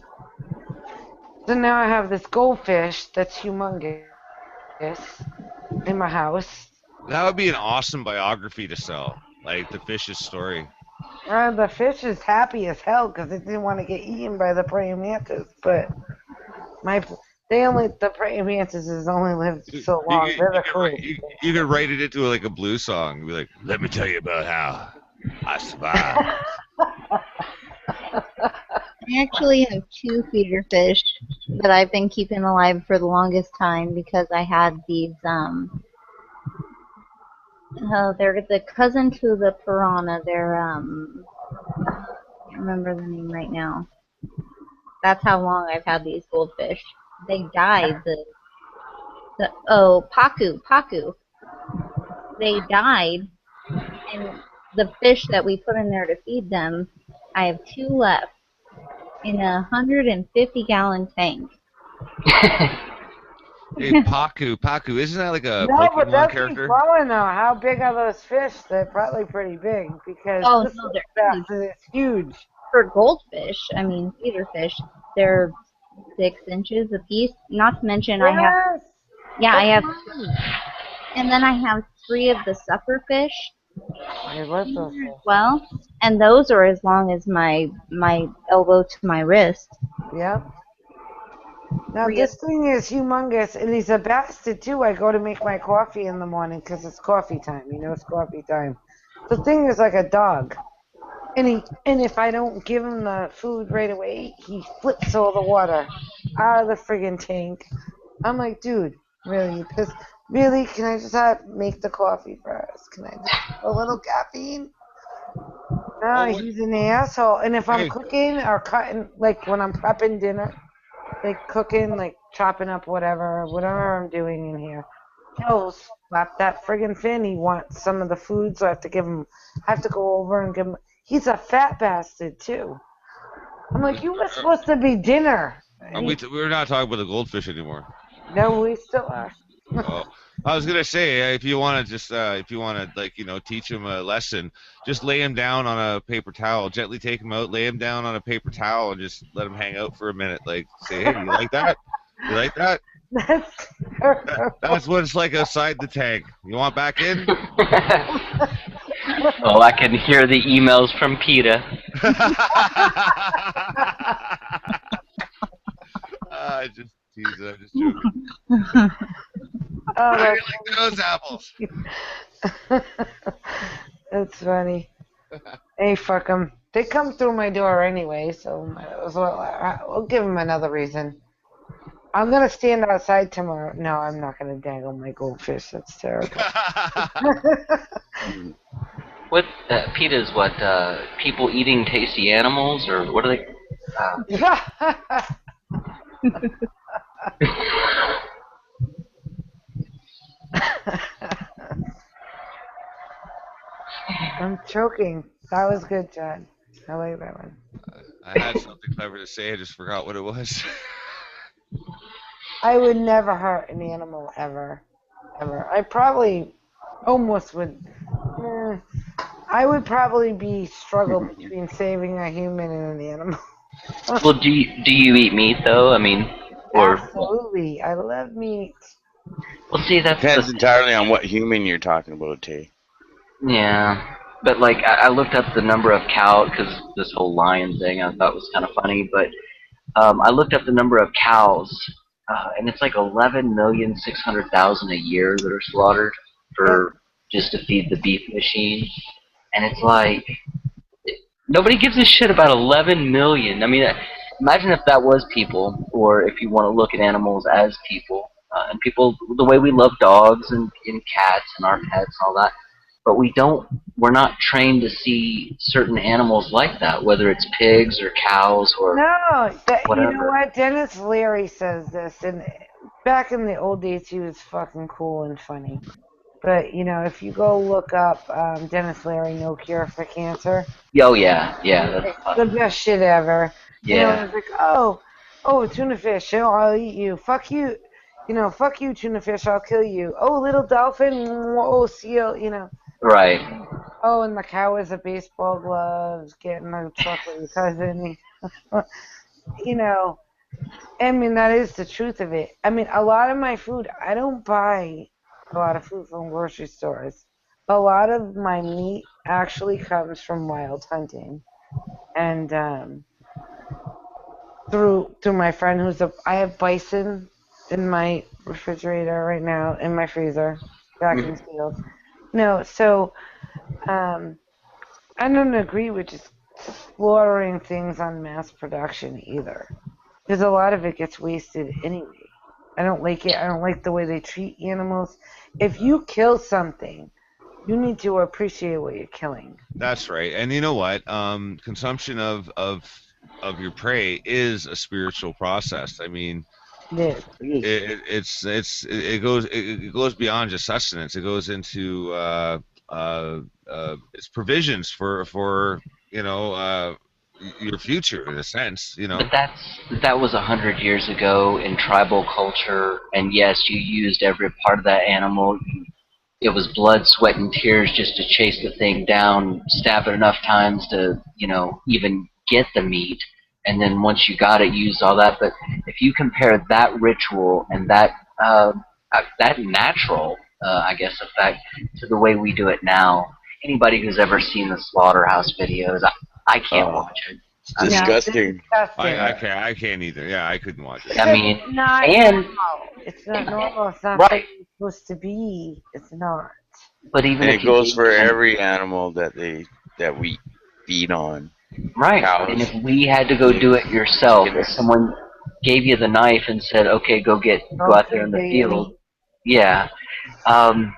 So now I have this goldfish that's humongous in my house. That would be an awesome biography to sell, like the fish's story. The fish is happy as hell because it didn't want to get eaten by the praying mantis. But the praying mantises only live so long. You could write it into like a blues song. Be like, let me tell you about how I survived. I actually have 2 feeder fish that I've been keeping alive for the longest time because I had these, they're the cousin to the piranha. They're, I can't remember the name right now. That's how long I've had these goldfish. They died. Paku. They died, and the fish that we put in there to feed them, I have 2 left in a 150-gallon tank. Hey, Paku, isn't that like a no, Pokemon but that's character? growing though. How big are those fish? They're probably pretty big because they're huge. For goldfish, I mean feeder fish, they're 6 inches a piece. Not to mention I have, and then I have 3 of the sucker fish. I love those fish. Well, and those are as long as my elbow to my wrist. Yep. Now this thing is humongous, and he's a bastard too. I go to make my coffee in the morning because it's coffee time. You know, it's coffee time. The thing is like a dog, and if I don't give him the food right away, he flips all the water out of the friggin' tank. I'm like, dude, really? Really? Can I just make the coffee first? Can I just a little caffeine? No, he's an asshole. And if I'm cooking or cutting, like when I'm prepping dinner, like cooking, like chopping up whatever I'm doing in here, he'll slap that friggin' fin. He wants some of the food, so I have to go over and give him. He's a fat bastard too. I'm like, you were supposed to be dinner. We're not talking about the goldfish anymore. No, we still are. Oh, I was gonna say, if you want to like, teach him a lesson, just lay him down on a paper towel, gently take him out, lay him down on a paper towel, and just let him hang out for a minute. Like, say, hey, you like that? You like that? That's what it's like outside the tank. You want back in? Oh, I can hear the emails from PETA. I'm just joking. How do you like those apples? That's funny. Hey, fuck them. They come through my door anyway, so we'll give them another reason. I'm going to stand outside tomorrow. No, I'm not going to dangle my goldfish. That's terrible. What, PETA is what, people eating tasty animals, or what are they? I'm choking. That was good, John. I like that one. I had something clever to say. I just forgot what it was. I would never hurt an animal ever. I probably almost would. I would probably struggle between saving a human and an animal. Well, do you eat meat though? I mean, or absolutely, I love meat. Well, see, that depends entirely on what human you're talking about, Tay. Yeah, but like I looked up the number of cows because this whole lion thing I thought was kind of funny, but I looked up the number of cows, and it's like 11,600,000 a year that are slaughtered for just to feed the beef machine, and it's like Nobody gives a shit about 11 million. I mean, imagine if that was people, or if you want to look at animals as people, and people, the way we love dogs and cats and our pets and all that. But we're not trained to see certain animals like that, whether it's pigs or cows or No, you know whatever. what? Dennis Leary says this, and back in the old days, he was fucking cool and funny. But you know, if you go look up Dennis Leary, No Cure for Cancer, Oh yeah, yeah, that's it's the best shit ever. You know, yeah, it's like, oh, tuna fish, oh, I'll eat you. Fuck you, fuck you, tuna fish, I'll kill you. Oh, little dolphin, oh, seal, right. Oh, and the cow is a baseball gloves, getting a truck with your cousin. You know, I mean, that is the truth of it. I mean, a lot of my food, I don't buy a lot of food from grocery stores. A lot of my meat actually comes from wild hunting. And through my friend I have bison in my refrigerator right now, in my freezer, vacuum sealed. No, so um, I don't agree with just slaughtering things on mass production either. Because a lot of it gets wasted anyway. I don't like it. I don't like the way they treat animals. If you kill something, you need to appreciate what you're killing. That's right. And you know what? Consumption of your prey is a spiritual process. I mean, It is. it goes beyond just sustenance. It goes into it's provisions for you know your future in a sense. You know. But that was 100 years ago in tribal culture, and yes, you used every part of that animal. It was blood, sweat, and tears just to chase the thing down, stab it enough times to, even get the meat. And then once you got it, you used all that. But if you compare that ritual and that natural, I guess, effect to the way we do it now, anybody who's ever seen the slaughterhouse videos, I can't Oh, watch it. it's I mean, disgusting. I can't either. Yeah, I couldn't watch it. I mean, It's not and normal. It's not normal. It's not right, it's supposed to be. It's not. but even And if it you goes gave for some every animal that we feed on. right, and Cows, if we had to go do it yourself, if chickens. someone gave you the knife and said, "Okay, go Don't out there kill in the baby field," meat. yeah. Um,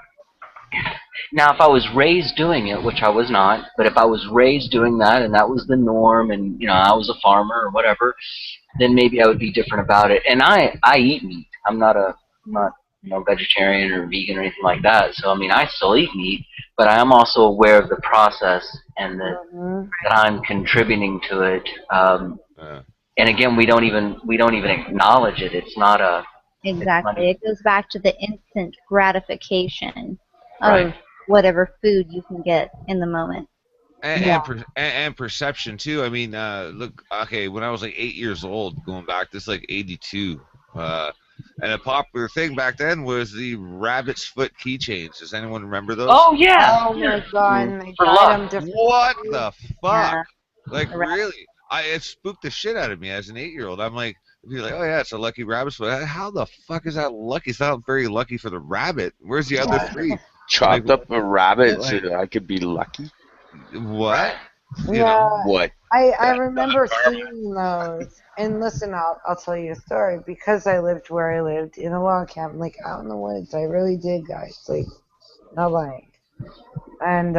Now, if I was raised doing it, which I was not, but if I was raised doing that and that was the norm, and I was a farmer or whatever, then maybe I would be different about it. And I eat meat. I'm not vegetarian or vegan or anything like that. So I mean, I still eat meat, but I am also aware of the process and Mm-hmm. that I'm contributing to it. Uh, And again, we don't even acknowledge it. It's not Exactly. even It goes back to the instant gratification right. of whatever food you can get in the moment. Yeah. And perception too. I mean, look, okay, when I was like 8 years old, going back, this is like '82, and a popular thing back then was the rabbit's foot keychains. Does anyone remember those? Oh yeah, Oh my God! And they for dyed luck. them different What colors. the fuck? Yeah. Like The rabbit. really? It spooked the shit out of me as an 8-year-old. I'm like, be like, oh yeah, it's a lucky rabbit's foot. How the fuck is that lucky? It's not very lucky for the rabbit. Where's the other Right. three? Like, Chopped up a rabbit so like that I could be lucky. what? You Yeah, know? What? I That's remember not karma. seeing those. And listen, I'll tell you a story. Because I lived where I lived in a log cabin, like out in the woods. I really did, guys. Like, no lying. And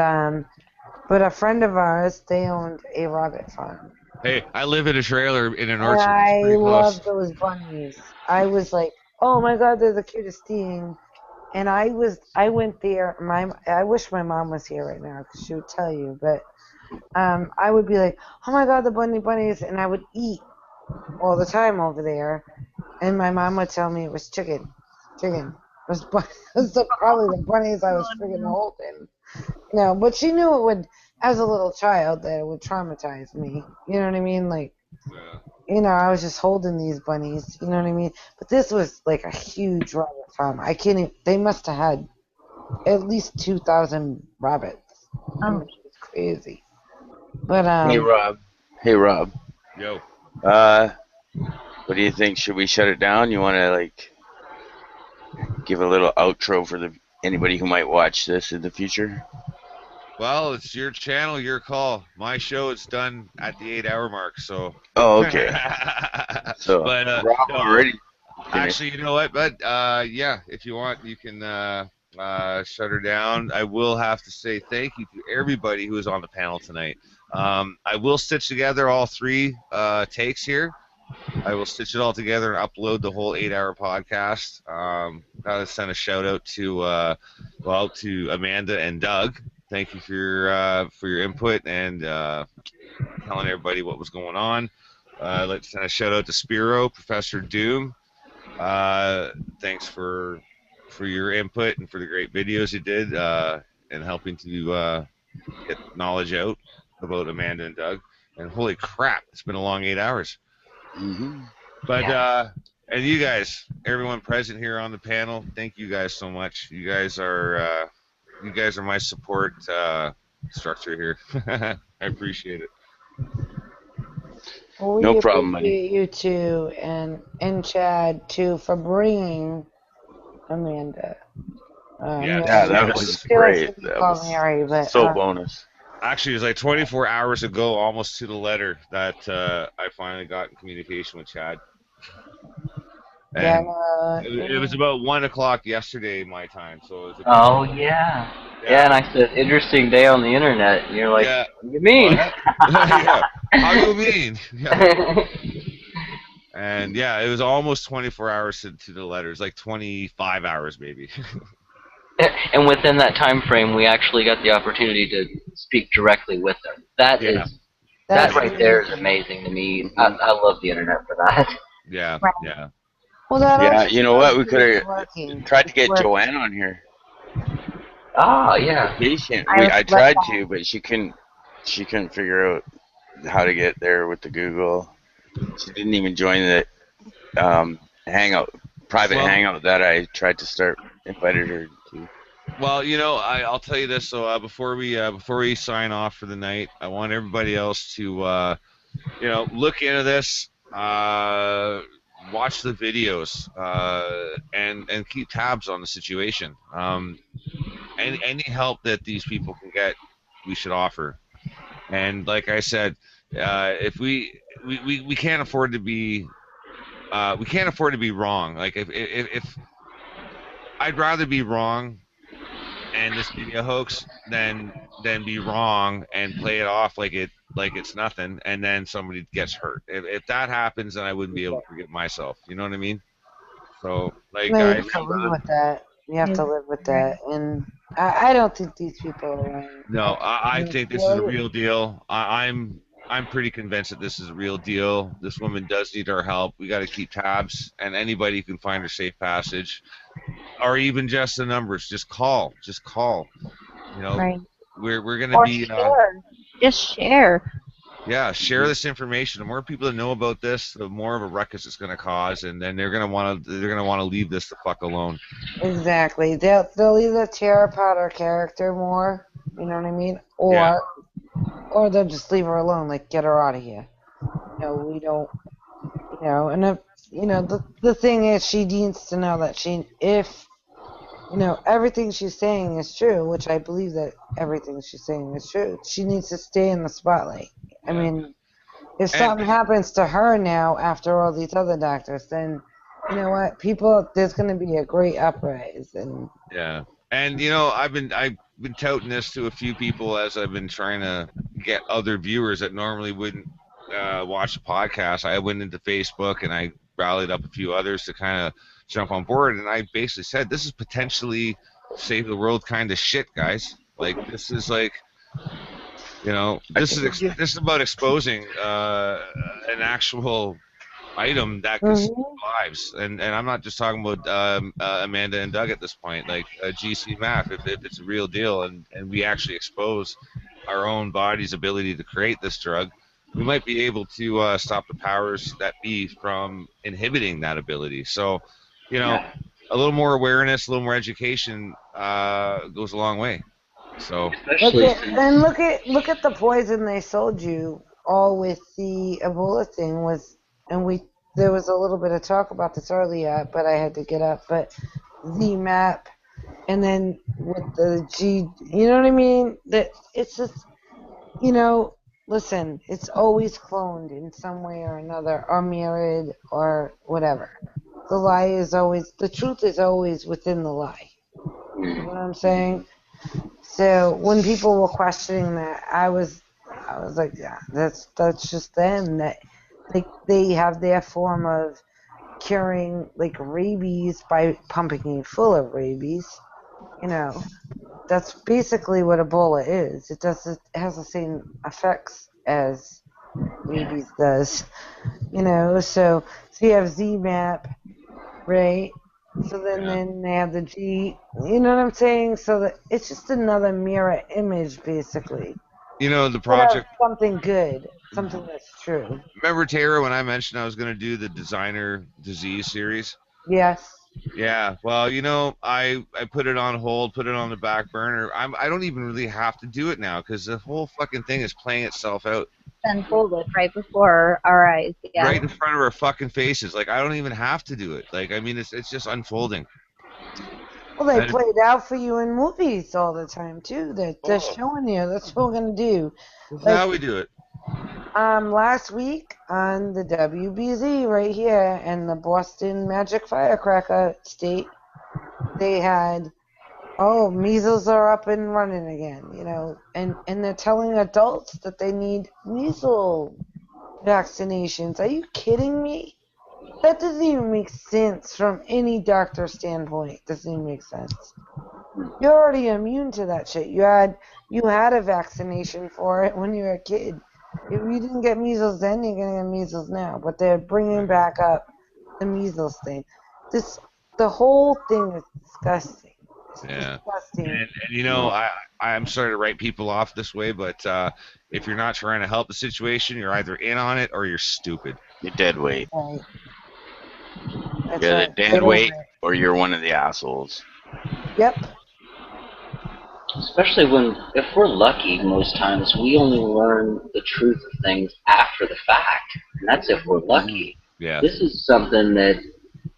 but a friend of ours, they owned a rabbit farm. Hey, I live in a trailer in an And orchard. It's I pretty close. love those bunnies. I was like, oh my God, they're the cutest thing. And I went there. I wish my mom was here right now because she would tell you. But I would be like, oh my God, the bunnies, and I would eat all the time over there. And my mom would tell me it was chicken. It was, probably the bunnies I was freaking holding. But she knew it would, as a little child, that it would traumatize me. You know what I mean? Like, Yeah. I was just holding these bunnies. You know what I mean? But this was like a huge rabbit farm. I can't even, they must have had at least 2,000 rabbits. I mean, Oh, it was crazy. But, Hey Rob. Hey Rob. Yo. What do you think? Should we shut it down? You want to like give a little outro for anybody who might watch this in the future? Well, it's your channel, your call. My show is done at the 8-hour mark, so. Oh, okay. So But Rob no, already finished. actually, you know what? But yeah, if you want, you can shut her down. I will have to say thank you to everybody who was on the panel tonight. I will stitch together all 3 takes here. I will stitch it all together and upload the whole 8-hour podcast. Gotta send a shout out to to Amanda and Doug. Thank you for your input and telling everybody what was going on. I'd like to send a shout out to Spiro, Professor Doom. Thanks for your input and for the great videos you did and helping to get knowledge out about Amanda and Doug. And holy crap, it's been a long 8 hours. Mm-hmm. But and you guys, everyone present here on the panel, thank you guys so much. You guys are my support structure here. I appreciate it. Well, we No problem, buddy. appreciate you too, and Chad too for bringing Amanda. Yeah, that was great. That was Mary, but, so bonus. Actually, it was like 24 hours ago, almost to the letter, that I finally got in communication with Chad. And it was about 1 o'clock yesterday, my time. So it was about, yeah, and I said, interesting day on the internet. And you're like, yeah. What do you mean? Yeah. How do you mean? Yeah. And yeah, it was almost 24 hours to the letter. It was like 25 hours maybe. And within that time frame, we actually got the opportunity to speak directly with them. That right there is amazing to me. I love the internet for that. Yeah, yeah. Well, that you know what? We could have tried to get Joanne on here. Ah, yeah. Patient. I tried to, but she couldn't figure out how to get there with the Google. She didn't even join the private hangout that I tried to start. Invited her to. Well, you know, I'll tell you this. So before we sign off for the night, I want everybody else to look into this, watch the videos, and keep tabs on the situation. Any help that these people can get, we should offer. And like I said, if we can't afford to be wrong. Like if I'd rather be wrong and this be a hoax than be wrong and play it off like it's nothing, and then somebody gets hurt. If that happens, then I wouldn't be able to forgive myself. You know what I mean? So, like, you have to live with that. You have to live with that, and I don't think these people are. No, I think this is a real deal. I'm pretty convinced that this is a real deal. This woman does need our help. We got to keep tabs, and anybody who can find her safe passage, or even just the numbers, just call. You know, right. We're gonna or be. Share. Just share. Yeah, share this information. The more people that know about this, the more of a ruckus it's going to cause, and then they're going to want to leave this the fuck alone. Exactly. They'll either tear apart our character more, you know what I mean, or they'll just leave her alone, like get her out of here. We don't. And if the thing is, she needs to know that if everything she's saying is true, which I believe that everything she's saying is true, she needs to stay in the spotlight. I mean, if something happens to her now after all these other doctors, then you know what? There's going to be a great uprise. And I've been touting this to a few people as I've been trying to get other viewers that normally wouldn't watch the podcast. I went into Facebook and I rallied up a few others to kind of jump on board, and I basically said, this is potentially save the world kind of shit, guys. Like, this is like, this is about exposing an actual item that could save lives, and I'm not just talking about Amanda and Doug at this point. Like GC Math, if it's a real deal, and we actually expose our own body's ability to create this drug, we might be able to stop the powers that be from inhibiting that ability. So, a little more awareness, a little more education goes a long way. So look at the poison they sold you, all with the Ebola thing there was a little bit of talk about this earlier, but I had to get up. But the map and then with the G, you know what I mean? That it's just, you know, listen, it's always cloned in some way or another, or mirrored, or whatever. The lie is always, the truth is always within the lie. You know what I'm saying? So when people were questioning that, I was like, yeah, that's just them. That like they have their form of curing like rabies by pumping you full of rabies. You know, that's basically what Ebola is. It has the same effects as rabies does. You know, so you have ZMAP, right? So then they have the G. You know what I'm saying? So that it's just another mirror image, basically. You know, the But of project. something good, something that's true. Remember, Tara, when I mentioned I was going to do the designer disease series? Yes. Yeah, well, you know, I put it on hold, put it on the back burner. I don't even really have to do it now because the whole fucking thing is playing itself out Unfolded right before our eyes. Yeah. right in front of our fucking faces. Like I don't even have to do it. Like I mean, it's just unfolding. Well, they And play it out for you in movies all the time too. They're showing you. That's what we're gonna do. That's Like how we do it. last week on the WBZ right here in the Boston Magic Firecracker State, they had, oh, measles are up and running again, you know, and they're telling adults that they need measles vaccinations. Are you kidding me? That doesn't even make sense from any doctor standpoint. Doesn't even make sense. You're already immune to that shit. You had a vaccination for it when you were a kid. If you didn't get measles then, you're gonna get measles now. But they're bringing back up the measles thing. The whole thing is disgusting. It's disgusting. And you know, I'm sorry to write people off this way, but if you're not trying to help the situation, you're either in on it or you're stupid. You're dead weight. Right. That's You're right. the dead weight, or you're one of the assholes. Yep. Especially if we're lucky, most times we only learn the truth of things after the fact, and that's if we're lucky. Yeah. This is something that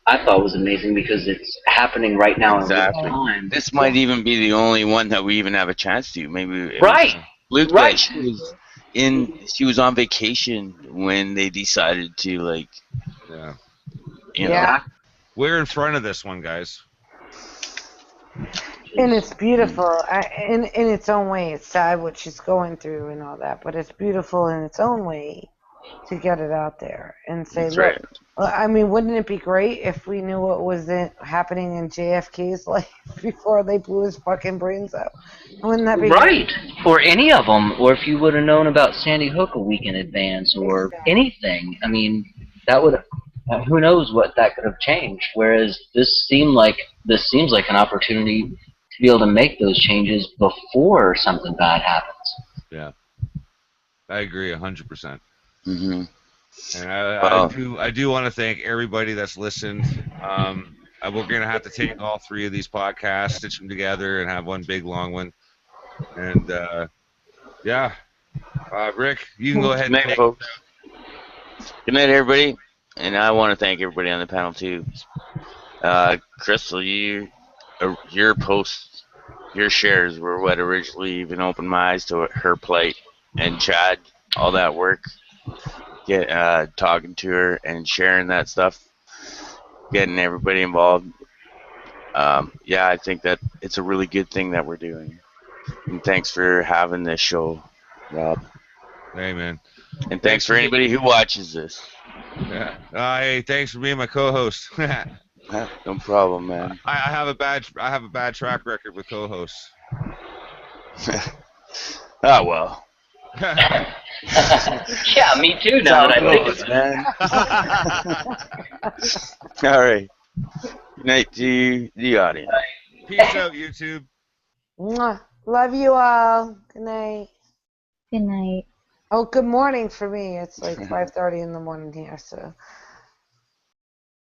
I thought was amazing because it's happening right now Exactly. in real time. This might even be the only one that we even have a chance to. Maybe Right. Luke, Right. she was on vacation when they decided to like. Yeah. You know. We're in front of this one, guys. And it's beautiful in its own way. It's sad what she's going through and all that, but it's beautiful in its own way to get it out there and say, That's look, right. I mean, wouldn't it be great if we knew what was happening in JFK's life before they blew his fucking brains out? Wouldn't that be right? Or any of them, or if you would have known about Sandy Hook a week in advance, or anything. I mean, that would. Who knows what that could have changed? Whereas this seems like an opportunity to be able to make those changes before something bad happens. Yeah, I agree 100%. Mm-hmm. And I do want to thank everybody that's listened. We're gonna have to take all three of these podcasts, stitch them together, and have one big long one. And Rick, you can go ahead. Good night, folks. Good night, everybody. And I want to thank everybody on the panel too. Crystal, your posts, your shares were what originally even opened my eyes to her plight. And Chad, all that work, talking to her and sharing that stuff, getting everybody involved. I think that it's a really good thing that we're doing. And thanks for having this show, Rob. Hey, man. And thanks for anybody who watches this. Yeah. Hey, thanks for being my co-host. No problem, man. I have a bad track record with co-hosts. Oh well. Yeah, me too. Now that I think man. All right. Good night to the audience. Peace out, YouTube. Mwah. Love you all. Good night. Good night. Oh, good morning for me. It's like 5:30 in the morning here, so.